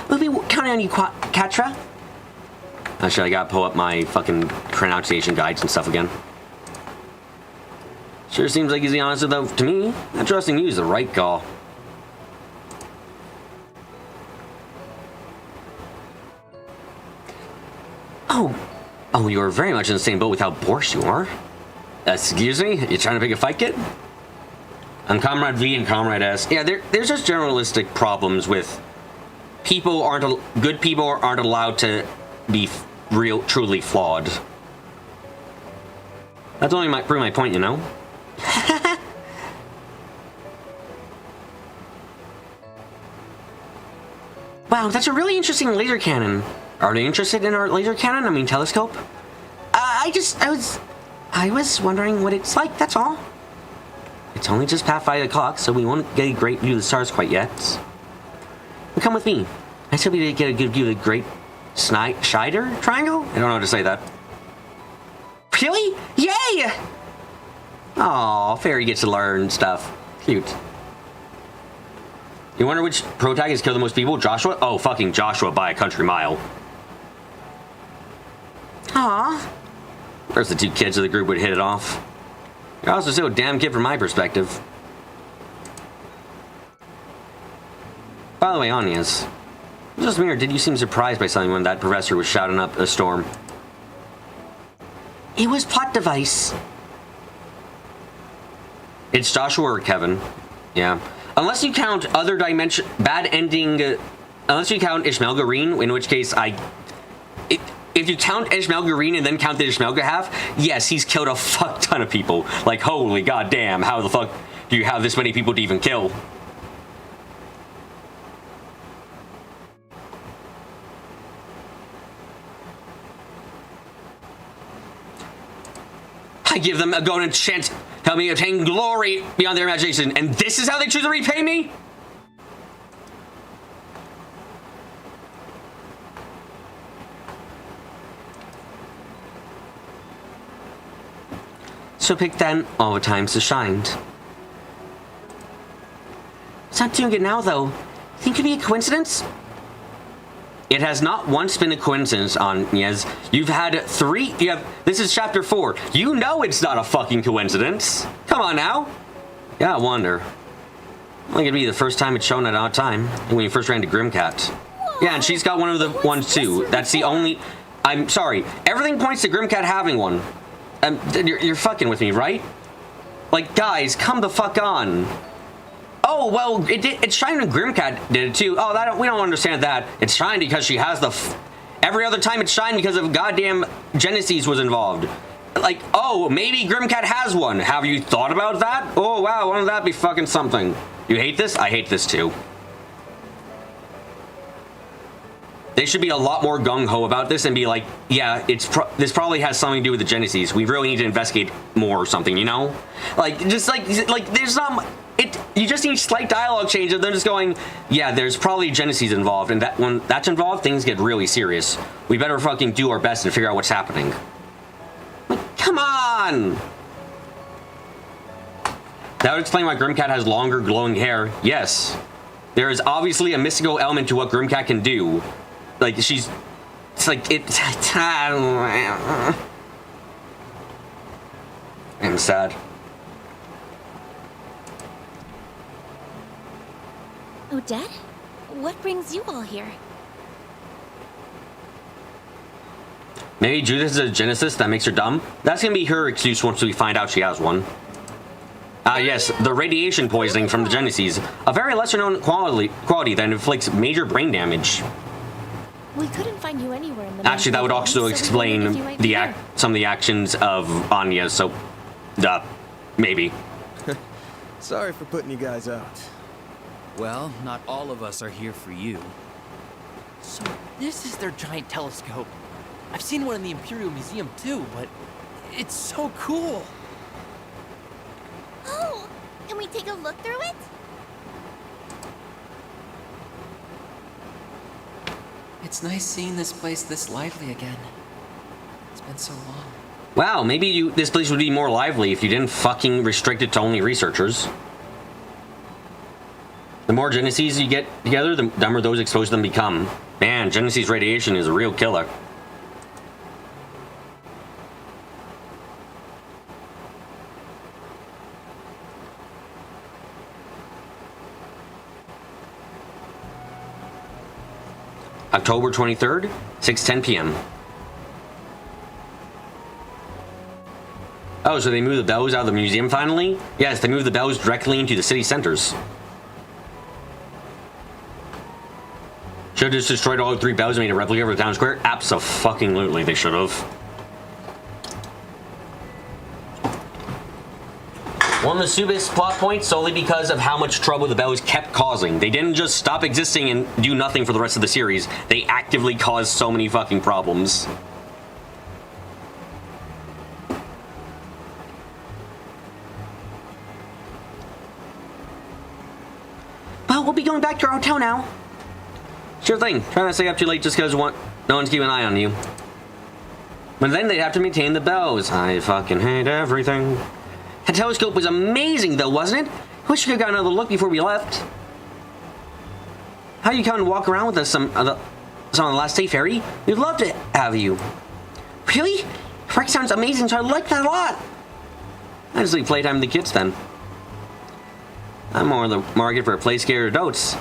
Speaker 8: We'll be counting on you, Katra. Actually, I gotta pull up my fucking pronunciation guides and stuff again. Sure seems like he's the honest though to me. Not trusting you is the right call. Oh, you're very much in the same boat with how borscht you are. Excuse me? You trying to pick a fight, kid? I'm Comrade V and Comrade S. Yeah, there's just generalistic problems with good people aren't allowed to be truly flawed. That's only prove my point, you know? Wow, that's a really interesting laser cannon. Are they interested in our laser cannon? I mean, telescope? I was wondering what it's like, that's all. It's only just past 5 o'clock, so we won't get a great view of the stars quite yet. Well, come with me. I still need to get a good view of the Great Scheider Triangle? I don't know how to say that. Really? Yay! Aw, Fairy gets to learn stuff. Cute. You wonder which protagonist killed the most people? Joshua? Oh, fucking Joshua by a country mile. Aw. There's the two kids of the group would hit it off. You're also still a damn kid from my perspective. By the way, Agnes. Just me, or did you seem surprised by something when that professor was shouting up a storm? It was plot device. It's Joshua or Kevin. Yeah. Unless you count other dimension... Bad ending... unless you count Ishmael Green, in which case if you count Ishmael Green and then count the Ishmael half, yes, he's killed a fuck ton of people. Like, holy goddamn, how the fuck do you have this many people to even kill? I give them a golden chance, help me obtain glory beyond their imagination, and this is how they choose to repay me? So pick then all the times to shine. It's not doing it now, though. Think it could be a coincidence? It has not once been a coincidence, Agnes. You've had 3... This is chapter 4. You know it's not a fucking coincidence. Come on now. Yeah, I wonder. I think it'd be the first time it's shown at odd time. When you first ran to Grimcat. Yeah, and she's got one of the ones too. That's the only... I'm sorry. Everything points to Grimcat having one. You're fucking with me, right? Like, guys, come the fuck on. Oh, well, it's shined when Grimcat did it too. Oh, we don't understand that. It's shined because she has the... Every other time it's shined because of goddamn Genesis was involved. Like, oh, maybe Grimcat has one. Have you thought about that? Oh, wow, wouldn't that be fucking something? You hate this? I hate this too. They should be a lot more gung-ho about this and be like, yeah, this probably has something to do with the Genesis. We really need to investigate more or something, you know? Like, just like there's not... You just need slight dialogue change of them just going, yeah, there's probably Genesis involved, and that when that's involved, things get really serious. We better fucking do our best and figure out what's happening. Like, come on! That would explain why Grimcat has longer glowing hair. Yes. There is obviously a mystical element to what Grimcat can do. Like, it's like, I'm sad.
Speaker 7: Odette? What brings you all here?
Speaker 1: Maybe Judith is a genesis that makes her dumb? That's gonna be her excuse once we find out she has one. Yes, the radiation poisoning from the Genesis. A very lesser-known quality that inflicts major brain damage.
Speaker 7: We couldn't find you anywhere in the
Speaker 1: Actually, that would also explain some of the actions of Anya, so... maybe.
Speaker 3: Sorry for putting you guys out.
Speaker 9: Well, not all of us are here for you.
Speaker 10: So, this is their giant telescope. I've seen one in the Imperial Museum too, but it's so cool.
Speaker 7: Oh, can we take a look through it?
Speaker 5: It's nice seeing this place this lively again. It's been so long.
Speaker 1: Wow, maybe this place would be more lively if you didn't fucking restrict it to only researchers. The more Genesis you get together, the dumber those exposed to them become. Man, Genesis radiation is a real killer. October 23rd, 6:10 p.m. Oh, so they moved the bells out of the museum finally? Yes, they moved the bells directly into the city centers. Should have just destroyed all 3 bells and made a replica of the town square? Abso-fucking-lutely, they should have. One of the stupidest plot points solely because of how much trouble the bells kept causing. They didn't just stop existing and do nothing for the rest of the series. They actively caused so many fucking problems. Well, we'll be going back to our hotel now. Sure thing. Try not to stay up too late just because no one's keeping an eye on you. But then they'd have to maintain the bells. I fucking hate everything. That telescope was amazing though, wasn't it? I wish we could have got another look before we left. How do you come and walk around with us some on the last day, Fairy? We'd love to have you. Really? Frank sounds amazing, so I like that a lot. I just leave playtime with the kids then. I'm more in the market for a play scared adults.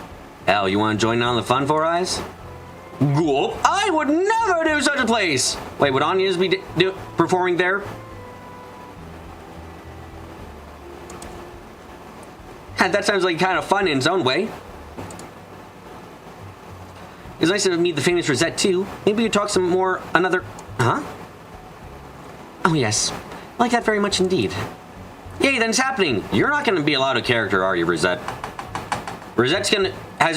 Speaker 1: Hell, you want to join in on the fun, Four Eyes? Gulp! I would never do such a place! Wait, would Anya's be performing there? That sounds like kind of fun in its own way. It's nice to meet the famous Rosette too. Maybe we could talk some more another... Huh? Oh yes, I like that very much indeed. Yay, then it's happening! You're not going to be allowed a character, are you, Rosette? Rosette's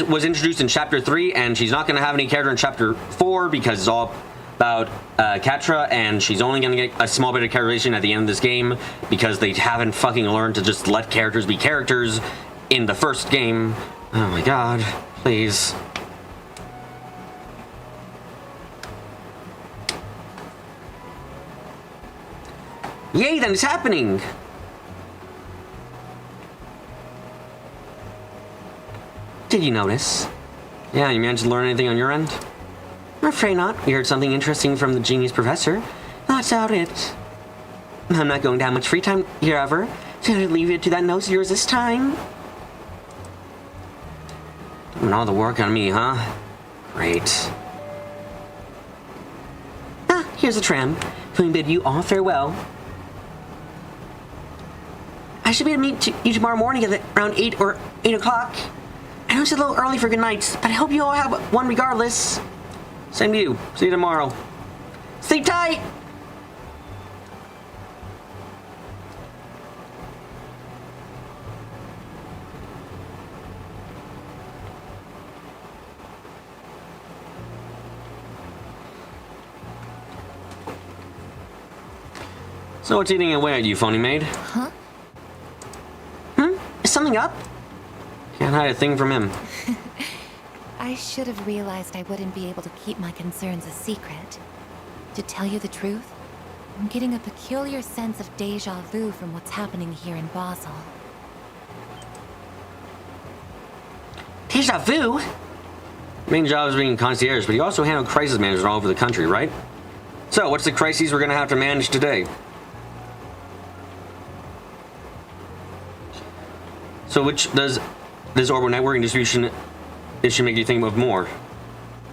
Speaker 1: was introduced in Chapter 3, and she's not going to have any character in Chapter 4 because it's all about Catra, and she's only going to get a small bit of characterization at the end of this game because they haven't fucking learned to just let characters be characters in the first game. Oh my god, please. Yay, then it's happening! Did you notice? Yeah, you managed to learn anything on your end? I'm afraid not. We heard something interesting from the genius professor. That's about it. I'm not going to have much free time here ever, so I'll leave it to that nose of yours this time. Doing all the work on me, huh? Great. Ah, here's the tram. Let me bid you all farewell. I should be able to meet you tomorrow morning at around 8 or 8 o'clock. I know it's a little early for good nights, but I hope you all have one regardless. Same to you. See you tomorrow. Sleep tight! So what's eating away at you, phony maid?
Speaker 6: Huh?
Speaker 1: Is something up? Can't hide a thing from him.
Speaker 6: I should have realized I wouldn't be able to keep my concerns a secret. To tell you the truth, I'm getting a peculiar sense of deja vu from what's happening here in Basel.
Speaker 1: Deja vu? Main job is being concierge, but you also handle crisis management all over the country, right? So, what's the crises we're gonna have to manage today? So which does this orbital networking distribution issue make you think of more?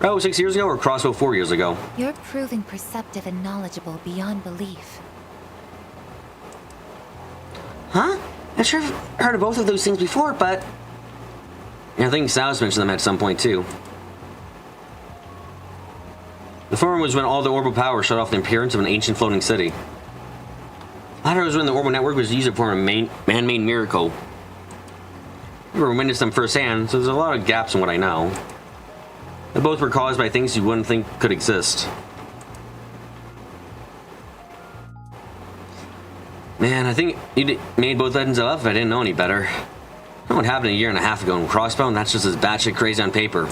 Speaker 8: Oh, 6 years ago or crossbow 4 years ago?
Speaker 6: You're proving perceptive and knowledgeable beyond belief.
Speaker 8: Huh? I'm sure I've heard of both of those things before, but... Yeah, I think Sal's mentioned them at some point, too. The former was when all the orbital power shut off the appearance of an ancient floating city. The latter was when the orbital network was used for a man-made miracle. I never witnessed them firsthand, so there's a lot of gaps in what I know. They both were caused by things you wouldn't think could exist. Man, I think you made both legends up if I didn't know any better. I know what happened a year and a half ago in Crossbow, and that's just as batshit crazy on paper.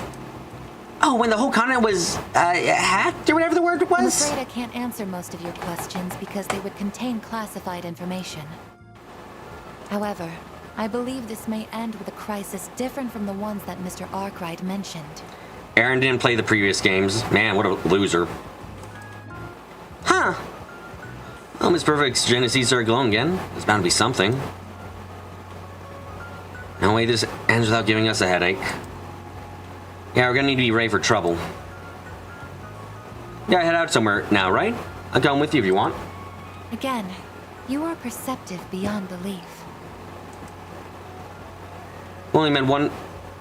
Speaker 8: Oh, when the whole continent was, hacked, or whatever the word was?
Speaker 6: I'm afraid I can't answer most of your questions because they would contain classified information. However, I believe this may end with a crisis different from the ones that Mr. Arkwright mentioned.
Speaker 8: Aaron didn't play the previous games. Man, what a loser. Huh. Well, Miss Perfect's Genesis started glowing again. There's bound to be something. No way this ends without giving us a headache. Yeah, we're gonna need to be ready for trouble. Yeah, head out somewhere now, right? I'll come with you if you want.
Speaker 6: Again, you are perceptive beyond belief.
Speaker 8: Only met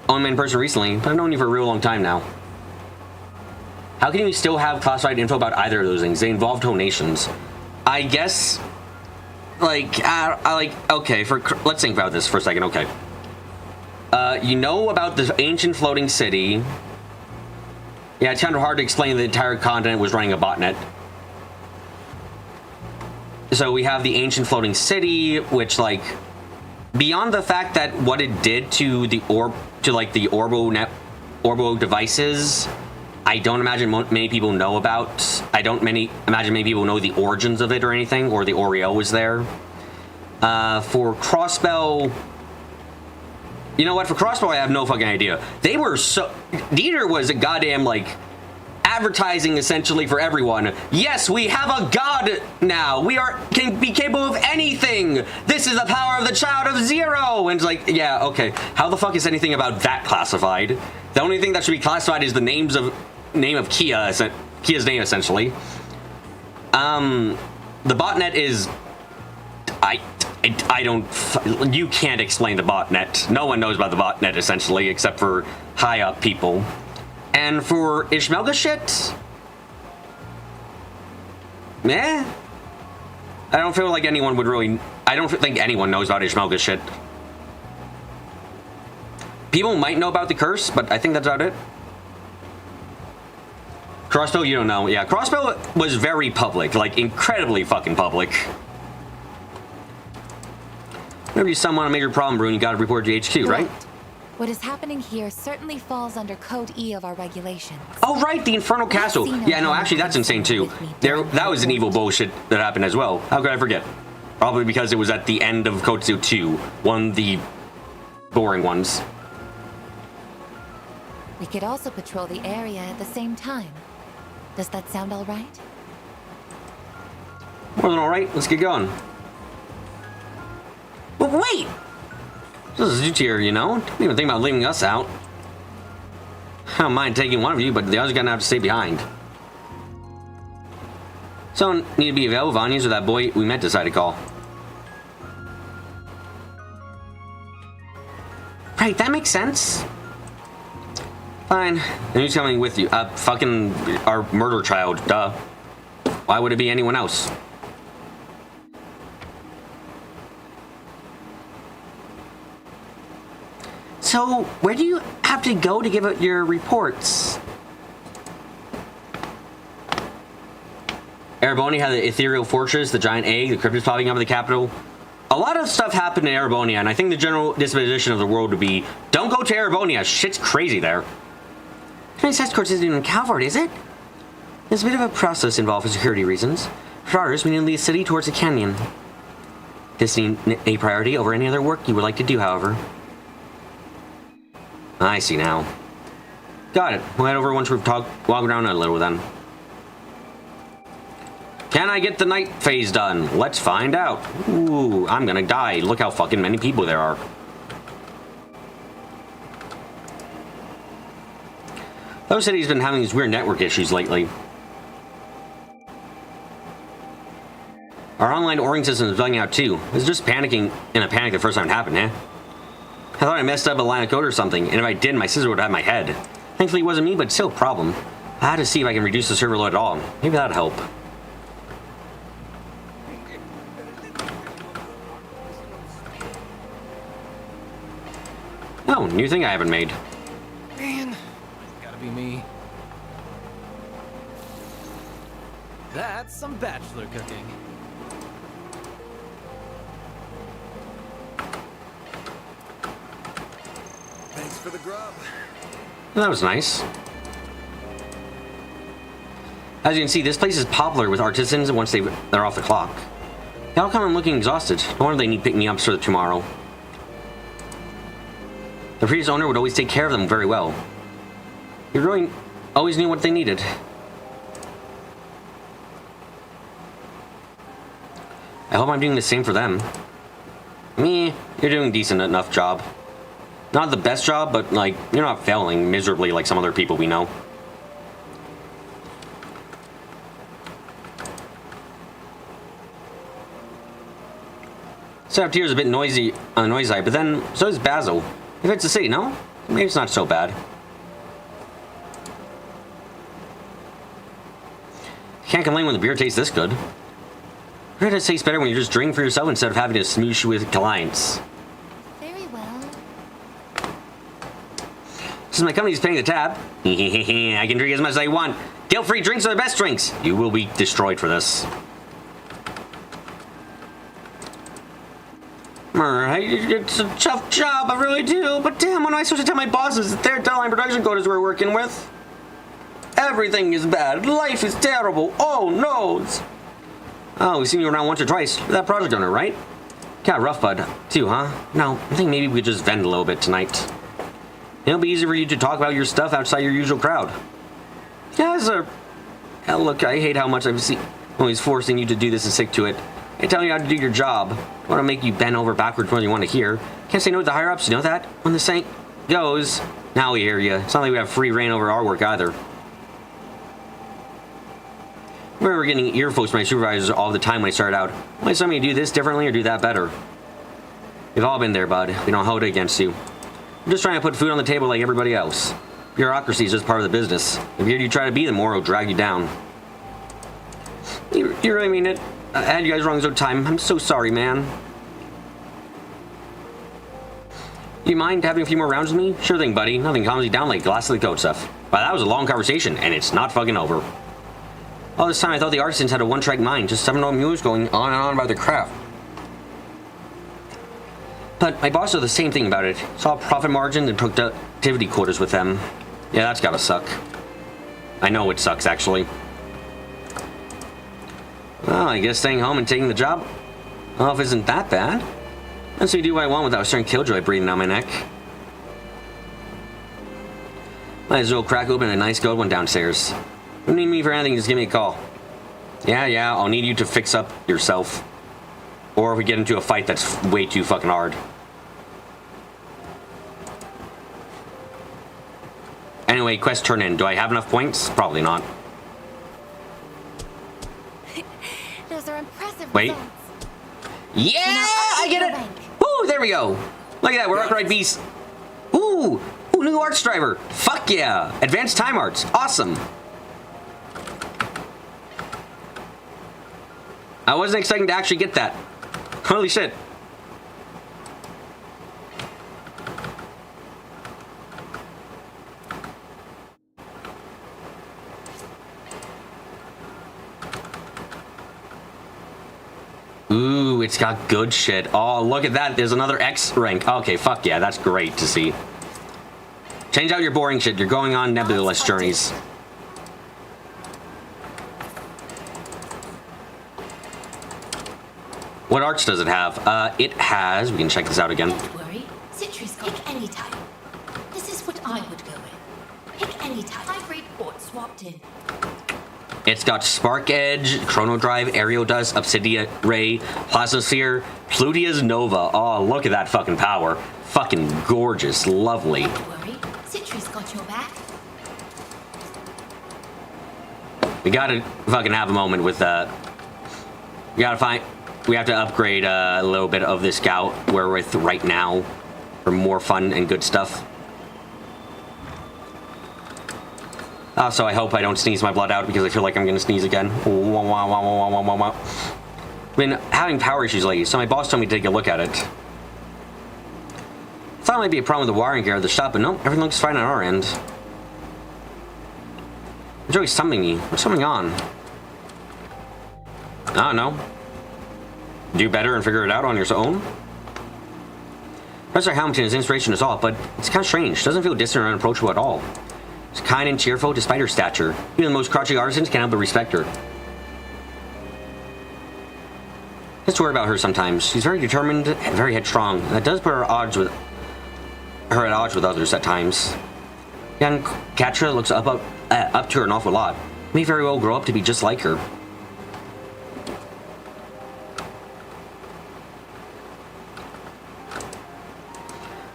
Speaker 8: in person recently, but I've known you for a real long time now. How can you still have classified info about either of those things? They involve whole nations. I guess, like, okay, let's think about this for a second, okay. You know about the ancient floating city. Yeah, it's kind of hard to explain the entire continent was running a botnet. So we have the ancient floating city, which, like, beyond the fact that what it did to the orbo devices, I don't imagine many people know about. I don't imagine many people know the origins of it or anything, or the Oreo was there. For Crossbow, you know what? For Crossbow, I have no fucking idea. They were so... Dieter was a goddamn, like, advertising essentially for everyone. Yes, we have a god now. We can be capable of anything. This is the power of the child of zero. And it's like, yeah, okay. How the fuck is anything about that classified? The only thing that should be classified is the name of Kia's name, essentially. The botnet is... I don't... You can't explain the botnet. No one knows about the botnet, essentially, except for high-up people. And for Ishmelga shit... I don't feel like anyone would really... I don't think anyone knows about Ishmelga shit. People might know about the curse, but I think that's about it. Crossbow, you don't know. Yeah, Crossbow was very public. Like, incredibly fucking public. Whenever you summon a major problem, Brune, you gotta report to HQ, right?
Speaker 6: What is happening here certainly falls under Code E of our regulations.
Speaker 8: Oh, right, the Infernal Castle. Yeah, no, actually, that's insane, too. That was an evil bullshit that happened as well. How could I forget? Probably because it was at the end of Code 2, one of the boring ones.
Speaker 6: We could also patrol the area at the same time. Does that sound all right?
Speaker 8: More than all right. Let's get going. But wait! This is Zutier, you know? Don't even think about leaving us out. I don't mind taking one of you, but the others are gonna have to stay behind. Someone need to be available. Vanya's or that boy we met decided to call. Right, that makes sense. Fine. And who's coming with you? Fucking our murder child, duh. Why would it be anyone else? So, where do you have to go to give out your reports? Ereboni had the ethereal fortress, the giant egg, the cryptids popping up in the capital. A lot of stuff happened in Erebonia, and I think the general disposition of the world would be, don't go to Erebonia, shit's crazy there. Test course isn't even Calvard, is it? There's a bit of a process involved for security reasons. For ours, we need to lead the city towards the canyon. This needs a priority over any other work you would like to do, however. I see now. Got it. We'll head over once we've walked around a little then. Can I get the night phase done? Let's find out. Ooh, I'm gonna die. Look how fucking many people there are. Those city's been having these weird network issues lately. Our online ordering system is bugging out too. I was just panicking in a panic the first time it happened, eh? I thought I messed up a line of code or something, and if I did, my sister would have my head. Thankfully it wasn't me, but still a problem. I had to see if I can reduce the server load at all. Maybe that'd help. Oh, new thing I haven't made.
Speaker 9: Man, gotta be me. That's some bachelor cooking.
Speaker 4: Thanks for the grub.
Speaker 8: That was nice. As you can see, this place is popular with artisans once they're off the clock. They all come in looking exhausted. No wonder they need pick-me-ups for tomorrow. The previous owner would always take care of them very well. He really always knew what they needed. I hope I'm doing the same for them. Me, you're doing a decent enough job. Not the best job, but like, you're not failing miserably like some other people we know. Setup here is a bit noisy on the noise side, but then so is Basil. If it's a city, no? Maybe it's not so bad. Can't complain when the beer tastes this good. Beer does taste better when you're just drinking for yourself instead of having to smoosh with clients.
Speaker 6: Very well.
Speaker 8: Since my company's paying the tab, I can drink as much as I want. Guilt-free drinks are the best drinks. You will be destroyed for this. Alright, it's a tough job, I really do. But damn, when am I supposed to tell my bosses that their deadline production quotas we're working with? Everything is bad. Life is terrible. Oh no. Oh, we've seen you around once or twice. You're that project owner, right? Got rough, bud. Too, huh? No, I think maybe we could just vent a little bit tonight. It'll be easy for you to talk about your stuff outside your usual crowd. Yeah, sir. Hell, look, I hate how much I've seen. Always forcing you to do this and stick to it. I tell you how to do your job. I want to make you bend over backwards when you want to hear. Can't say no to the higher ups, you know that? When the saying goes, now we hear you. It's not like we have free reign over our work either. I remember getting earfuls from my supervisors all the time when I started out. Why does somebody do this differently or do that better? We've all been there, bud. We don't hold it against you. I'm just trying to put food on the table like everybody else. Bureaucracy is just part of the business. The weirder you try to be, the more it'll drag you down. You really mean it? I had you guys wrong so time. I'm so sorry, man. You mind having a few more rounds with me? Sure thing, buddy. Nothing calms you down like glass of the coat stuff. Wow, that was a long conversation, and it's not fucking over. All this time, I thought the artisans had a one-track mind, just 7 old mules going on and on about their craft. But my boss said the same thing about it. Saw profit margins and productivity quotas with them. Yeah, that's gotta suck. I know it sucks, actually. Well, I guess staying home and taking the job off isn't that bad. Lets me do what I want without a certain killjoy breathing down my neck. Might as well crack open a nice gold one downstairs. If you need me for anything, just give me a call. Yeah, I'll need you to fix up yourself. Or if we get into a fight that's way too fucking hard. Anyway, quest turn in. Do I have enough points? Probably not.
Speaker 6: Those are impressive
Speaker 8: Wait.
Speaker 6: results.
Speaker 8: Yeah, I get it. Woo, there we go. Look at that, we're Upright Beast. Ooh, new arts driver. Fuck yeah. Advanced time arts. Awesome. I wasn't expecting to actually get that. Holy shit. Ooh, it's got good shit. Oh, look at that. There's another X rank. Okay, fuck yeah. That's great to see. Change out your boring shit. You're going on nebulous journeys. What arts does it have? It has... We can check this out again.
Speaker 2: Don't worry. Citrus pick any type. This is what I would go with. Pick any type. High-grade quartz swapped in.
Speaker 8: It's got Spark Edge, Chrono Drive, Aerial Dust, Obsidian Ray, Plasmosphere, Plutia's Nova. Oh, look at that fucking power. Fucking gorgeous. Lovely.
Speaker 2: Don't worry. Citrus got your back.
Speaker 8: We gotta fucking have a moment with we have to upgrade a little bit of this scout we're with right now for more fun and good stuff. Also, I hope I don't sneeze my blood out because I feel like I'm gonna sneeze again. I've been having power issues lately, so my boss told me to take a look at it. I thought it might be a problem with the wiring here at the shop, but no, everything looks fine on our end. There's always something me. What's going on? I don't know. Do better and figure it out on your own? Professor Hamilton is inspiration to us all, but it's kind of strange. Doesn't feel distant or unapproachable at all. She's kind and cheerful despite her stature. Even the most crotchety artisans can't help but respect her. I just worry about her sometimes. She's very determined and very headstrong. And that does put her at odds with others at times. Young Katra looks up to her an awful lot. May very well grow up to be just like her.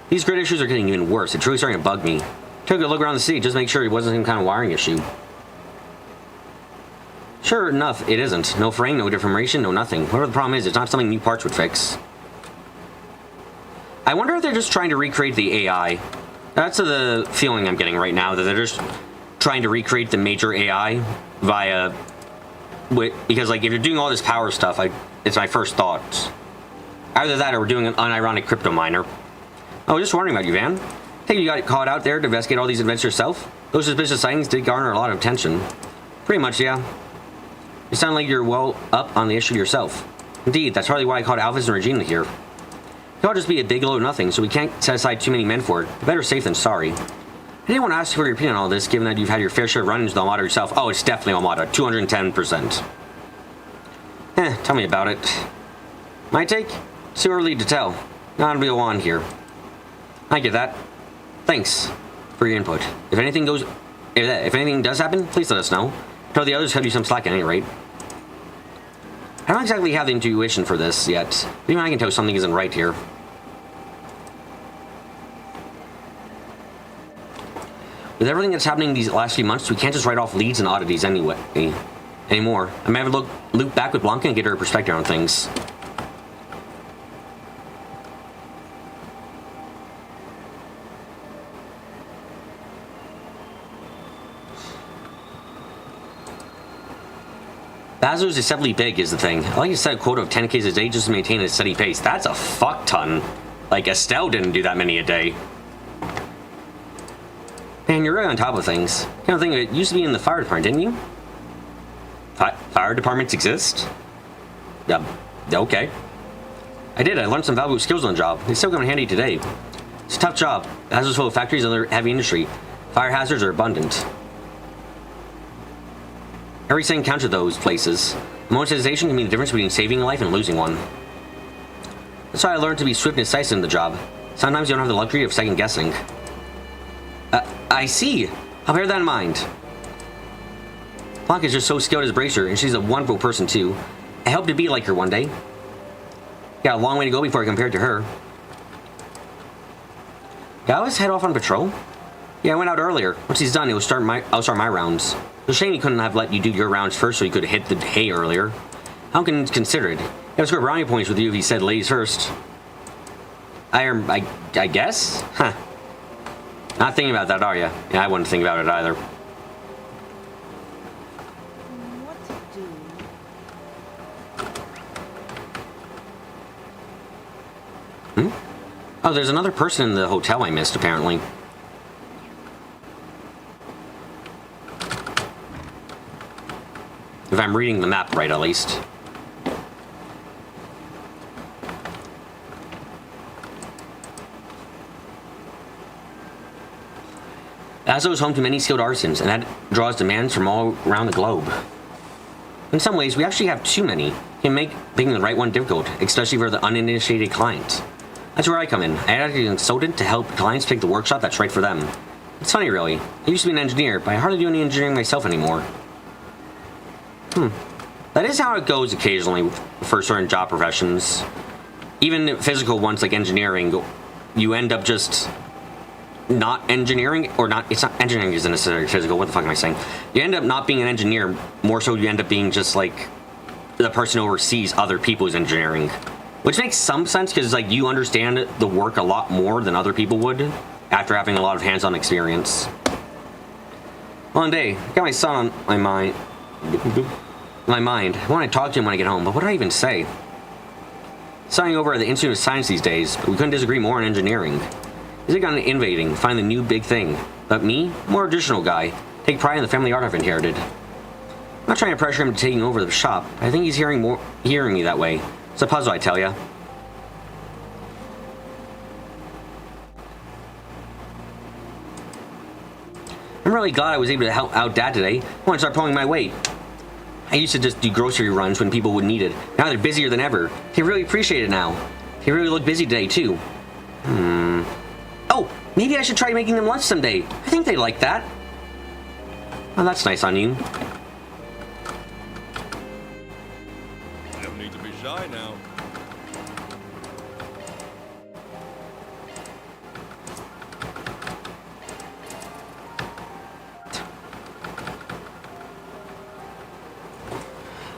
Speaker 8: These grid issues are getting even worse. It's really starting to bug me. Took a look around the city just to make sure it wasn't some kind of wiring issue. Sure enough, it isn't. No frame, no deformation, no nothing. Whatever the problem is, it's not something new parts would fix. I wonder if they're just trying to recreate the AI. That's the feeling I'm getting right now, that they're just trying to recreate the major AI via... Because, like, if you're doing all this power stuff, it's my first thought. Either that or we're doing an unironic crypto miner. Oh, just wondering about you, Van. I think you got caught out there to investigate all these events yourself? Those suspicious sightings did garner a lot of attention. Pretty much, yeah. You sound like you're well up on the issue yourself. Indeed, that's partly why I called Alphys and Regina here. It ought just be a big load of nothing, so we can't set aside too many men for it. Better safe than sorry. I didn't want to ask for your opinion on all this, given that you've had your fair share of run-ins with Almada yourself. Oh, it's definitely Almada. 210%. Tell me about it. My take? It's too early to tell. Not a real on here. I get that. Thanks for your input. If anything does happen, please let us know. Tell the others cut you some slack at any rate. I don't exactly have the intuition for this yet. Even I can tell something isn't right here. With everything that's happening these last few months, we can't just write off leads and oddities anymore. I may have to loop back with Blanca and get her perspective on things. Bazos is deceptively big is the thing. I like to set a quota of 10 cases a day just to maintain a steady pace. That's a fuck ton. Like, Estelle didn't do that many a day. Man, you're really on top of things. Kind of thing, it used to be in the fire department, didn't you? Fire departments exist? Yeah, okay. I did. I learned some valuable skills on the job. They still come in handy today. It's a tough job. Bazos full of factories and other heavy industry. Fire hazards are abundant. Every second counts at those places. A moment's hesitation can mean the difference between saving a life and losing one. That's why I learned to be swift and decisive in the job. Sometimes you don't have the luxury of second guessing. I see. I'll bear that in mind. Blanca's just so skilled as a bracer, and she's a wonderful person too. I hope to be like her one day. Got a long way to go before I compare it to her. Yeah, I always head off on patrol. Yeah, I went out earlier. Once he's done, I'll start my rounds. It's a shame he couldn't have let you do your rounds first so you could hit the hay earlier. How considerate. I was score brownie points with you if he said ladies first. I guess? Huh. Not thinking about that, are you? Yeah, I wouldn't think about it either. Oh, there's another person in the hotel I missed, apparently. If I'm reading the map right, at least. Azo is home to many skilled artisans, and that draws demands from all around the globe. In some ways, we actually have too many. It can make picking the right one difficult, especially for the uninitiated client. That's where I come in. I act as a consultant to help clients pick the workshop that's right for them. It's funny, really. I used to be an engineer, but I hardly do any engineering myself anymore. That is how it goes occasionally for certain job professions. Even physical ones like engineering, you end up just
Speaker 1: not engineering, or not, it's not, engineering isn't necessarily physical, what the fuck am I saying? You end up not being an engineer, more so you end up being just like the person who oversees other people's engineering. Which makes some sense, because like you understand the work a lot more than other people would after having a lot of hands-on experience. One day, I got my son on my mind. I want to talk to him when I get home, but what do I even say? Signing over at the Institute of Science these days, but we couldn't disagree more on engineering. He's like on innovating, find the new big thing. But me, more traditional guy, take pride in the family art I've inherited. I'm not trying to pressure him to taking over the shop. I think he's hearing me that way. It's a puzzle, I tell ya. I'm really glad I was able to help out Dad today. I want to start pulling my weight. I used to just do grocery runs when people would need it. Now they're busier than ever. They really appreciate it now. They really look busy today, too. Oh, maybe I should try making them lunch someday. I think they like that. Oh, that's nice on you.
Speaker 4: No need to be shy now.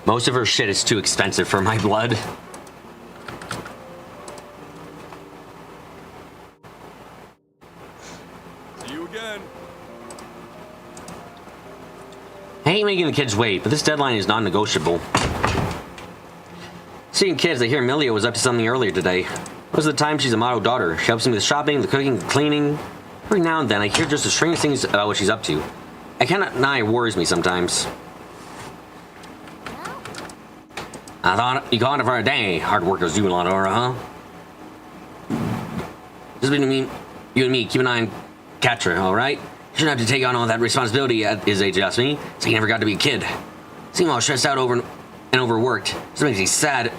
Speaker 1: Most of her shit is too expensive for my blood.
Speaker 4: See you again.
Speaker 1: I hate making the kids wait, but this deadline is non-negotiable. Seeing kids, I hear Amelia was up to something earlier today. Most of the time, she's a model daughter. She helps me with the shopping, the cooking, the cleaning. Every now and then, I hear just the strange things about what she's up to. I cannot deny it worries me sometimes. I thought you gone for a day. Hard workers do a lot, huh? Just between you and me, keep an eye on Catra, alright? You shouldn't have to take on all that responsibility at his age, just me. So he never got to be a kid. Seem all stressed out over and overworked. Just makes me sad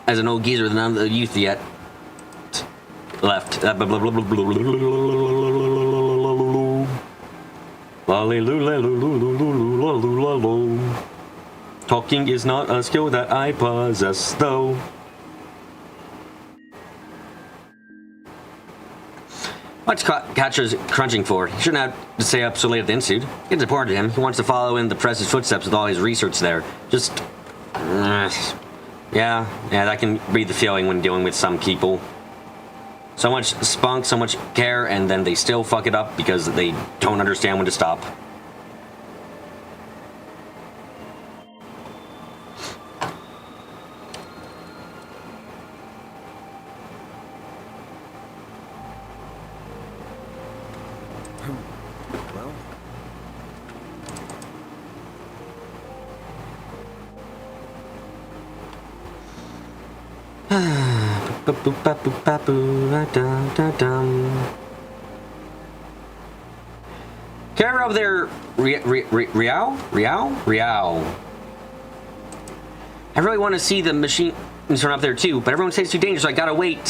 Speaker 1: as an old geezer with none of the youth yet left. Talking is not a skill that I possess, though. What's Catcher's crunching for? He shouldn't have to stay up so late at the Institute. It's important to him. He wants to follow in the press's footsteps with all his research there. Just... yeah, that can be the feeling when dealing with some people. So much spunk, so much care, and then they still fuck it up because they don't understand when to stop. Care over there, Riao? I really want to see the machine turn up there too, but everyone says it's too dangerous, so I gotta wait.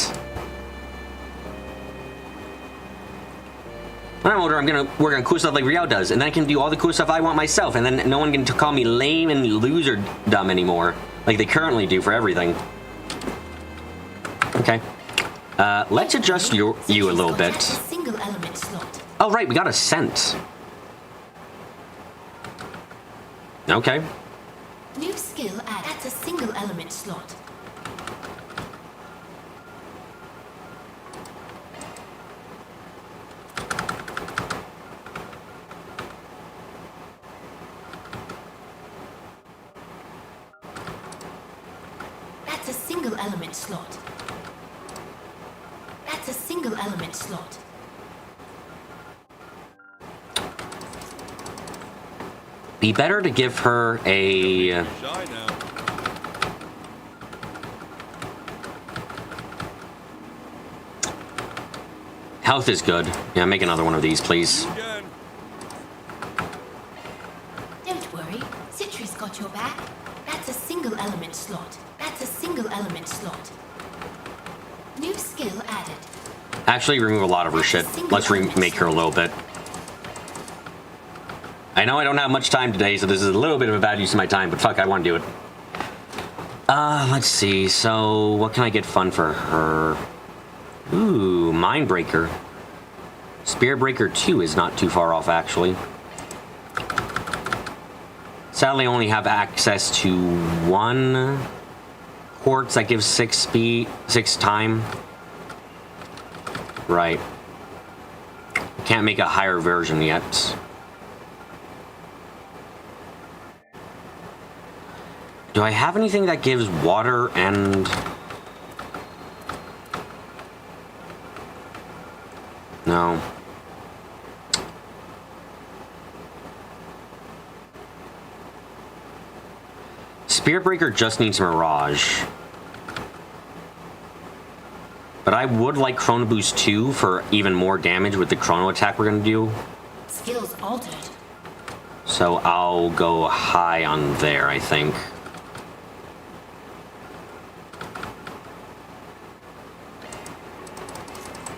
Speaker 1: When I'm older, I'm gonna work on cool stuff like Riao does, and then I can do all the cool stuff I want myself, and then no one can call me lame and loser dumb anymore, like they currently do for everything. Okay. Let's adjust you a little bit.
Speaker 2: Single element slot.
Speaker 1: Oh, right, we got a scent. Okay.
Speaker 2: New skill added. That's a single element slot. That's a single element slot. That's a single element slot.
Speaker 1: Be better to give her a...
Speaker 4: Shy now.
Speaker 1: Health is good. Yeah, make another one of these, please.
Speaker 4: Again.
Speaker 2: Don't worry, Citri's got your back. That's a single element slot. That's a single element slot. New skill added.
Speaker 1: Actually, remove a lot of her shit. Let's remake her a little bit. I know I don't have much time today, so this is a little bit of a bad use of my time, but fuck, I want to do it. Let's see. So, what can I get fun for her? Ooh, Mindbreaker.
Speaker 8: Spearbreaker 2 is not too far off, actually. Sadly, I only have access to one quartz that gives 6 speed, 6 time. Right. Can't make a higher version yet. Do I have anything that gives water and... No. Spearbreaker just needs Mirage. But I would like Chrono Boost 2 for even more damage with the Chrono attack we're going to do.
Speaker 2: Skills altered.
Speaker 8: So I'll go high on there, I think.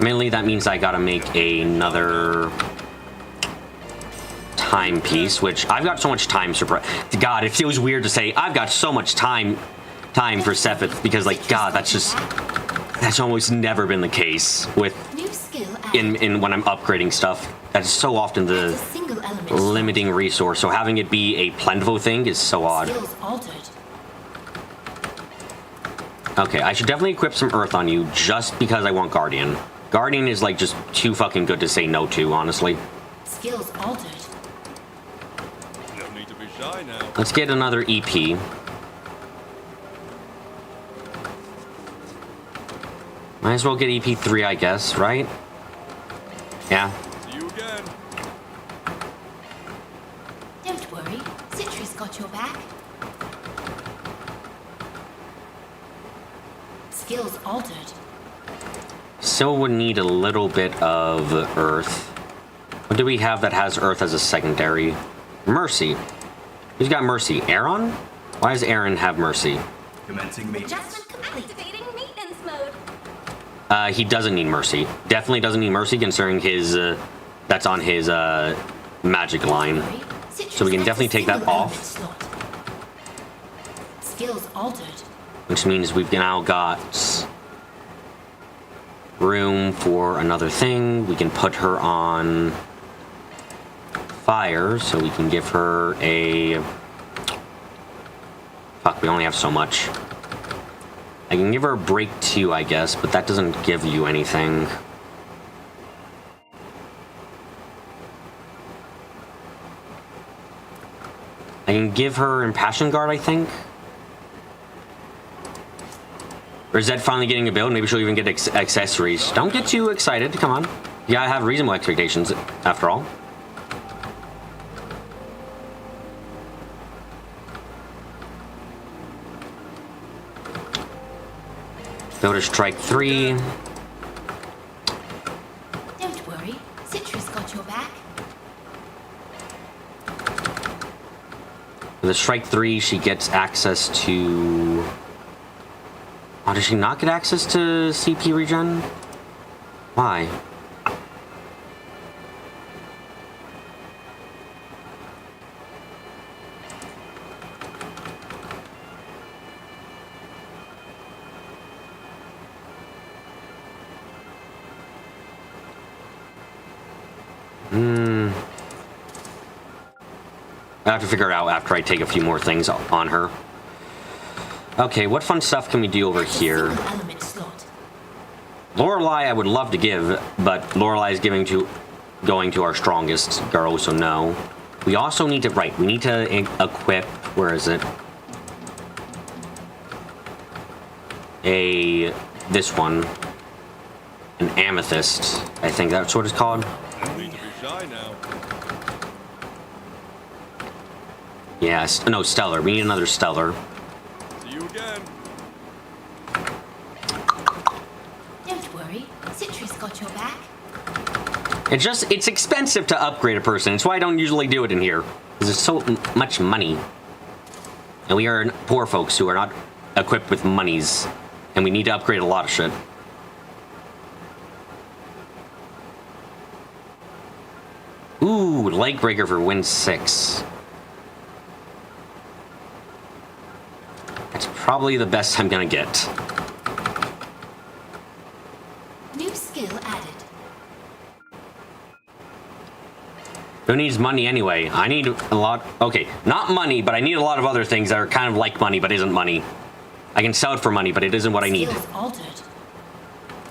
Speaker 8: Mainly that means I gotta make another timepiece, which I've got so much time. God, it feels weird to say I've got so much time for Sephiroth, because like, God, that's almost never been the case with in when I'm upgrading stuff. That's so often the limiting resource. So having it be a plentiful thing is so odd. Okay, I should definitely equip some Earth on you just because I want Guardian. Guardian is like just too fucking good to say no to, honestly.
Speaker 2: Skills altered.
Speaker 4: No need to be shy now.
Speaker 8: Let's get another EP. Might as well get EP3, I guess, right? Yeah.
Speaker 4: See you again.
Speaker 2: Don't worry, Citrus got your back. Skills altered.
Speaker 8: Still would need a little bit of Earth. What do we have that has Earth as a secondary? Mercy. Who's got Mercy? Aaron? Why does Aaron have Mercy?
Speaker 11: Commencing maintenance.
Speaker 7: Adjustment complete. Activating maintenance mode.
Speaker 8: He doesn't need Mercy. Definitely doesn't need Mercy, considering his that's on his magic line. So we can definitely take that off.
Speaker 2: Skills altered.
Speaker 8: Which means we've now got room for another thing. We can put her on fire, so we can give her a... Fuck, we only have so much. I can give her a break 2, I guess, but that doesn't give you anything. I can give her Impassion Guard, I think. Or is Zed finally getting a build? Maybe she'll even get accessories. Don't get too excited. Come on. You gotta have reasonable expectations, after all. Go to Strike 3.
Speaker 2: Don't worry, Citrus got your back.
Speaker 8: With the Strike 3, she gets access to... Oh, does she not get access to CP regen? Why? I have to figure it out after I take a few more things on her. Okay, what fun stuff can we do over here? Lorelei I would love to give, but Lorelei is going to our strongest girl, so no. We also need to, we need to equip, where is it? This one. An amethyst, I think that's what it's called.
Speaker 4: No need to be shy now.
Speaker 8: Yes, no, stellar. We need another stellar.
Speaker 4: See you again.
Speaker 2: Don't worry, Citrus got your back.
Speaker 8: It's expensive to upgrade a person. It's why I don't usually do it in here. Because it's so much money. And we are poor folks who are not equipped with monies. And we need to upgrade a lot of shit. Ooh, Lakebreaker for win 6. That's probably the best I'm gonna get.
Speaker 2: New skill added.
Speaker 8: Who needs money anyway? I need a lot. Okay, not money, but I need a lot of other things that are kind of like money, but isn't money. I can sell it for money, but it isn't what I need.
Speaker 2: Skills altered.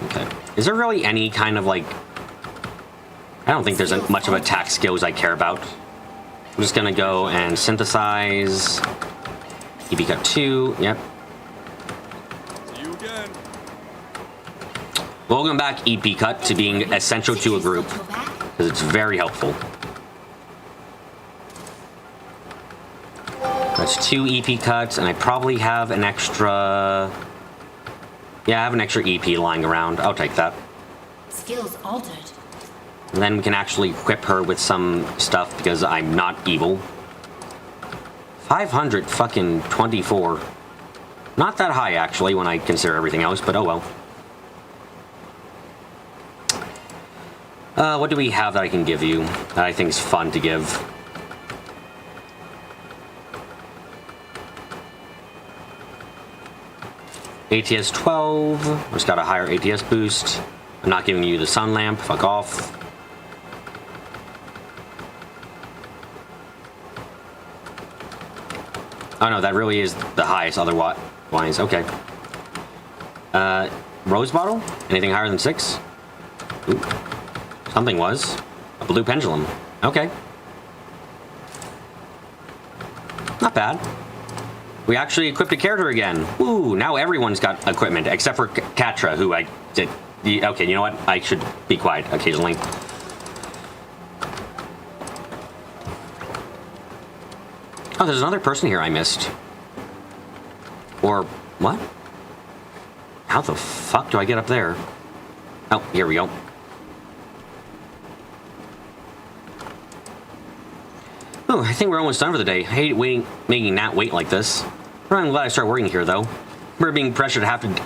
Speaker 8: Okay. Is there really any kind of like... I don't think there's much of attack skills I care about. I'm just gonna go and synthesize. EB cut 2, yep.
Speaker 4: See you again.
Speaker 8: Welcome back, EP cut, to being essential to a group.
Speaker 2: Got your back.
Speaker 8: Because it's very helpful. That's 2 EP cuts, and I probably have an extra... Yeah, I have an extra EP lying around. I'll take that.
Speaker 2: Skills altered.
Speaker 8: And then we can actually equip her with some stuff, because I'm not evil. 500 fucking 24. Not that high, actually, when I consider everything else, but oh well. What do we have that I can give you that I think is fun to give? ATS 12. Just got a higher ATS boost. I'm not giving you the sun lamp. Fuck off. Oh no, that really is the highest otherwise. Okay. Rose bottle? Anything higher than 6? Ooh. Something was. A blue pendulum. Okay. Not bad. We actually equipped a character again. Ooh, now everyone's got equipment, except for Katra, who I did. Okay, you know what? I should be quiet occasionally. Oh, there's another person here I missed. Or, what? How the fuck do I get up there? Oh, here we go. Oh, I think we're almost done for the day. I hate making Nat wait like this. I'm glad I started working here, though. We're being pressured to have to...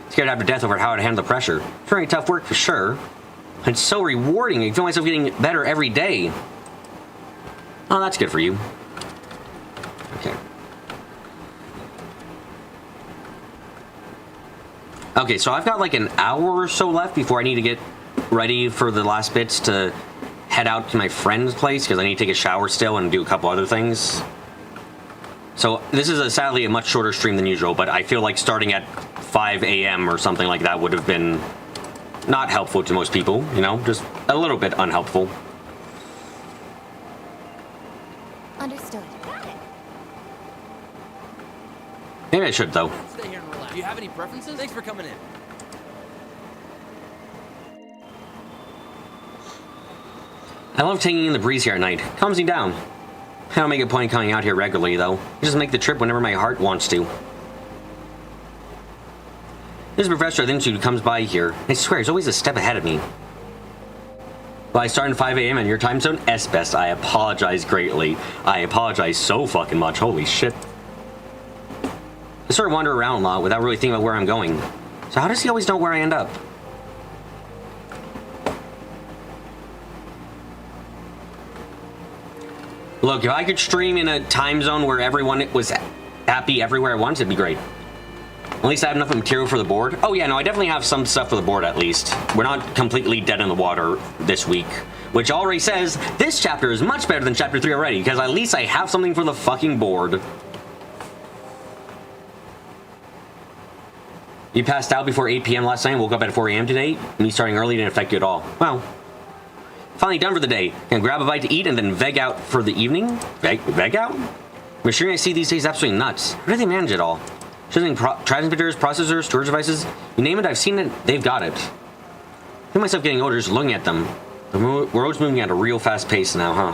Speaker 8: scared after death over how to handle the pressure. It's very tough work for sure. It's so rewarding. I feel myself getting better every day. Oh, that's good for you. Okay. Okay, so I've got like an hour or so left before I need to get ready for the last bits to head out to my friend's place, because I need to take a shower still and do a couple other things. So this is sadly a much shorter stream than usual, but I feel like starting at 5 a.m. or something like that would have been not helpful to most people, you know, just a little bit unhelpful.
Speaker 6: Understood.
Speaker 8: Maybe I should, though.
Speaker 10: Stay here and relax. Do you have any preferences? Thanks for coming in.
Speaker 8: I love taking in the breeze here at night. Calms me down. I don't make a point of coming out here regularly, though. I just make the trip whenever my heart wants to. This professor I think who comes by here. I swear, he's always a step ahead of me. Well, I start at 5 a.m. in your time zone? S-best, I apologize greatly. I apologize so fucking much. Holy shit. I sort of wander around a lot without really thinking about where I'm going. So how does he always know where I end up? Look, if I could stream in a time zone where everyone was happy everywhere at once, it'd be great. At least I have enough material for the board. Oh yeah, no, I definitely have some stuff for the board at least. We're not completely dead in the water this week. Which already says, this chapter is much better than chapter 3 already, because at least I have something for the fucking board. You passed out before 8 p.m. last night and woke up at 4 a.m. today? Me starting early didn't affect you at all. Well, finally done for the day. Can grab a bite to eat and then veg out for the evening? Veg out? Machinery I see these days is absolutely nuts. How do they manage it all? Choosing transmitters, processors, storage devices, you name it, I've seen it, they've got it. I feel myself getting older just looking at them. The world's moving at a real fast pace now, huh?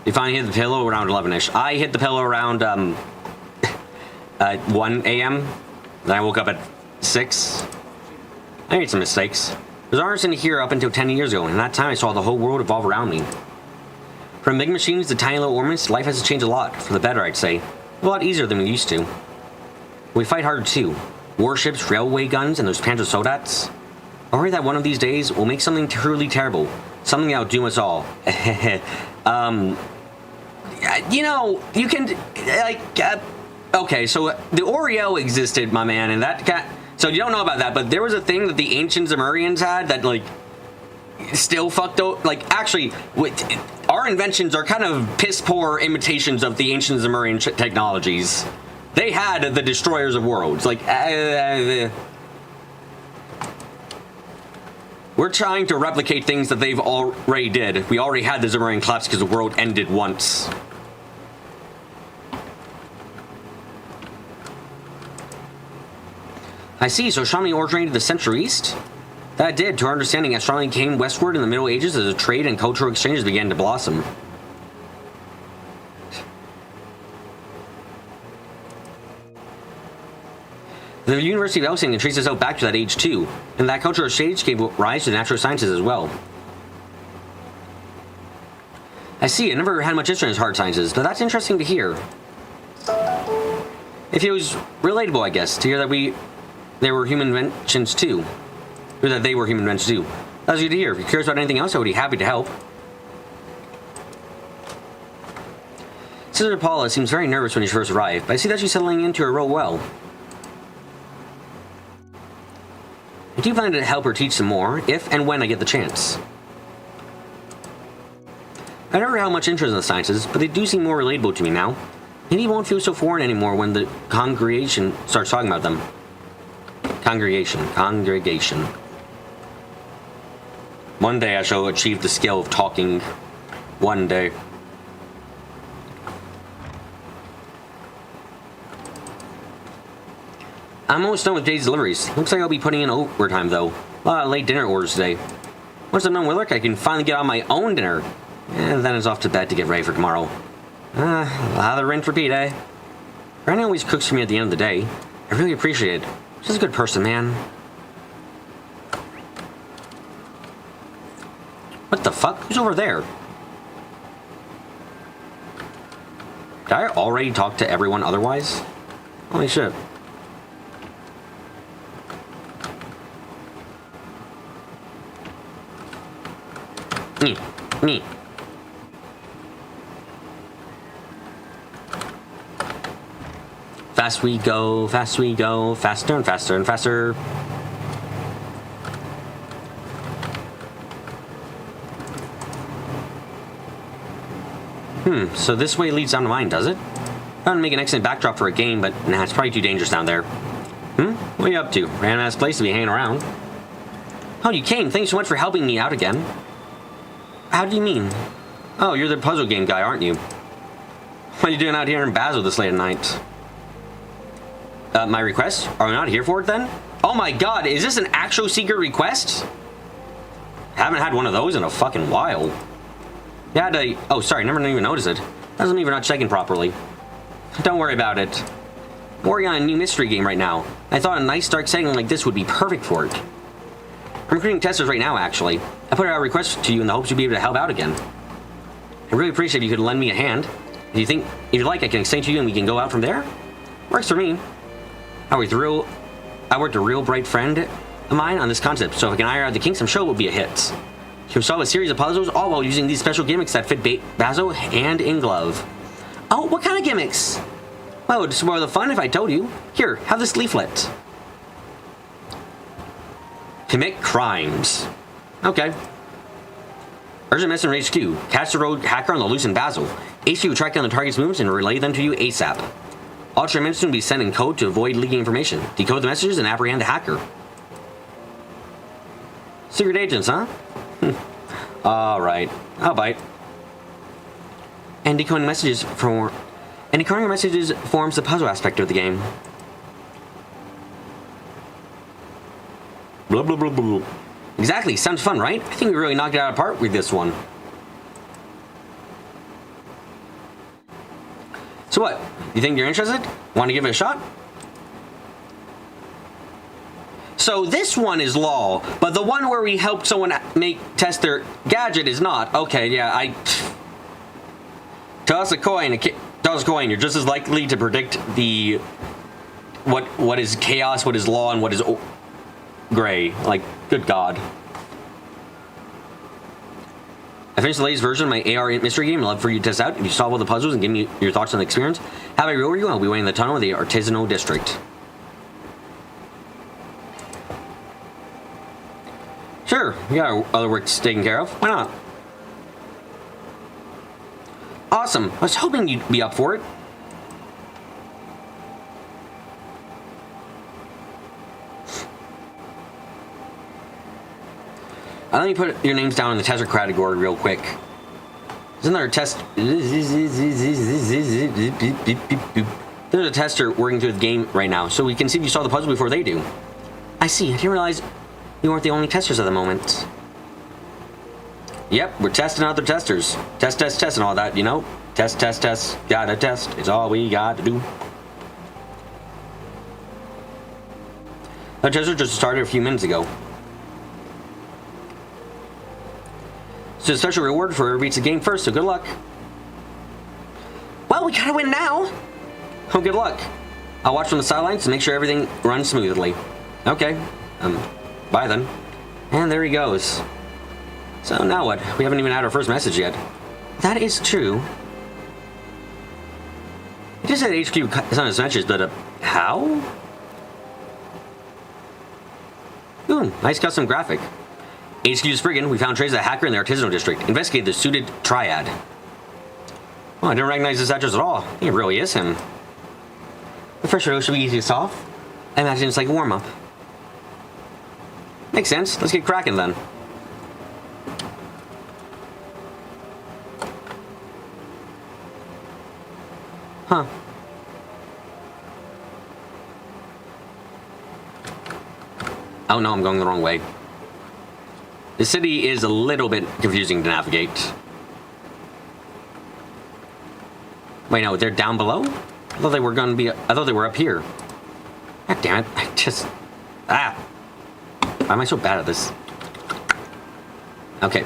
Speaker 8: You finally hit the pillow around 11-ish. I hit the pillow around 1 a.m. Then I woke up at 6. I made some mistakes. There's artists in here up until 10 years ago, and in that time I saw the whole world evolve around me. From big machines to tiny little ornaments, life has changed a lot, for the better I'd say. A lot easier than we used to. We fight harder too. Warships, railway guns, and those Panzer Soldats. I worry that one of these days we'll make something truly terrible. Something that'll doom us all. You know, you can, like, okay, so the Oreo existed, my man, and that got, So you don't know about that, but there was a thing that the ancient Zemurians had that, like, still fucked up. Like, actually, our inventions are kind of piss-poor imitations of the ancient Zemurian technologies. They had the destroyers of worlds. Like, we're trying to replicate things that they've already did. We already had the Zemurian collapse because the world ended once. I see, so astronomy originated the Central East? That did. To our understanding, astronomy came westward in the Middle Ages as a trade and cultural exchanges began to blossom. The University of Elsing traces out back to that age too, and that cultural exchange gave rise to the natural sciences as well. I see, I never had much interest in hard sciences, but that's interesting to hear. If it was relatable, I guess, to hear that there were human inventions too. Or that they were human inventions too. That was good to hear. If you're curious about anything else, I would be happy to help. Sister Paula seems very nervous when she first arrived, but I see that she's settling into her role well. I do plan to help her teach some more, if and when I get the chance. I never had much interest in the sciences, but they do seem more relatable to me now. Maybe it won't feel so foreign anymore when the congregation starts talking about them. Congregation. One day I shall achieve the skill of talking. One day. I'm almost done with Jay's deliveries. Looks like I'll be putting in overtime though. A lot of late dinner orders today. Once I'm done with work, I can finally get on my own dinner. And then it's off to bed to get ready for tomorrow. Lather, rinse, repeat, eh? Granny always cooks for me at the end of the day. I really appreciate it. She's a good person, man. What the fuck? Who's over there? Did I already talk to everyone otherwise? Holy shit. Me. Fast we go, faster and faster and faster. So this way leads down to mine, does it? I want to make an excellent backdrop for a game, but nah, it's probably too dangerous down there. What are you up to? Random ass place to be hanging around. Oh, you came. Thanks so much for helping me out again. How do you mean? Oh, you're the puzzle game guy, aren't you? What are you doing out here in Basil this late at night? My request? Are we not here for it then? Oh my god, is this an actual secret request? Haven't had one of those in a fucking while. Yeah, oh, sorry, never even noticed it. Doesn't mean we're not checking properly. Don't worry about it. I'm working on a new mystery game right now. I thought a nice dark setting like this would be perfect for it. I'm recruiting testers right now, actually. I put out a request to you in the hopes you'd be able to help out again. I really appreciate if you could lend me a hand. If you like, I can extend to you and we can go out from there. Works for me. I worked a real bright friend of mine on this concept, so if I can iron out the kinks, I'm sure it will be a hit. You can solve a series of puzzles, all while using these special gimmicks that fit Basil hand in glove. Oh, what kind of gimmicks? Well, it would spoil the fun if I told you. Here, have this leaflet. Commit crimes. Okay. Urgent message from HQ. Catch the road hacker on the loose in Basil. HQ will track down the target's movements and relay them to you ASAP. All transmissions will be sent in code to avoid leaking information. Decode the messages and apprehend the hacker. Secret agents, huh? Alright. I'll bite. And decoding messages forms the puzzle aspect of the game. Blah blah blah blah. Exactly, sounds fun, right? I think we really knocked it out of the park with this one. So what? You think you're interested? Want to give it a shot? So this one is law, but the one where we helped someone test their gadget is not. Okay, yeah, toss a coin. Toss a coin. You're just as likely to predict the what is chaos, what is law, and what is gray. Like, good God. I finished the latest version of my AR mystery game. I'd love for you to test out. If you solve all the puzzles and give me your thoughts on the experience, have a real review. I'll be waiting in the tunnel of the artisanal district. Sure, we got our other work taken care of. Why not? Awesome. I was hoping you'd be up for it. Let me put your names down in the tester category real quick. There's another test. There's a tester working through the game right now, so we can see if you saw the puzzle before they do. I see. I didn't realize you weren't the only testers at the moment. Yep, we're testing other testers. Test, test, test, and all that, you know? Test, test, test. Gotta test. It's all we got to do. The tester just started a few minutes ago. It's a special reward for whoever beats the game first, so good luck. Well, we gotta win now. Oh, good luck. I'll watch from the sidelines to make sure everything runs smoothly. Okay. Bye then. And there he goes. So now what? We haven't even had our first message yet. That is true. It just said HQ sent us messages, but how? Ooh, nice custom graphic. HQ Spriggan, we found traces of a hacker in the artisanal district. Investigate the suited triad. Oh, I didn't recognize this address at all. I think it really is him. The first riddle should be easy to solve. I imagine it's like a warm-up. Makes sense. Let's get cracking then. Huh. Oh no, I'm going the wrong way. The city is a little bit confusing to navigate. Wait, no, they're down below? I thought they were gonna be. I thought they were up here. God damn it! I just. Ah! Why am I so bad at this? Okay.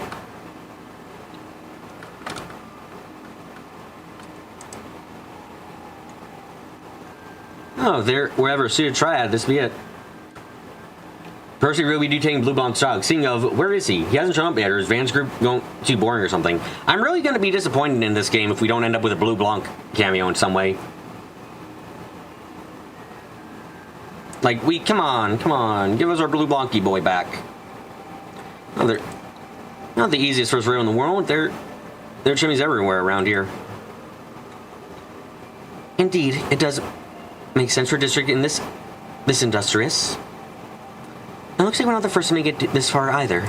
Speaker 8: Oh, there, wherever suited triad, this be it. Percy will be detaining Blue Bomb's dog. Seeing of, where is he? He hasn't shown up yet, or is Van's group going too boring or something? I'm really going to be disappointed in this game if we don't end up with a Blue Blanc cameo in some way. Like, come on, give us our Blue Blancy boy back. No, they're not the easiest first rail in the world. There are chimneys everywhere around here. Indeed, it does make sense for a district in this industrious. It looks like we're not the first to make it this far either.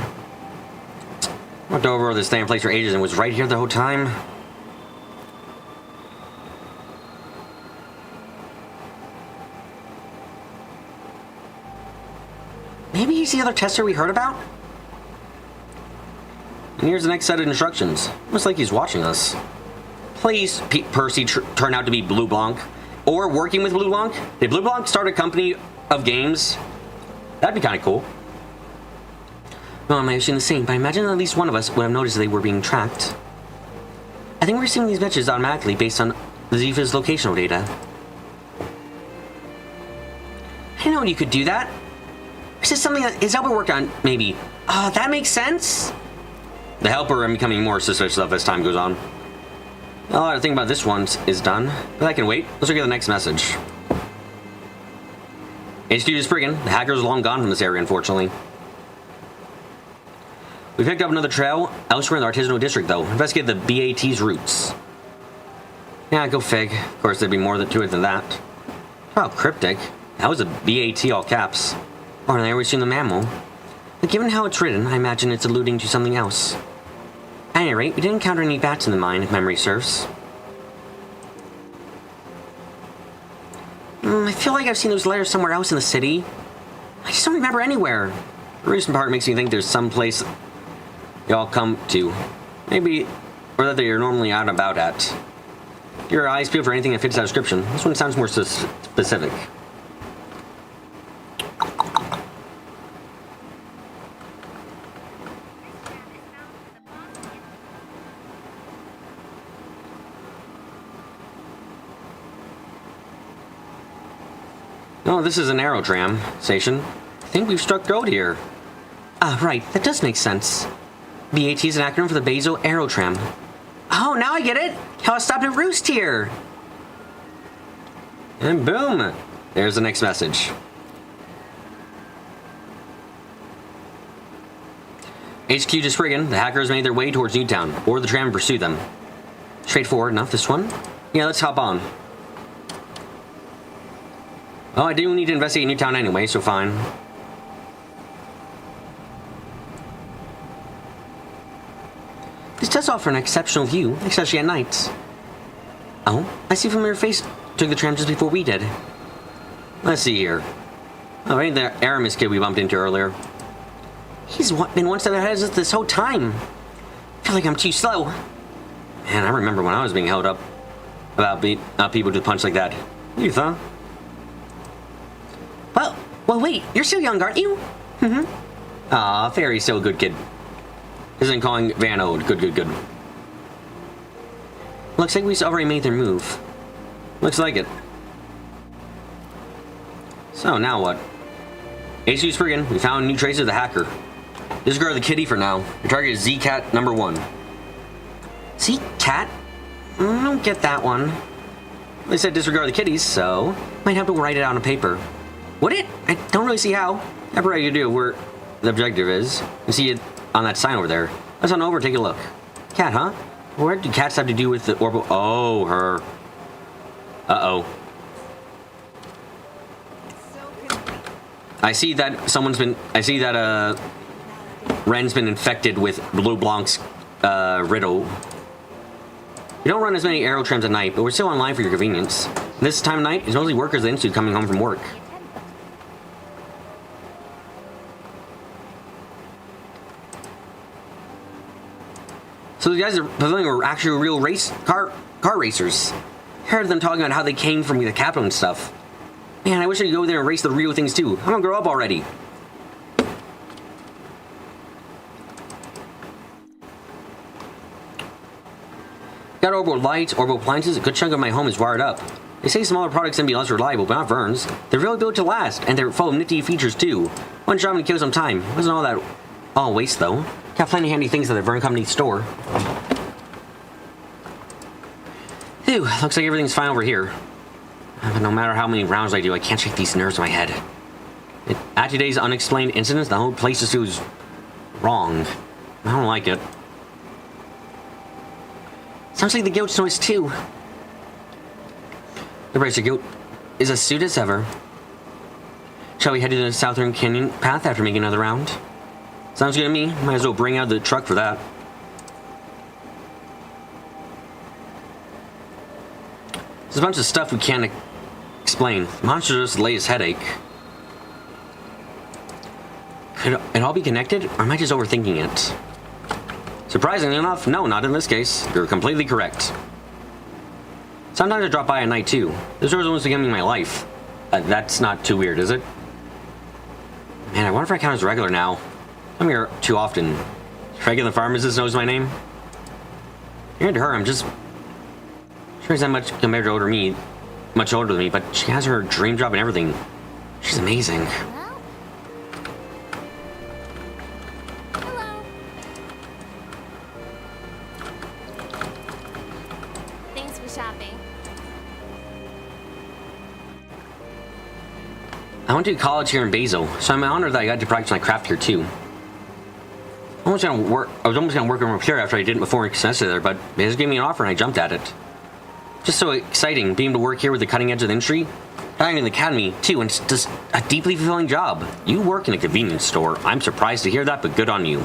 Speaker 8: Walked over this damn place for ages and was right here the whole time. Maybe he's the other tester we heard about? And here's the next set of instructions. Looks like he's watching us. Please, Percy, turn out to be Blue Blanc. Or working with Blue Blanc. Did Blue Blanc start a company of games? That'd be kind of cool. Well, I might have seen the same, but I imagine at least one of us would have noticed they were being tracked. I think we're receiving these messages automatically based on the Zifa's locational data. I didn't know you could do that. Is this something that his helper worked on, maybe? That makes sense. The helper I'm becoming more suspicious of as time goes on. All I think about this one is done, but I can wait. Let's look at the next message. HQ is Spriggan. The hackers are long gone from this area, unfortunately. We picked up another trail elsewhere in the artisanal district, though. Investigate the BAT's routes. Yeah, go fig. Of course, there'd be more to it than that. Oh, cryptic. That was a BAT all caps. Or I always seen the mammal. But given how it's written, I imagine it's alluding to something else. At any rate, we didn't encounter any bats in the mine, if memory serves. I feel like I've seen those letters somewhere else in the city. I just don't remember anywhere. The recent part makes me think there's some place they all come to. Maybe, or that they're normally out and about at. Your eyes peeled for anything that fits that description. This one sounds more specific. Oh, this is an aerotram station. I think we've struck gold here. Ah, right. That does make sense. BAT is an acronym for the Bazo Aerotram. Oh, now I get it! How I stopped at Roost here! And boom! There's the next message. HQ to Spriggan, the hackers made their way towards Newtown. Board the tram and pursue them. Straightforward enough, this one? Yeah, let's hop on. Oh, I do need to investigate Newtown anyway, so fine. This does offer an exceptional view, especially at night. Oh, I see a familiar face took the tram just before we did. Let's see here. Oh, ain't the Aramis kid we bumped into earlier. He's been one step ahead of us this whole time. I feel like I'm too slow. Man, I remember when I was being held up about people to punch like that. You thought? Well, wait. You're still young, aren't you? Mm-hmm. Aw, Fairy's still a good kid. Isn't calling Van old. Good. Looks like we've already made their move. Looks like it. So, now what? HQ Spriggan, we found new traces of the hacker. Disregard the kitty for now. Your target is Z-Cat number 1. Z-Cat? I don't get that one. They said disregard the kitties, so might have to write it on a paper. Would it? I don't really see how. However you do where the objective is. You see it on that sign over there. Let's on over, take a look. Cat, huh? What do cats have to do with the orbital? Oh, her. Uh-oh. I see that Ren's been infected with Blue Blanc's riddle. We don't run as many aero trams at night, but we're still online for your convenience. This time of night is mostly workers at the Institute coming home from work. So the guys at the pavilion were actually real car racers. I heard them talking about how they came from the capital and stuff. Man, I wish I could go there and race the real things too. I'm gonna grow up already. Got orbital lights, orbital appliances, a good chunk of my home is wired up. They say smaller products can be less reliable, but not Vern's. They're really built to last, and they're full of nifty features too. One job and kill some time. Wasn't all waste though. Got plenty of handy things at the Vern Company store. Phew, looks like everything's fine over here. But no matter how many rounds I do, I can't shake these nerves in my head. After today's unexplained incidents, the whole place just feels wrong. I don't like it. Sounds like the goat's noise too. The bracer goat is as suited as ever. Shall we head to the Southern Canyon path after making another round? Sounds good to me. Might as well bring out the truck for that. There's a bunch of stuff we can't explain. The monster just lays headache. Could it all be connected, or am I just overthinking it? Surprisingly enough, no, not in this case. You're completely correct. Sometimes I drop by at night too. This was almost becoming my life. That's not too weird, is it? Man, I wonder if I count as regular now. I'm here too often. Regular pharmacist knows my name. Compared to her, I'm just... Sure isn't much compared to much older than me, but she has her dream job and everything. She's amazing.
Speaker 7: Hello. Thanks for shopping.
Speaker 8: I went to college here in Basel, so I'm honored that I got to practice my craft here too. I was almost gonna work on repair after I didn't before semester there, but they just gave me an offer and I jumped at it. Just so exciting, being able to work here with the cutting edge of the industry. Dying in the academy too, and it's just a deeply fulfilling job. You work in a convenience store. I'm surprised to hear that, but good on you.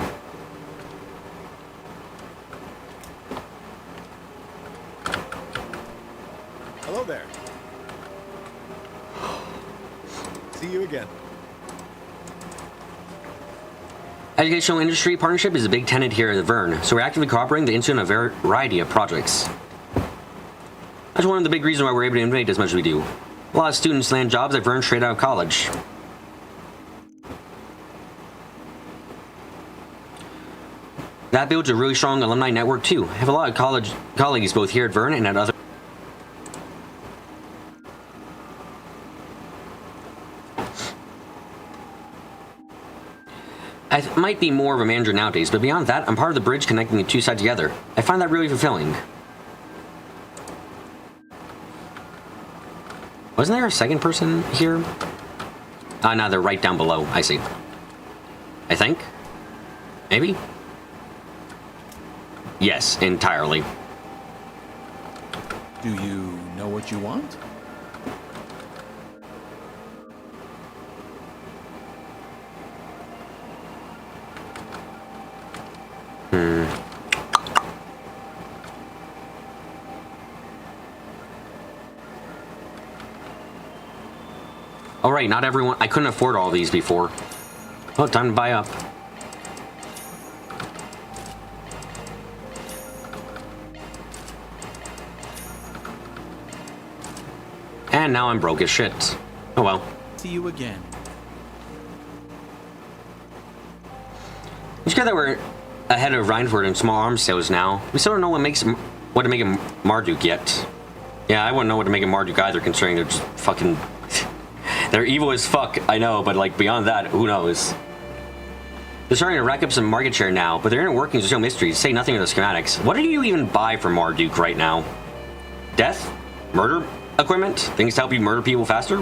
Speaker 11: Hello there. See you again.
Speaker 8: Educational industry partnership is a big tenet here at the Vern, so we're actively cooperating the Institute on a variety of projects. That's one of the big reasons why we're able to innovate as much as we do. A lot of students land jobs at Vern straight out of college. That builds a really strong alumni network too. I have a lot of college colleagues both here at Vern and at other... I might be more of a manager nowadays, but beyond that, I'm part of the bridge connecting the two sides together. I find that really fulfilling. Wasn't there a second person here? Ah, no, they're right down below. I see. I think? Maybe?
Speaker 1: Yes, entirely.
Speaker 11: Do you know what you want?
Speaker 1: All right, not everyone. I couldn't afford all these before. Oh, time to buy up. And now I'm broke as shit. Oh well.
Speaker 11: See you again.
Speaker 1: It's good that we're ahead of Reinford in small arms sales now. We still don't know what to make a Marduk yet. Yeah, I wouldn't know what to make a Marduk either, considering they're just fucking... They're evil as fuck, I know, but like beyond that, who knows? They're starting to rack up some market share now, but their inner workings are still mysteries, say nothing of the schematics. What do you even buy for Marduk right now? Death? Murder equipment? Things to help you murder people faster? I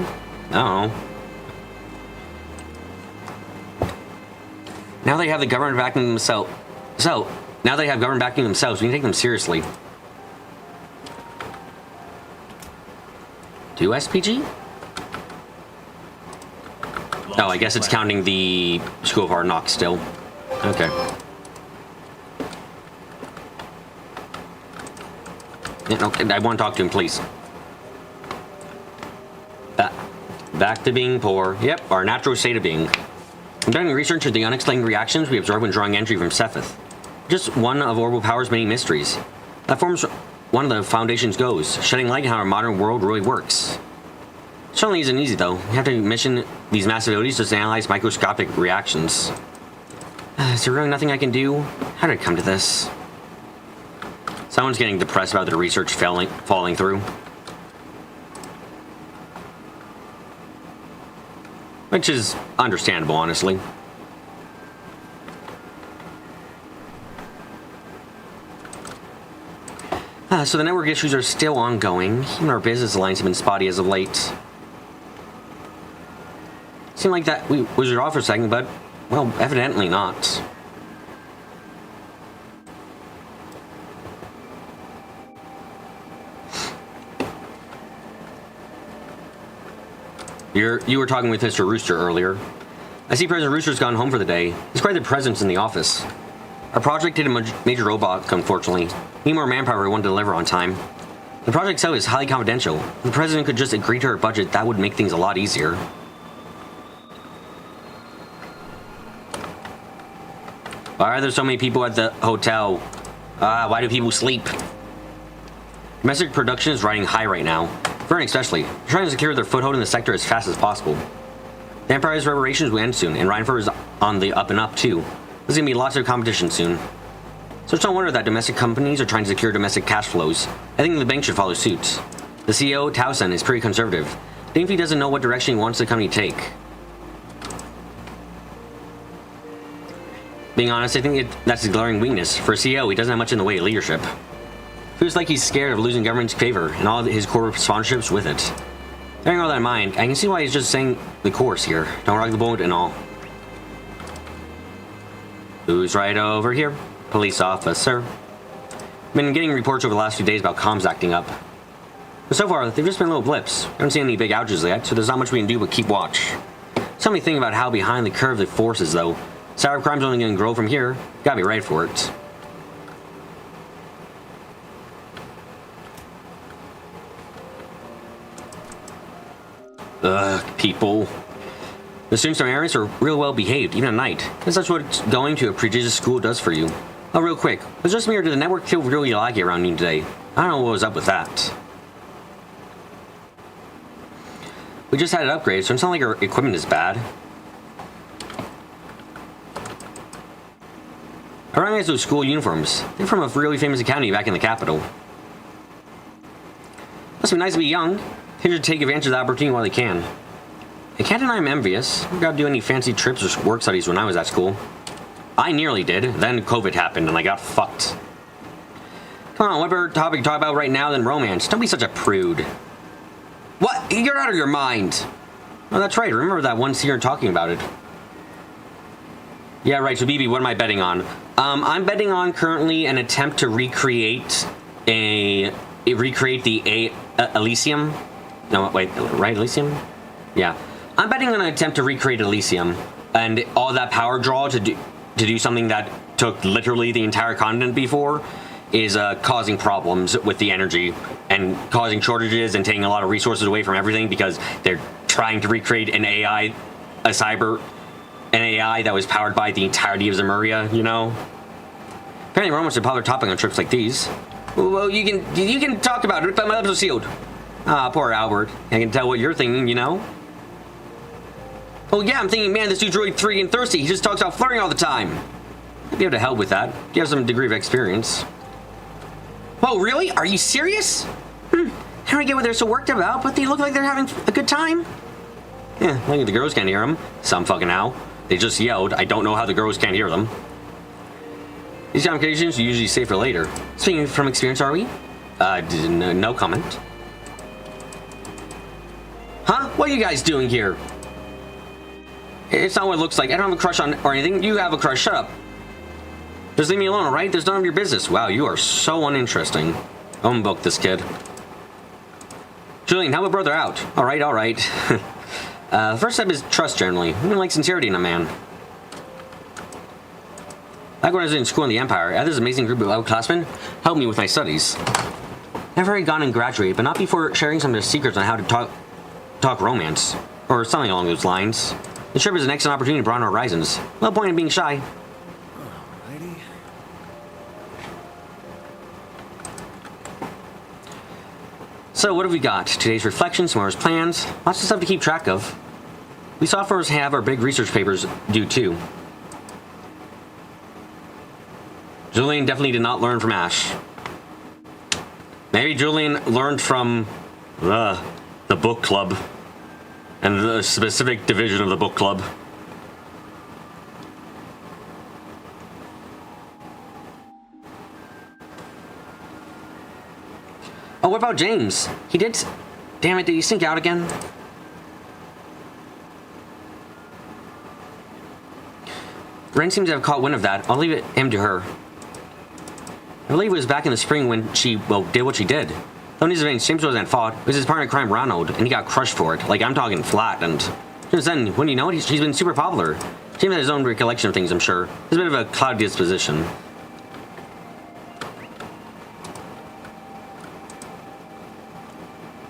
Speaker 1: don't know. Now they have the government backing themselves. Now they have government backing themselves, we need to take them seriously. 2 SPG? Oh, I guess it's counting the School of Hard Knocks still. Okay. Yeah, okay, I want to talk to him, please. Back to being poor. Yep, our natural state of being. I'm doing research into the unexplained reactions we observe when drawing entry from Sephiroth. Just one of Orbital Power's many mysteries. That forms one of the Foundation's goals, shedding light on how our modern world really works. Certainly isn't easy, though. You have to mission these massive abilities just to analyze microscopic reactions. Is there really nothing I can do? How did it come to this? Someone's getting depressed about their research falling through. Which is understandable, honestly. So the network issues are still ongoing. Even our business lines have been spotty as of late. Seemed like that we wizard off for a second, but, well, evidently not. You were talking with Mr. Rooster earlier. I see President Rooster's gone home for the day. He's quite the presence in the office. Our project hit a major roadblock, unfortunately. Need more manpower we want to deliver on time. The project itself is highly confidential. If the president could just agree to our budget, that would make things a lot easier. Why are there so many people at the hotel? Why do people sleep? Domestic production is riding high right now. Vern especially. They're trying to secure their foothold in the sector as fast as possible. The Empire's reparations will end soon, and Reinford is on the up and up too. There's gonna be lots of competition soon. So it's no wonder that domestic companies are trying to secure domestic cash flows. I think the bank should follow suit. The CEO, Towson, is pretty conservative. I think he doesn't know what direction he wants the company to take. Being honest, I think that's his glaring weakness. For a CEO, he doesn't have much in the way of leadership. Feels like he's scared of losing government's favor and all his corporate sponsorships with it. Bearing all that in mind, I can see why he's just saying the course here. Don't rock the boat and all. Who's right over here? Police officer. Been getting reports over the last few days about comms acting up. But so far, they've just been little blips. I haven't seen any big outages yet, so there's not much we can do but keep watch. Somebody think about how behind the curve the force is, though. Cybercrime's only gonna grow from here. Gotta be ready for it. People. The students from areas are real well behaved, even at night. And that's what going to a prestigious school does for you. Oh, real quick. Was just me or did the network feel really laggy around me today? I don't know what was up with that. We just had it upgraded, so it's not like our equipment is bad. I recognize those school uniforms. They're from a really famous academy back in the capital. Must be nice to be young. They should take advantage of the opportunity while they can. I can't deny I'm envious. I got to do any fancy trips or work studies when I was at school. I nearly did. Then COVID happened and I got fucked. Come on, what better topic to talk about right now than romance? Don't be such a prude. What? You're out of your mind. Oh, that's right. Remember that one scene you're talking about it. Yeah, right. So, BB, what am I betting on? I'm betting on currently an attempt to recreate the Elysium. No, wait, right? Elysium? Yeah. I'm betting on an attempt to recreate Elysium and all that power draw to do something that took literally the entire continent before is causing problems with the energy and causing shortages and taking a lot of resources away from everything because they're trying to recreate an AI that was powered by the entirety of Zemuria, you know? Apparently Roman's a popular topic on trips like these. Well, you can talk about it, but my lips are sealed. Ah, poor Albert. I can tell what you're thinking, you know? Oh yeah, I'm thinking, man, this dude's really freaking thirsty. He just talks about flirting all the time. I'd be able to help with that. You have some degree of experience. Whoa, really? Are you serious? I don't get what they're so worked about, but they look like they're having a good time. Yeah, I think the girls can't hear them. Some fucking how. They just yelled. I don't know how the girls can't hear them. These conversations are usually save for later. Speaking from experience, are we? No comment. Huh? What are you guys doing here? It's not what it looks like. I don't have a crush on or anything. You have a crush. Shut up. Just leave me alone, alright? There's none of your business. Wow, you are so uninteresting. Unbook this kid. Julian, help a brother out. Alright, alright. The first step is trust, generally. I like sincerity in a man. Back when I was in school in the Empire, I had this amazing group of outclassmen help me with my studies. I've already gone and graduated, but not before sharing some of their secrets on how to talk romance. Or something along those lines. The trip is an excellent opportunity to broaden our horizons. No point in being shy.
Speaker 3: Alrighty.
Speaker 1: So what have we got? Today's reflections, tomorrow's plans, lots of stuff to keep track of. We sophomores have our big research papers due too. Julian definitely did not learn from Ash. Maybe Julian learned from the book club and the specific division of the book club. Oh, what about James? He did... Damn it, did he sink out again? Ren seems to have caught wind of that. I'll leave him to her. I believe it was back in the spring when she, well, did what she did. No news of any James wasn't at fault. It was his partner in crime, Ronald, and he got crushed for it. Like, I'm talking flat, and... Since then, when you know it, he's been super popular. James has his own recollection of things, I'm sure. He's a bit of a cloudy disposition.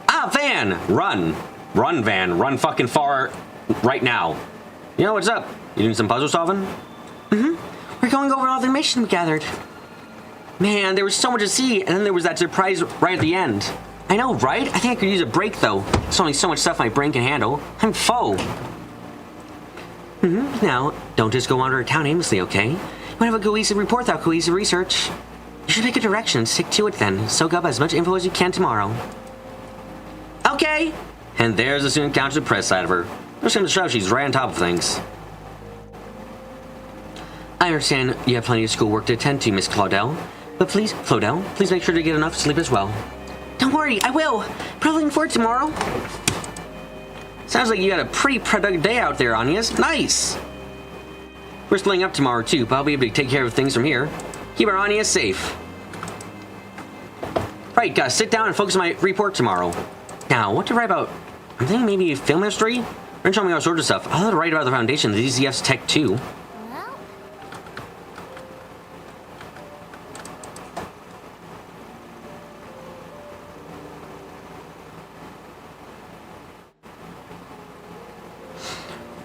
Speaker 1: Ah, Van! Run! Run, Van. Run fucking far right now. You know, what's up? You doing some puzzle solving? We're going over all the information we gathered. Man, there was so much to see, and then there was that surprise right at the end. I know, right? I think I could use a break, though. There's only so much stuff my brain can handle. I'm full. Now, don't just go wander town aimlessly, okay? You want to have a cohesive report without cohesive research. You should pick a direction, stick to it then. Soak up as much info as you can tomorrow. Okay! And there's the student council press side of her. Just going to show she's right on top of things. I understand you have plenty of schoolwork to attend to, Miss Claudel. But please, Claudel, please make sure to get enough sleep as well. Don't worry, I will. Probably looking forward to tomorrow. Sounds like you got a pretty productive day out there, Anya's. Nice! We're splitting up tomorrow too, but I'll be able to take care of things from here. Keep our Anya safe. Right, gotta sit down and focus on my report tomorrow. Now, what to write about? I'm thinking maybe film history? Ren showed me all sorts of stuff. I'll have to write about the foundation of the DZF's tech too.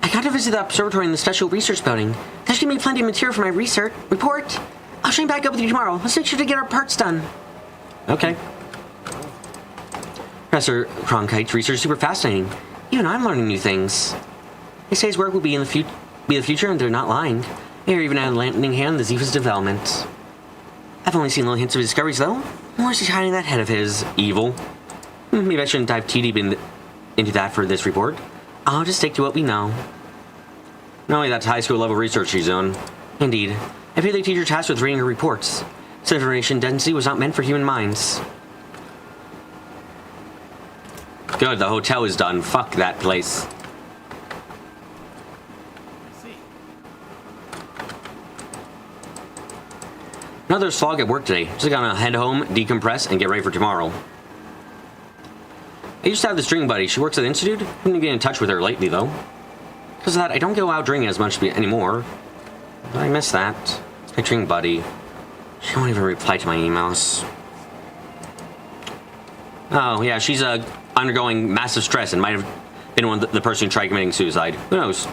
Speaker 1: I got to visit the observatory in the special research building. That should give me plenty of material for my research report. I'll show you back up with you tomorrow. Let's make sure to get our parts done. Okay. Professor Cronkite's research is super fascinating. Even I'm learning new things. They say his work will be the future, and they're not lying. They're even had a lending hand in the Zephyrs development. I've only seen little hints of his discoveries, though. Where's he hiding that head of his? Evil. Maybe I shouldn't dive too deep into that for this report. I'll just stick to what we know. Not only that's high school level research she's doing. Indeed. I feel the teacher tasked with reading her reports. This information density was not meant for human minds. Good, the hotel is done. Fuck that place.
Speaker 8: Another slog at work today. Just gonna head home, decompress, and get ready for tomorrow. I used to have this drinking buddy. She works at the Institute. I haven't get in touch with her lately, though. Because of that, I don't go out drinking as much anymore. But I miss that. Picturing Buddy. She won't even reply to my emails. Oh, yeah, she's undergoing massive stress and might have been the person who tried committing suicide. Who knows?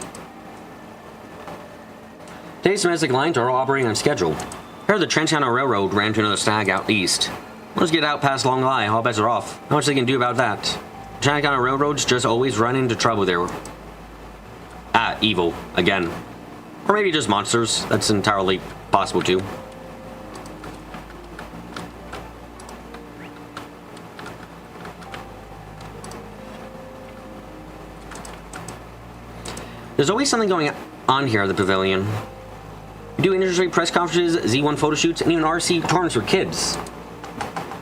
Speaker 8: Today's domestic lines are all operating on schedule. I heard the Transcontinental Railroad ran to another snag out east. Let's get out past Long Lie. All bets are off. How much they can do about that? Transcontinental Railroads just always run into trouble there. Ah, evil. Again. Or maybe just monsters. That's entirely possible, too. There's always something going on here at the pavilion. We do industry press conferences, Z1 photo shoots, and even RC tournaments for kids.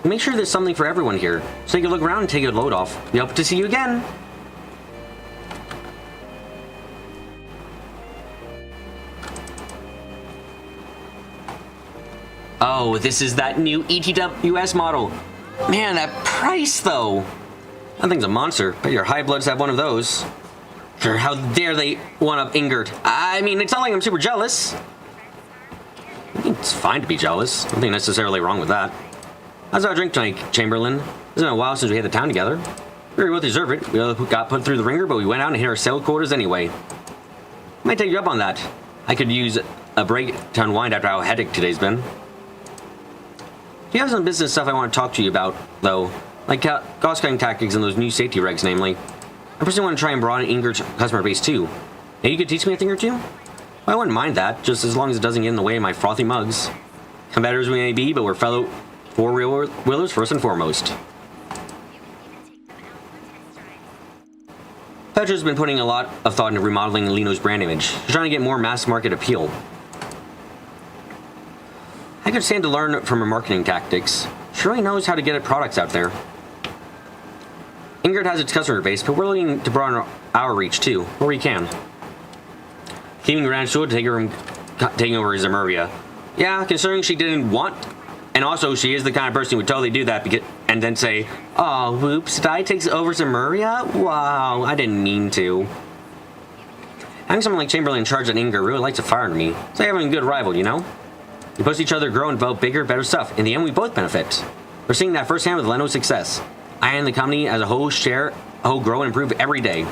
Speaker 8: We make sure there's something for everyone here, so you can look around and take a load off. We hope to see you again. Oh, this is that new ETWS model. Man, that price, though. That thing's a monster. Bet your high bloods have one of those. How dare they one-up Ingrid? I mean, it's not like I'm super jealous. I mean, it's fine to be jealous. Nothing necessarily wrong with that. How's our drink tonight, Chamberlain? It's been a while since we had the town together. We both deserve it. We all got put through the ringer, but we went out and hit our cell quarters anyway. Might take you up on that. I could use a break to unwind after how hectic today's been. You have some business stuff I want to talk to you about, though. Like cost-cutting tactics and those new safety regs, namely. I personally want to try and broaden Ingrid's customer base, too. Maybe you could teach me a thing or two? Well, I wouldn't mind that, just as long as it doesn't get in the way of my frothy mugs. Competitors we may be, but we're fellow four-wheelers first and foremost. Petra's been putting a lot of thought into remodeling Lino's brand image. She's trying to get more mass-market appeal. I could stand to learn from her marketing tactics. She really knows how to get products out there. Ingrid has its customer base, but we're looking to broaden our reach too, where we can. Keeping Grand Sword to taking over Zemuria. Yeah, considering she didn't want, and also she is the kind of person who would totally do that and then say, "Oh, whoops, did I take over Zemuria? Wow, I didn't mean to." Having someone like Chamberlain in charge of Ingrid really lights a fire in me. It's like having a good rival, you know? We push each other, grow, and develop bigger, better stuff. In the end, we both benefit. We're seeing that firsthand with Leno's success. I and the company as a whole grow and improve every day.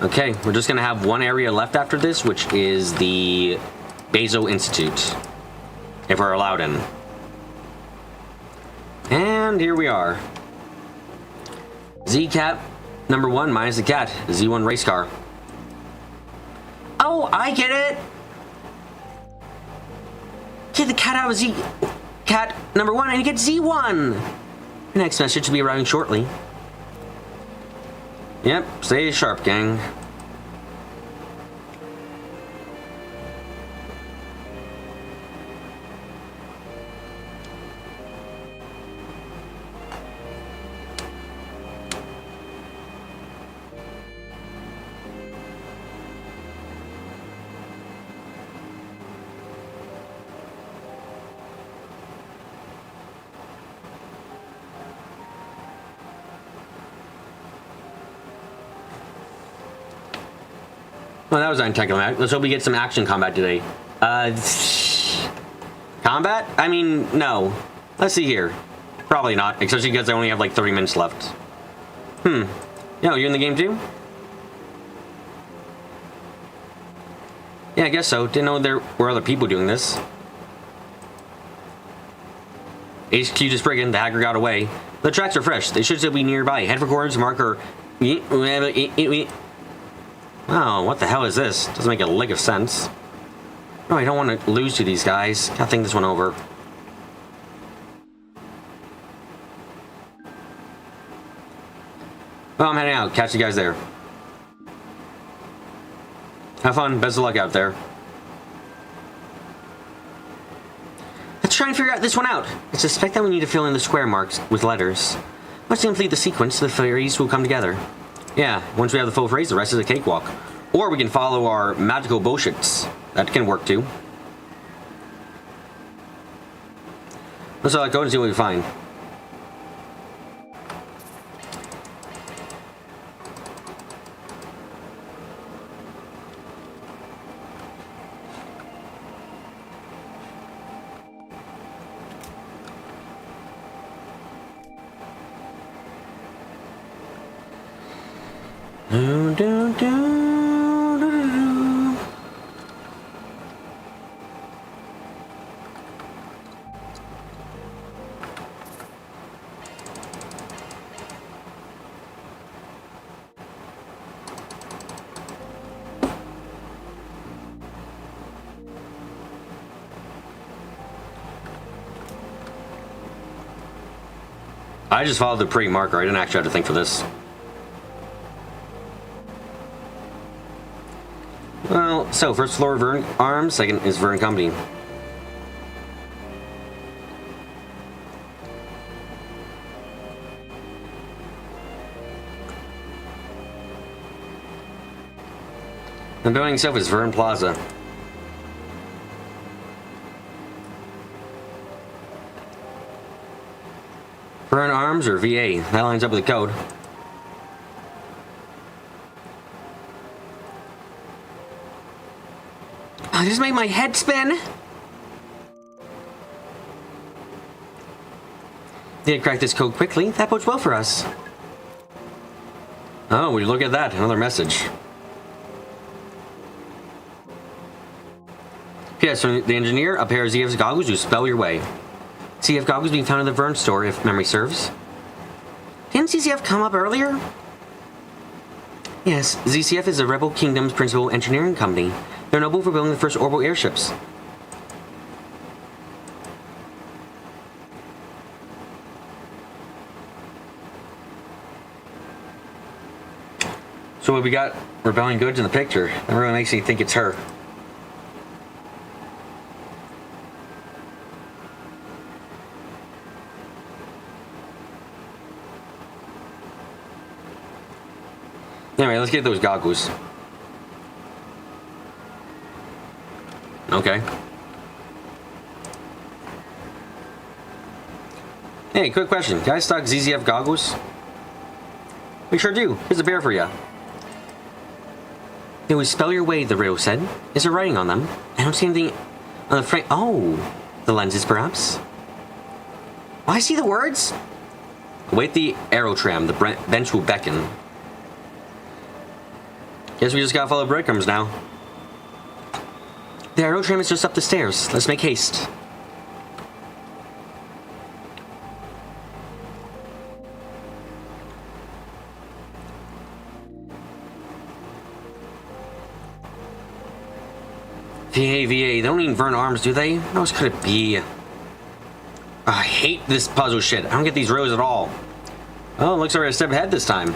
Speaker 8: Okay, we're just gonna have one area left after this, which is the Bezo Institute, if we're allowed in. And here we are. Z-Cat number 1 minus the cat, Z1 race car. Oh, I get it! Get the cat out of Z-Cat number 1 and you get Z1! The next message should be arriving shortly. Yep, stay sharp, gang. Well, that was untechnical. Let's hope we get some action combat today. Combat? I mean, no. Let's see here. Probably not, especially because I only have like 30 minutes left. Yo, you in the game too? Yeah, I guess so. Didn't know there were other people doing this. HQ just friggin', the hacker got away. The tracks are fresh. They should still be nearby. Head for coordinates, marker. Oh, what the hell is this? Doesn't make a lick of sense. No, I don't want to lose to these guys. Gotta think this one over. Well, I'm heading out. Catch you guys there. Have fun. Best of luck out there. Let's try and figure out this one out. I suspect that we need to fill in the square marks with letters. Once we complete the sequence, the fairies will come together. Yeah, once we have the full phrase, the rest is a cakewalk. Or we can follow our magical bullshits. That can work too. Let's go and see what we find. Do, do, do, do, do. I just followed the pre-marker. I didn't actually have to think for this. Well, so first floor Vern Arms, second is Vern Company. The building itself is Vern Plaza. Vern Arms or VA, that lines up with the code. Oh, this made my head spin. Did crack this code quickly. That bodes well for us. Oh, we look at that. Another message. Yes, so the engineer, a pair of ZF's goggles to spell your way. ZF goggles being found in the Vern store, if memory serves. Didn't ZCF come up earlier? Yes, ZCF is the Rebel Kingdom's principal engineering company. They're noble for building the first orbital airships. So we got rebellion goods in the picture. That really makes me think it's her. Anyway, let's get those goggles. Okay. Hey, quick question. Guys stock ZZF goggles? We sure do. Here's a pair for ya. It was spell your way, the riddle said. Is there writing on them? I don't see anything on the frame. Oh, the lenses perhaps? Oh, I see the words. Await the aerotram. The bench will beckon. Guess we just gotta follow breadcrumbs now. The aerotram is just up the stairs. Let's make haste. VA, they don't even Vern Arms, do they? What else could it be? I hate this puzzle shit. I don't get these rows at all. Oh, looks like we're a step ahead this time.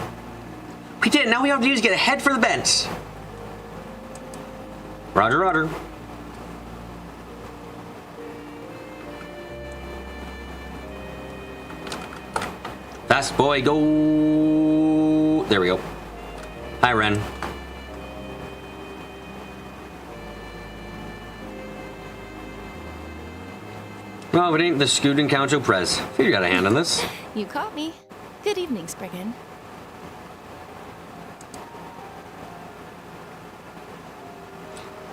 Speaker 8: We did it. Now we have to do is get ahead for the bench. Roger, roger. Fast boy, go. There we go. Hi, Ren. Well, if it ain't the Scudin Council Press. Figure you got a hand on this.
Speaker 6: You caught me. Good evening, Spriggan.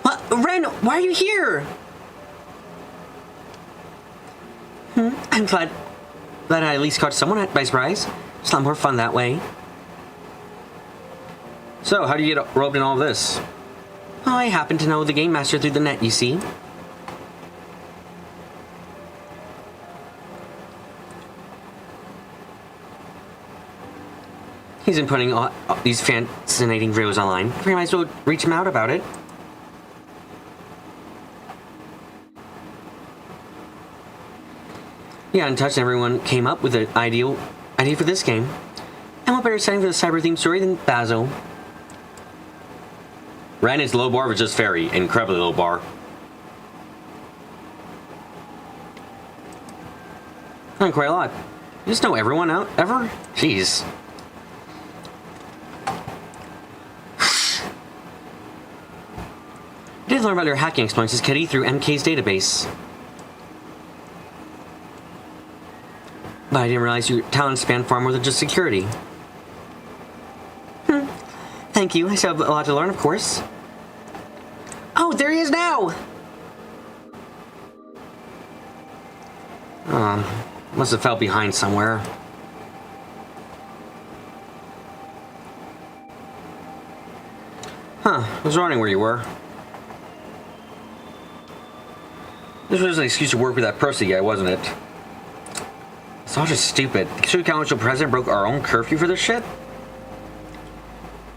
Speaker 8: What? Ren, why are you here? I'm glad I at least caught someone by surprise. It's a lot more fun that way. So, how do you get roped in all of this? Oh, I happen to know the game master through the net, you see. He's been putting all these fascinating videos online. We might as well reach him out about it. Yeah, in touch, everyone came up with an idea for this game. And what better setting for the cyber-themed story than Basil? Ren is low bar, but just very incredibly low bar. Quite a lot. You just know everyone out ever? Jeez. I did learn about your hacking exploits, Kitty, through MK's database. But I didn't realize your talents span far more than just security. Thank you. I still have a lot to learn, of course. Oh, there he is now! Must have fell behind somewhere. Huh, I was wondering where you were. This was an excuse to work with that Percy guy, wasn't it? It's all just stupid. The Student Council president broke our own curfew for this shit?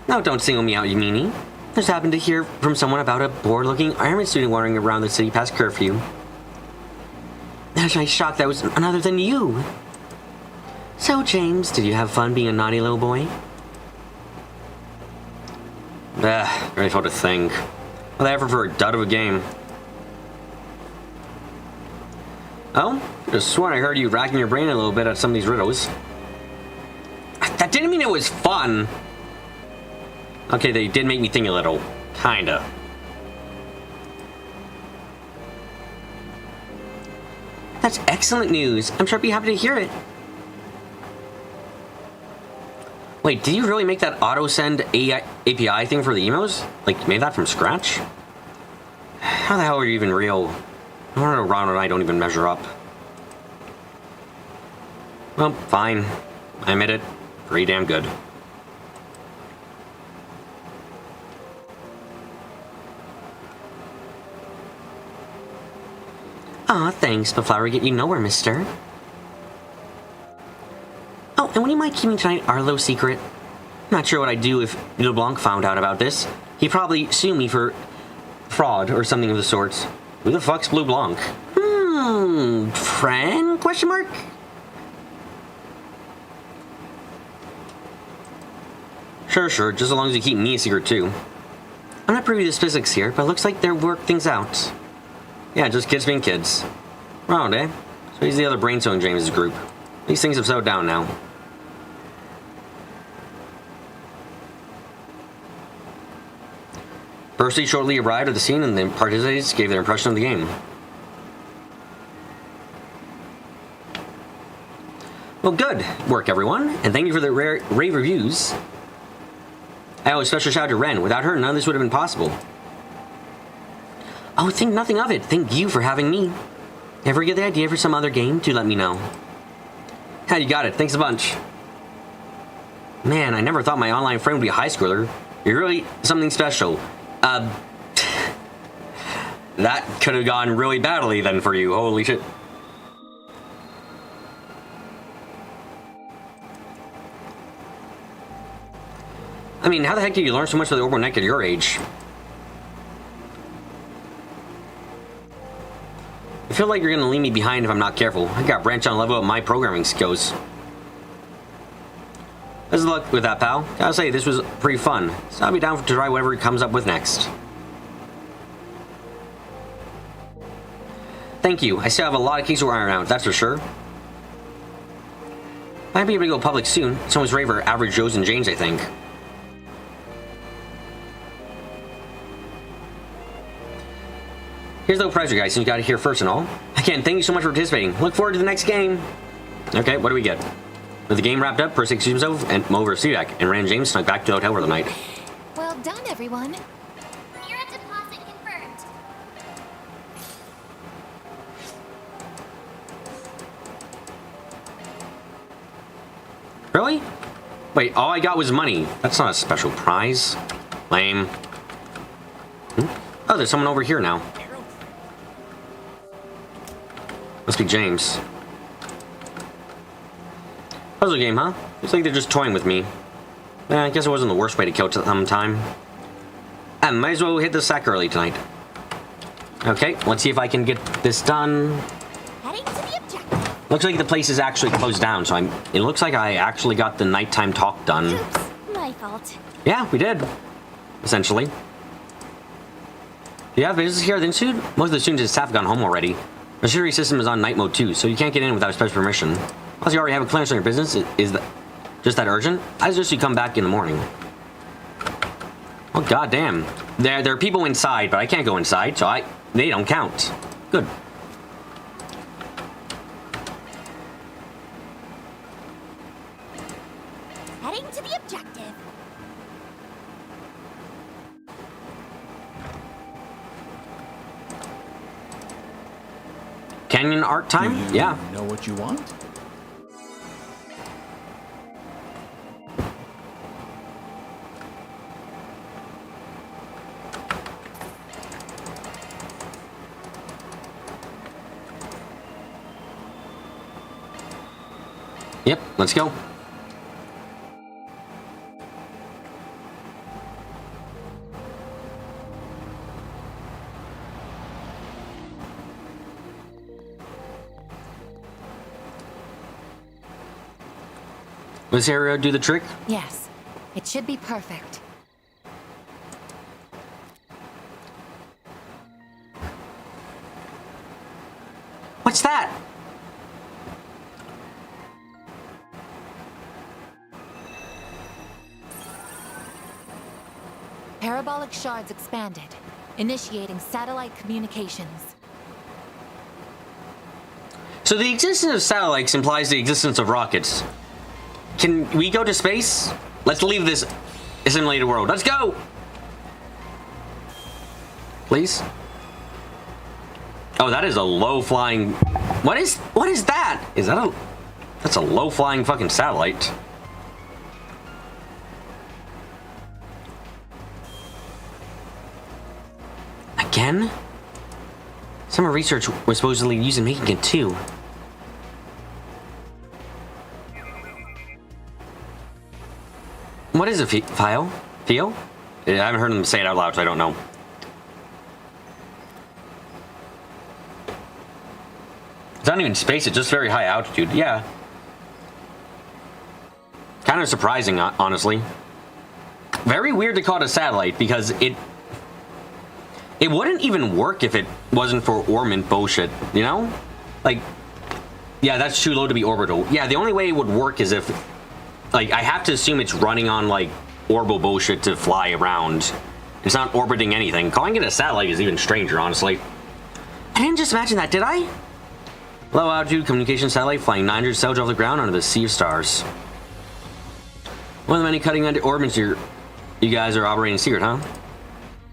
Speaker 8: No, don't single me out, you meanie. Just happened to hear from someone about a bored-looking Ironman student wandering around the city past curfew. That's my shock that was none other than you. So, James, did you have fun being a naughty little boy? Very fun to think. Well, that ever for a dud of a game. Oh, I just sworn I heard you racking your brain a little bit at some of these riddles. That didn't mean it was fun. Okay, they did make me think a little. Kinda. That's excellent news. I'm sure I'd be happy to hear it. Wait, did you really make that auto-send API thing for the emails? Like, you made that from scratch? How the hell are you even real? I don't know, Ron and I don't even measure up. Well, fine. I admit it. Pretty damn good. Aw, thanks, but flower get you nowhere, mister. Oh, and would you mind keeping tonight our little secret? Not sure what I'd do if LeBlanc found out about this. He'd probably sue me for fraud or something of the sort. Who the fuck's Blue Blanc? Friend? Question mark? Sure, just as long as you keep me a secret too. I'm not privy to specifics here, but it looks like they'll work things out. Yeah, just kids being kids. Round, eh? So he's the other brain cell in James' group. These things have settled down now. Percy shortly arrived at the scene and the participants gave their impression of the game. Well, good work, everyone, and thank you for the rave reviews. I owe a special shout out to Ren. Without her, none of this would have been possible. Oh, think nothing of it. Thank you for having me. Ever get the idea for some other game? Do let me know. Yeah, you got it. Thanks a bunch. Man, I never thought my online friend would be a high schooler. You're really something special. That could have gone really badly then for you. Holy shit. I mean, how the heck did you learn so much of the Orbital Neck at your age? I feel like you're gonna leave me behind if I'm not careful. I gotta branch out and level up my programming skills. Best of luck with that, pal. Gotta say, this was pretty fun. So I'll be down to try whatever it comes up with next. Thank you. I still have a lot of keys to iron out, that's for sure. Might be able to go public soon. Someone's raver, average Joes and Janes, I think. Here's the little prize, guys, since you got it here first and all. Again, thank you so much for participating. Look forward to the next game. Okay, what do we get? With the game wrapped up, Percy excused himself and over to deck, and Ran and James snuck back to the hotel for the night.
Speaker 6: Well done, everyone.
Speaker 7: Your deposit confirmed.
Speaker 8: Really? Wait, all I got was money. That's not a special prize. Lame. Oh, there's someone over here now. Must be James. Puzzle game, huh? Looks like they're just toying with me. I guess it wasn't the worst way to kill some time. I might as well hit the sack early tonight. Okay, let's see if I can get this done.
Speaker 7: Heading to the objective.
Speaker 8: Looks like the place is actually closed down, so it looks like I actually got the nighttime talk done.
Speaker 7: Oops, my fault.
Speaker 8: Yeah, we did. Essentially. Do you have business here at the Institute? Most of the students and staff have gone home already. The security system is on night mode too, so you can't get in without special permission. Plus, you already have a clearance on your business. Is that just that urgent? I suggest you come back in the morning. Oh, goddamn. There are people inside, but I can't go inside, so they don't count. Good.
Speaker 7: Heading to the objective.
Speaker 8: Canyon art time?
Speaker 11: Do you
Speaker 8: Yeah.
Speaker 11: know what you want?
Speaker 8: Yep, let's go. Will this area do the trick?
Speaker 6: Yes, it should be perfect.
Speaker 8: What's that?
Speaker 6: Parabolic shards expanded, initiating satellite communications.
Speaker 8: So the existence of satellites implies the existence of rockets. Can we go to space? Let's leave this simulated world. Let's go! Please? Oh, that is a low-flying... What is that? Is that a... That's a low-flying fucking satellite. Again? Summer research was supposedly used in making it too. What is it, Theo? Theo? I haven't heard them say it out loud, so I don't know. It's not even space, it's just very high altitude. Yeah. Kind of surprising, honestly. Very weird to call it a satellite, because it wouldn't even work if it wasn't for orbit bullshit, you know? Like, yeah, that's too low to be orbital. Yeah, the only way it would work is if, like, I have to assume it's running on, like, orbital bullshit to fly around. It's not orbiting anything. Calling it a satellite is even stranger, honestly. I didn't just imagine that, did I? Low altitude communication satellite flying 900 sails off the ground under the sea of stars. One of the many cutting-edge orbits you guys are operating secret, huh?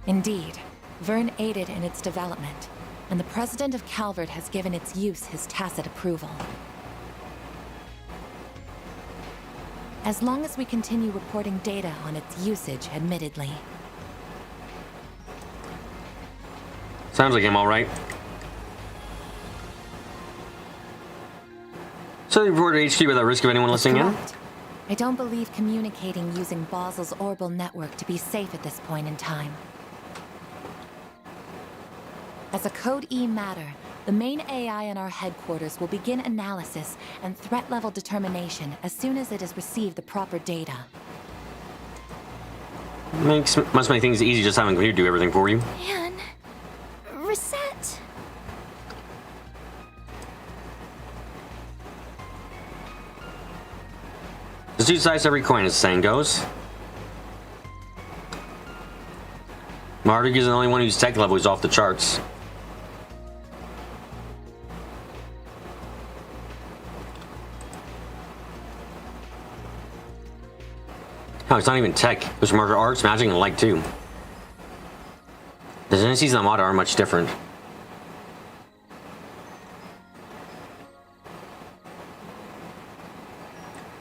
Speaker 6: Indeed. Vern aided in its development, and the president of Calvert has given its use his tacit approval. As long as we continue reporting data on its usage, admittedly.
Speaker 8: Sounds like him, all right. So you reported HQ without risk of anyone listening in?
Speaker 6: Correct. I don't believe communicating using Basel's orbital network to be safe at this point in time. As a Code E matter, the main AI in our headquarters will begin analysis and threat level determination as soon as it has received the proper data.
Speaker 8: Must make things easy just having a computer do everything for you.
Speaker 7: Man, reset.
Speaker 8: There's two sides to every coin, as the saying goes. Marduk is the only one whose tech level is off the charts. Oh, it's not even tech. There's martial arts, magic, and light too. The Genesis and the Armada are much different.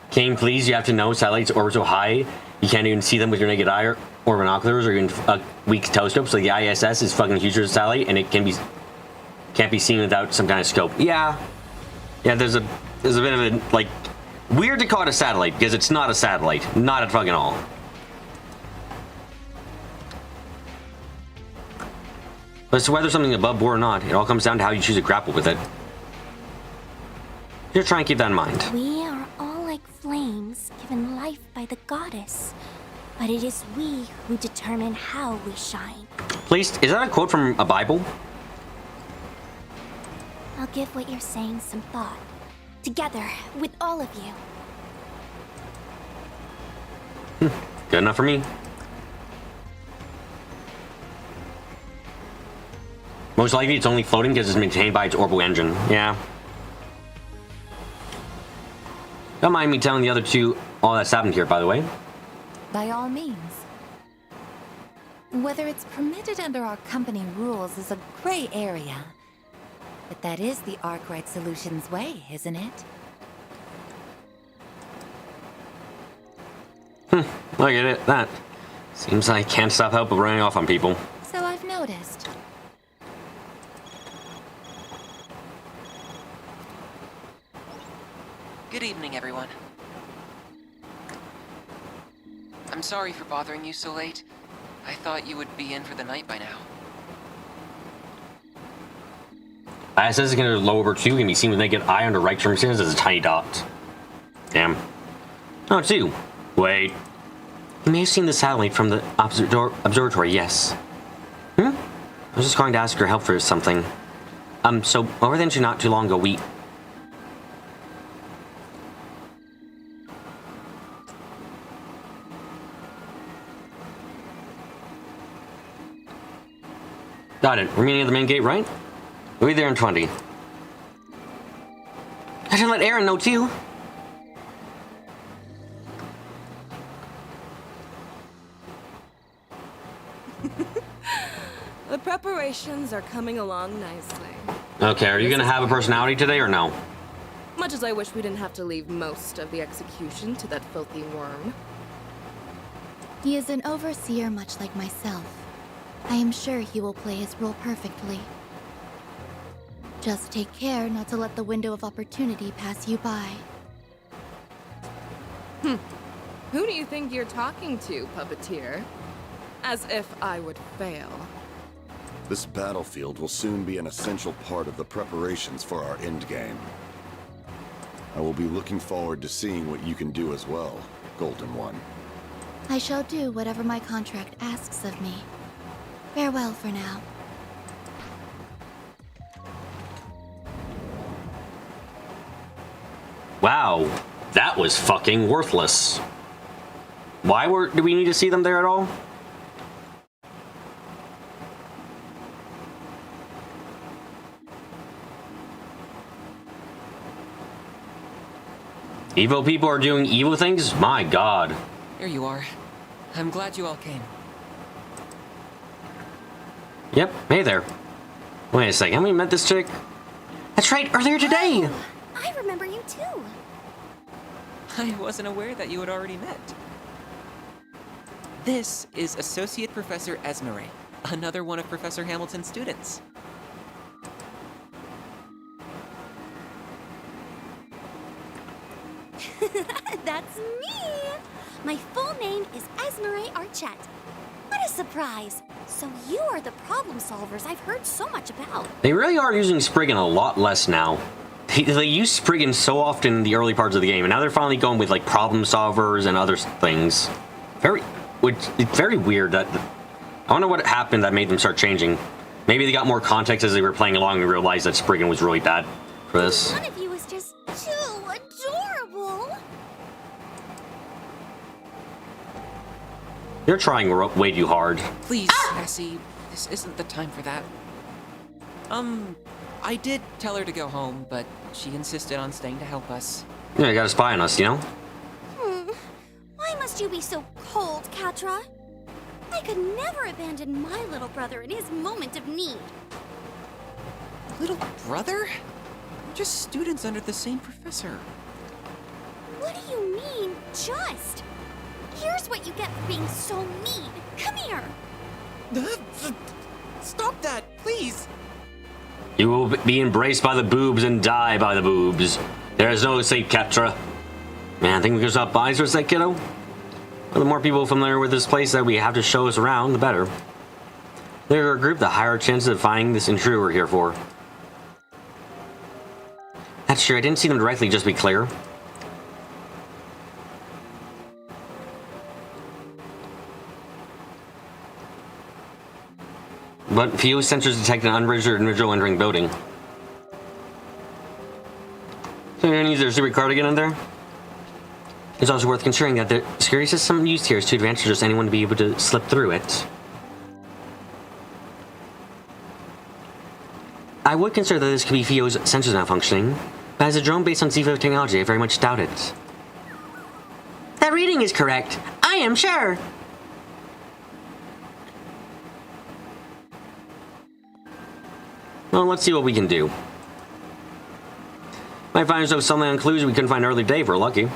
Speaker 8: King, please, you have to know satellites orbit so high you can't even see them with your naked eye or binoculars or even a weak telescope. So the ISS is fucking huge as a satellite, and it can't be seen without some kind of scope. Yeah, there's a bit of a like weird to call it a satellite because it's not a satellite, not at fucking all. But as to whether something's above board or not, it all comes down to how you choose to grapple with it. Just try and keep that in mind.
Speaker 7: We are all like flames given life by the goddess, but it is we who determine how we shine.
Speaker 8: Please, is that a quote from a Bible?
Speaker 7: I'll give what you're saying some thought. Together, with all of you.
Speaker 1: Good enough for me. Most likely it's only floating because it's maintained by its orbital engine. Yeah. Don't mind me telling the other two all that's happened here, by the way.
Speaker 6: By all means. Whether it's permitted under our company rules is a gray area. But that is the Arkwright Solutions way, isn't it?
Speaker 1: Look at it. That seems I can't stop help but running off on people.
Speaker 6: So I've noticed.
Speaker 5: Good evening, everyone. I'm sorry for bothering you so late. I thought you would be in for the night by now.
Speaker 1: It says it's going to low over 2 can be seen with naked eye under right circumstances as a tiny dot. Damn. Oh, 2. Wait. You may have seen the satellite from the observatory, yes. I was just going to ask your help for something. So over there not too long ago, we... Got it. We're meeting at the main gate, right? We'll be there in 20. I should let Aaron know, too.
Speaker 12: The preparations are coming along nicely.
Speaker 1: Okay, are you going to have a personality today or no?
Speaker 12: Much as I wish we didn't have to leave most of the execution to that filthy worm.
Speaker 7: He is an overseer much like myself. I am sure he will play his role perfectly. Just take care not to let the window of opportunity pass you by.
Speaker 12: Who do you think you're talking to, puppeteer? As if I would fail.
Speaker 13: This battlefield will soon be an essential part of the preparations for our endgame. I will be looking forward to seeing what you can do as well, Golden One.
Speaker 7: I shall do whatever my contract asks of me. Farewell for now.
Speaker 1: Wow, that was fucking worthless. Do we need to see them there at all? Evil people are doing evil things? My god.
Speaker 5: Here you are. I'm glad you all came.
Speaker 1: Yep, hey there. Wait a second, have we met this chick? That's right, earlier today!
Speaker 7: Oh, I remember you too.
Speaker 5: I wasn't aware that you had already met. This is Associate Professor Esmeralda, another one of Professor Hamilton's students.
Speaker 7: That's me! My full name is Esmeralda Archette. What a surprise! So you are the problem solvers I've heard so much about.
Speaker 1: They really are using Spriggan a lot less now. They used Spriggan so often in the early parts of the game, and now they're finally going with like problem solvers and other things. It's very weird that... I wonder what happened that made them start changing. Maybe they got more context as they were playing along and realized that Spriggan was really bad for this.
Speaker 7: One of you is just too adorable.
Speaker 1: You're trying way too hard.
Speaker 5: Please, Essie, this isn't the time for that. I did tell her to go home, but she insisted on staying to help us.
Speaker 1: Yeah, you gotta spy on us, you know?
Speaker 7: Why must you be so cold, Catra? I could never abandon my little brother in his moment of need.
Speaker 5: Little brother? We're just students under the same professor.
Speaker 7: What do you mean, just? Here's what you get for being so mean. Come here.
Speaker 5: Stop that, please.
Speaker 1: You will be embraced by the boobs and die by the boobs. There is no escape, Catra. Man, I think we can stop by for a sec, kiddo. Well, the more people familiar with this place that we have to show us around, the better. The bigger a group, the higher chances of finding this intruder we're here for. That's true, I didn't see them directly, just to be clear. But few sensors detect an unregistered individual entering building.
Speaker 8: So you're gonna use their secret card again in there? It's also worth considering that the security system used here is too advanced for just anyone to be able to slip through it. I would consider that this could be Fio's sensors not functioning, but as a drone based on Zifo technology, I very much doubt it. That reading is correct. I am sure. Well, let's see what we can do. Might find ourselves something on clues we couldn't find earlier today if we're lucky.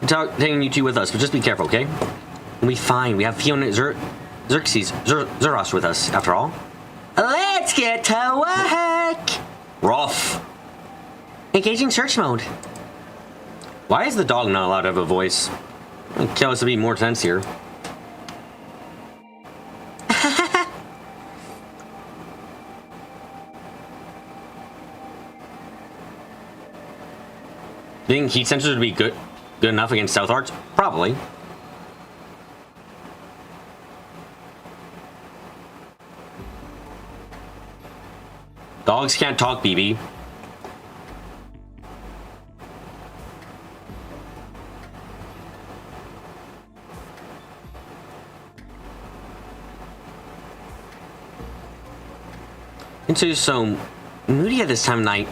Speaker 8: We're taking you two with us, but just be careful, okay? We'll be fine. We have Fiona Zeros with us, after all. Let's get to work! Rough. Engaging search mode. Why is the dog not allowed to have a voice? Kill us to be more tense here. Do you think heat sensors would be good enough against stealth arts? Probably. Dogs can't talk, BB. Into so moody at this time of night.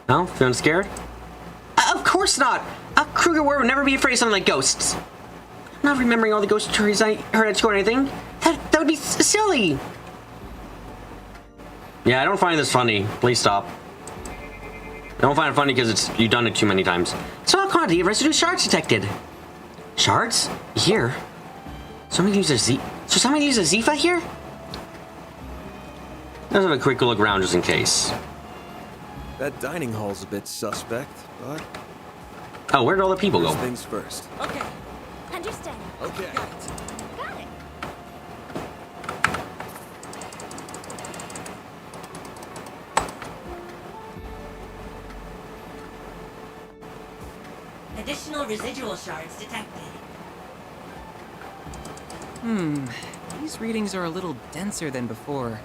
Speaker 8: No? Feeling scared? Of course not! A Kruger ward would never be afraid of something like ghosts. I'm not remembering all the ghost stories I heard at school or anything. That would be silly. Yeah, I don't find this funny. Please stop. I don't find it funny because you've done it too many times. Small quantity of residue shards detected. Shards? Here? Somebody use a Zifa here? Let's have a quick look around just in case.
Speaker 3: That dining hall's a bit suspect, but...
Speaker 8: Oh, where'd all the people go?
Speaker 3: First things first.
Speaker 7: Okay. Understand.
Speaker 3: Okay.
Speaker 7: Got it.
Speaker 14: Additional residual shards detected.
Speaker 5: These readings are a little denser than before.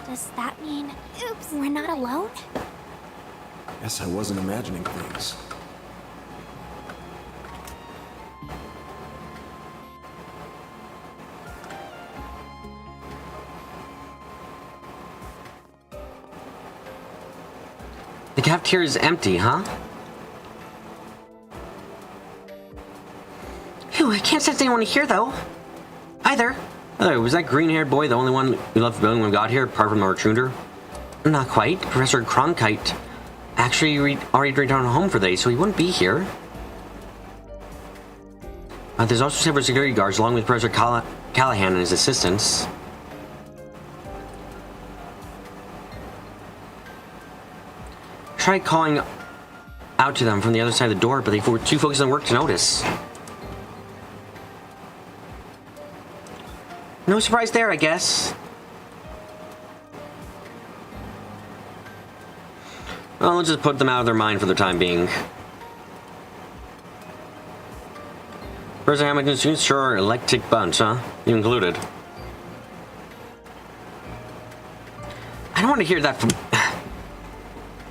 Speaker 7: Does that mean... Oops, we're not alone?
Speaker 3: Guess I wasn't imagining things.
Speaker 8: The cafeteria is empty, huh? Phew, I can't sense anyone here, though. Either. Was that green-haired boy the only one who left the building when we got here, apart from our intruder? Not quite. Professor Cronkite actually already returned home for the day, so he wouldn't be here. There's also several security guards, along with Professor Callahan and his assistants. Tried calling out to them from the other side of the door, but they were too focused on work to notice. No surprise there, I guess. Well, let's just put them out of their mind for the time being. President Hamilton students sure are electric bunch, huh? You included. I don't want to hear that from...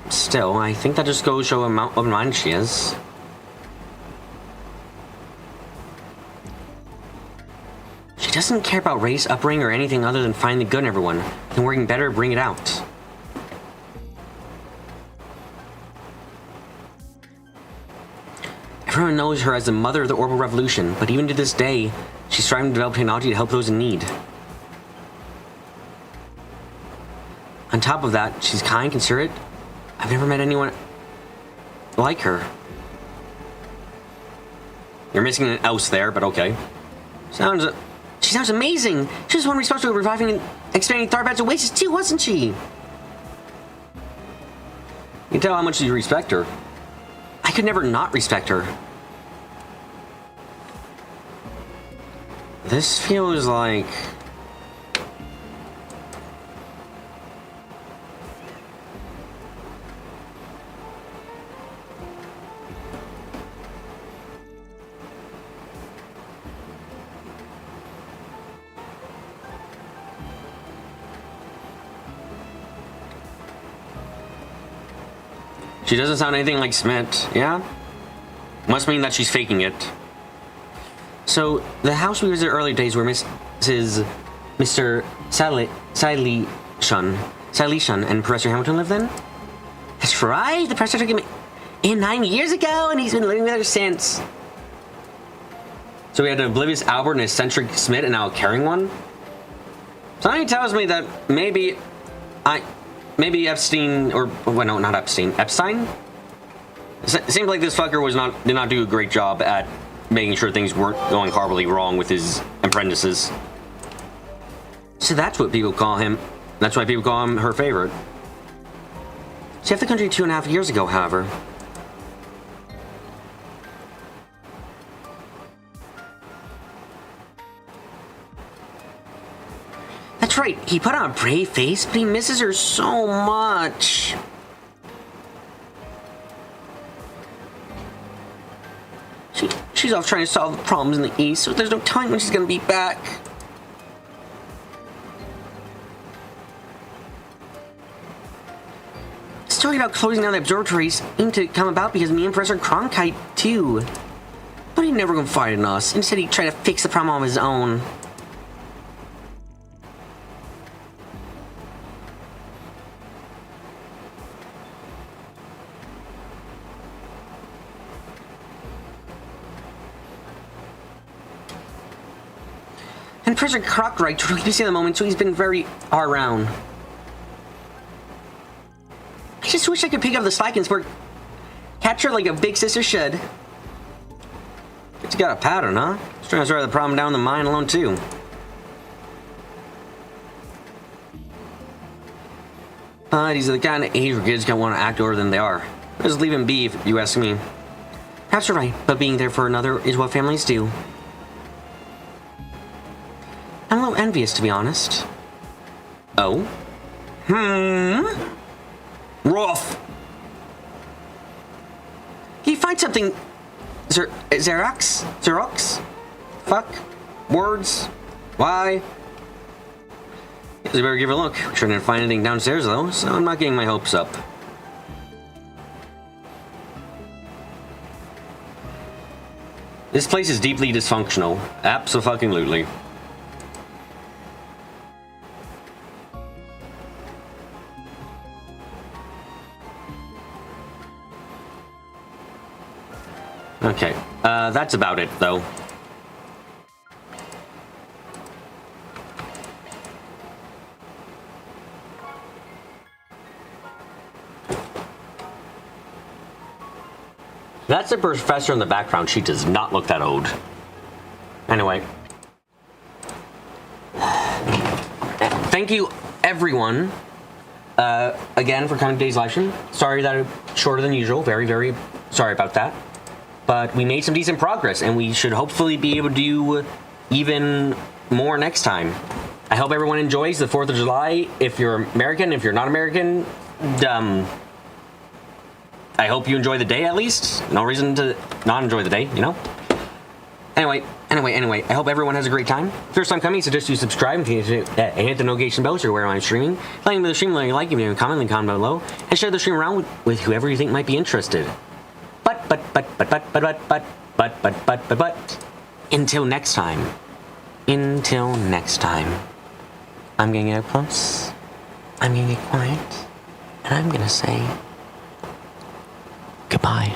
Speaker 8: Still, I think that just goes to show how open-minded she is. She doesn't care about race, upbringing, or anything other than finding the good in everyone, and working better to bring it out. Everyone knows her as the mother of the Orbital Revolution, but even to this day, she's striving to develop technology to help those in need. On top of that, she's kind, considerate. I've never met anyone like her. You're missing an ouse there, but okay. She sounds amazing. She was one responsible for reviving and expanding Tharbad's Oasis too, wasn't she? You can tell how much you respect her. I could never not respect her. This feels like... She doesn't sound anything like Smith, yeah? Must mean that she's faking it. So, the house we visited earlier days where Mr. Silesion and Professor Hamilton lived then? That's right, the professor took him in 9 years ago, and he's been living with her since. So we had an oblivious Albert and an eccentric Smith, and now a caring one? Something tells me that maybe Epstein, or, well, no, not Epstein, Epstein? It seems like this fucker did not do a great job at making sure things weren't going horribly wrong with his apprentices. So that's what people call him. That's why people call him her favorite. She left the country 2.5 years ago, however. That's right, he put on a brave face, but he misses her so much. She's off trying to solve the problems in the East, so there's no telling when she's gonna be back. The story about closing down the observatories aimed to come about because me and Professor Cronkite too. But he never confided in us. Instead, he tried to fix the problem on his own. And Professor Cronkite took me see the moment, so he's been very around. I just wish I could pick up the slack and catch her like a big sister should. But you got a pattern, huh? Just trying to sort the problem down the mine alone, too. These are the kind of age where kids can want to act older than they are. Just leave them be, if you ask me. Perhaps you're right, but being there for another is what families do. I'm a little envious, to be honest. Oh? Rough. Can you find something? Xerox? Fuck? Words? Why? Guess I better give it a look. I'm sure I didn't find anything downstairs, though, so I'm not getting my hopes up. This place is deeply dysfunctional. Abso-fucking-lutely. Okay, that's about it, though. That's the professor in the background. She does not look that old. Anyway. Thank you, everyone, again, for coming to today's live stream. Sorry that it's shorter than usual. Very, very sorry about that. But we made some decent progress, and we should hopefully be able to do even more next time. I hope everyone enjoys the 4th of July. If you're American, if you're not American, I hope you enjoy the day at least. No reason to not enjoy the day, you know? Anyway, I hope everyone has a great time. First time coming, suggest you subscribe and hit the notification bell so you're aware when I'm streaming. Letting the stream, like, give me a comment, below, and share the stream around with whoever you think might be interested. But, until next time, I'm gonna get up close, I'm gonna get quiet, and I'm gonna say goodbye.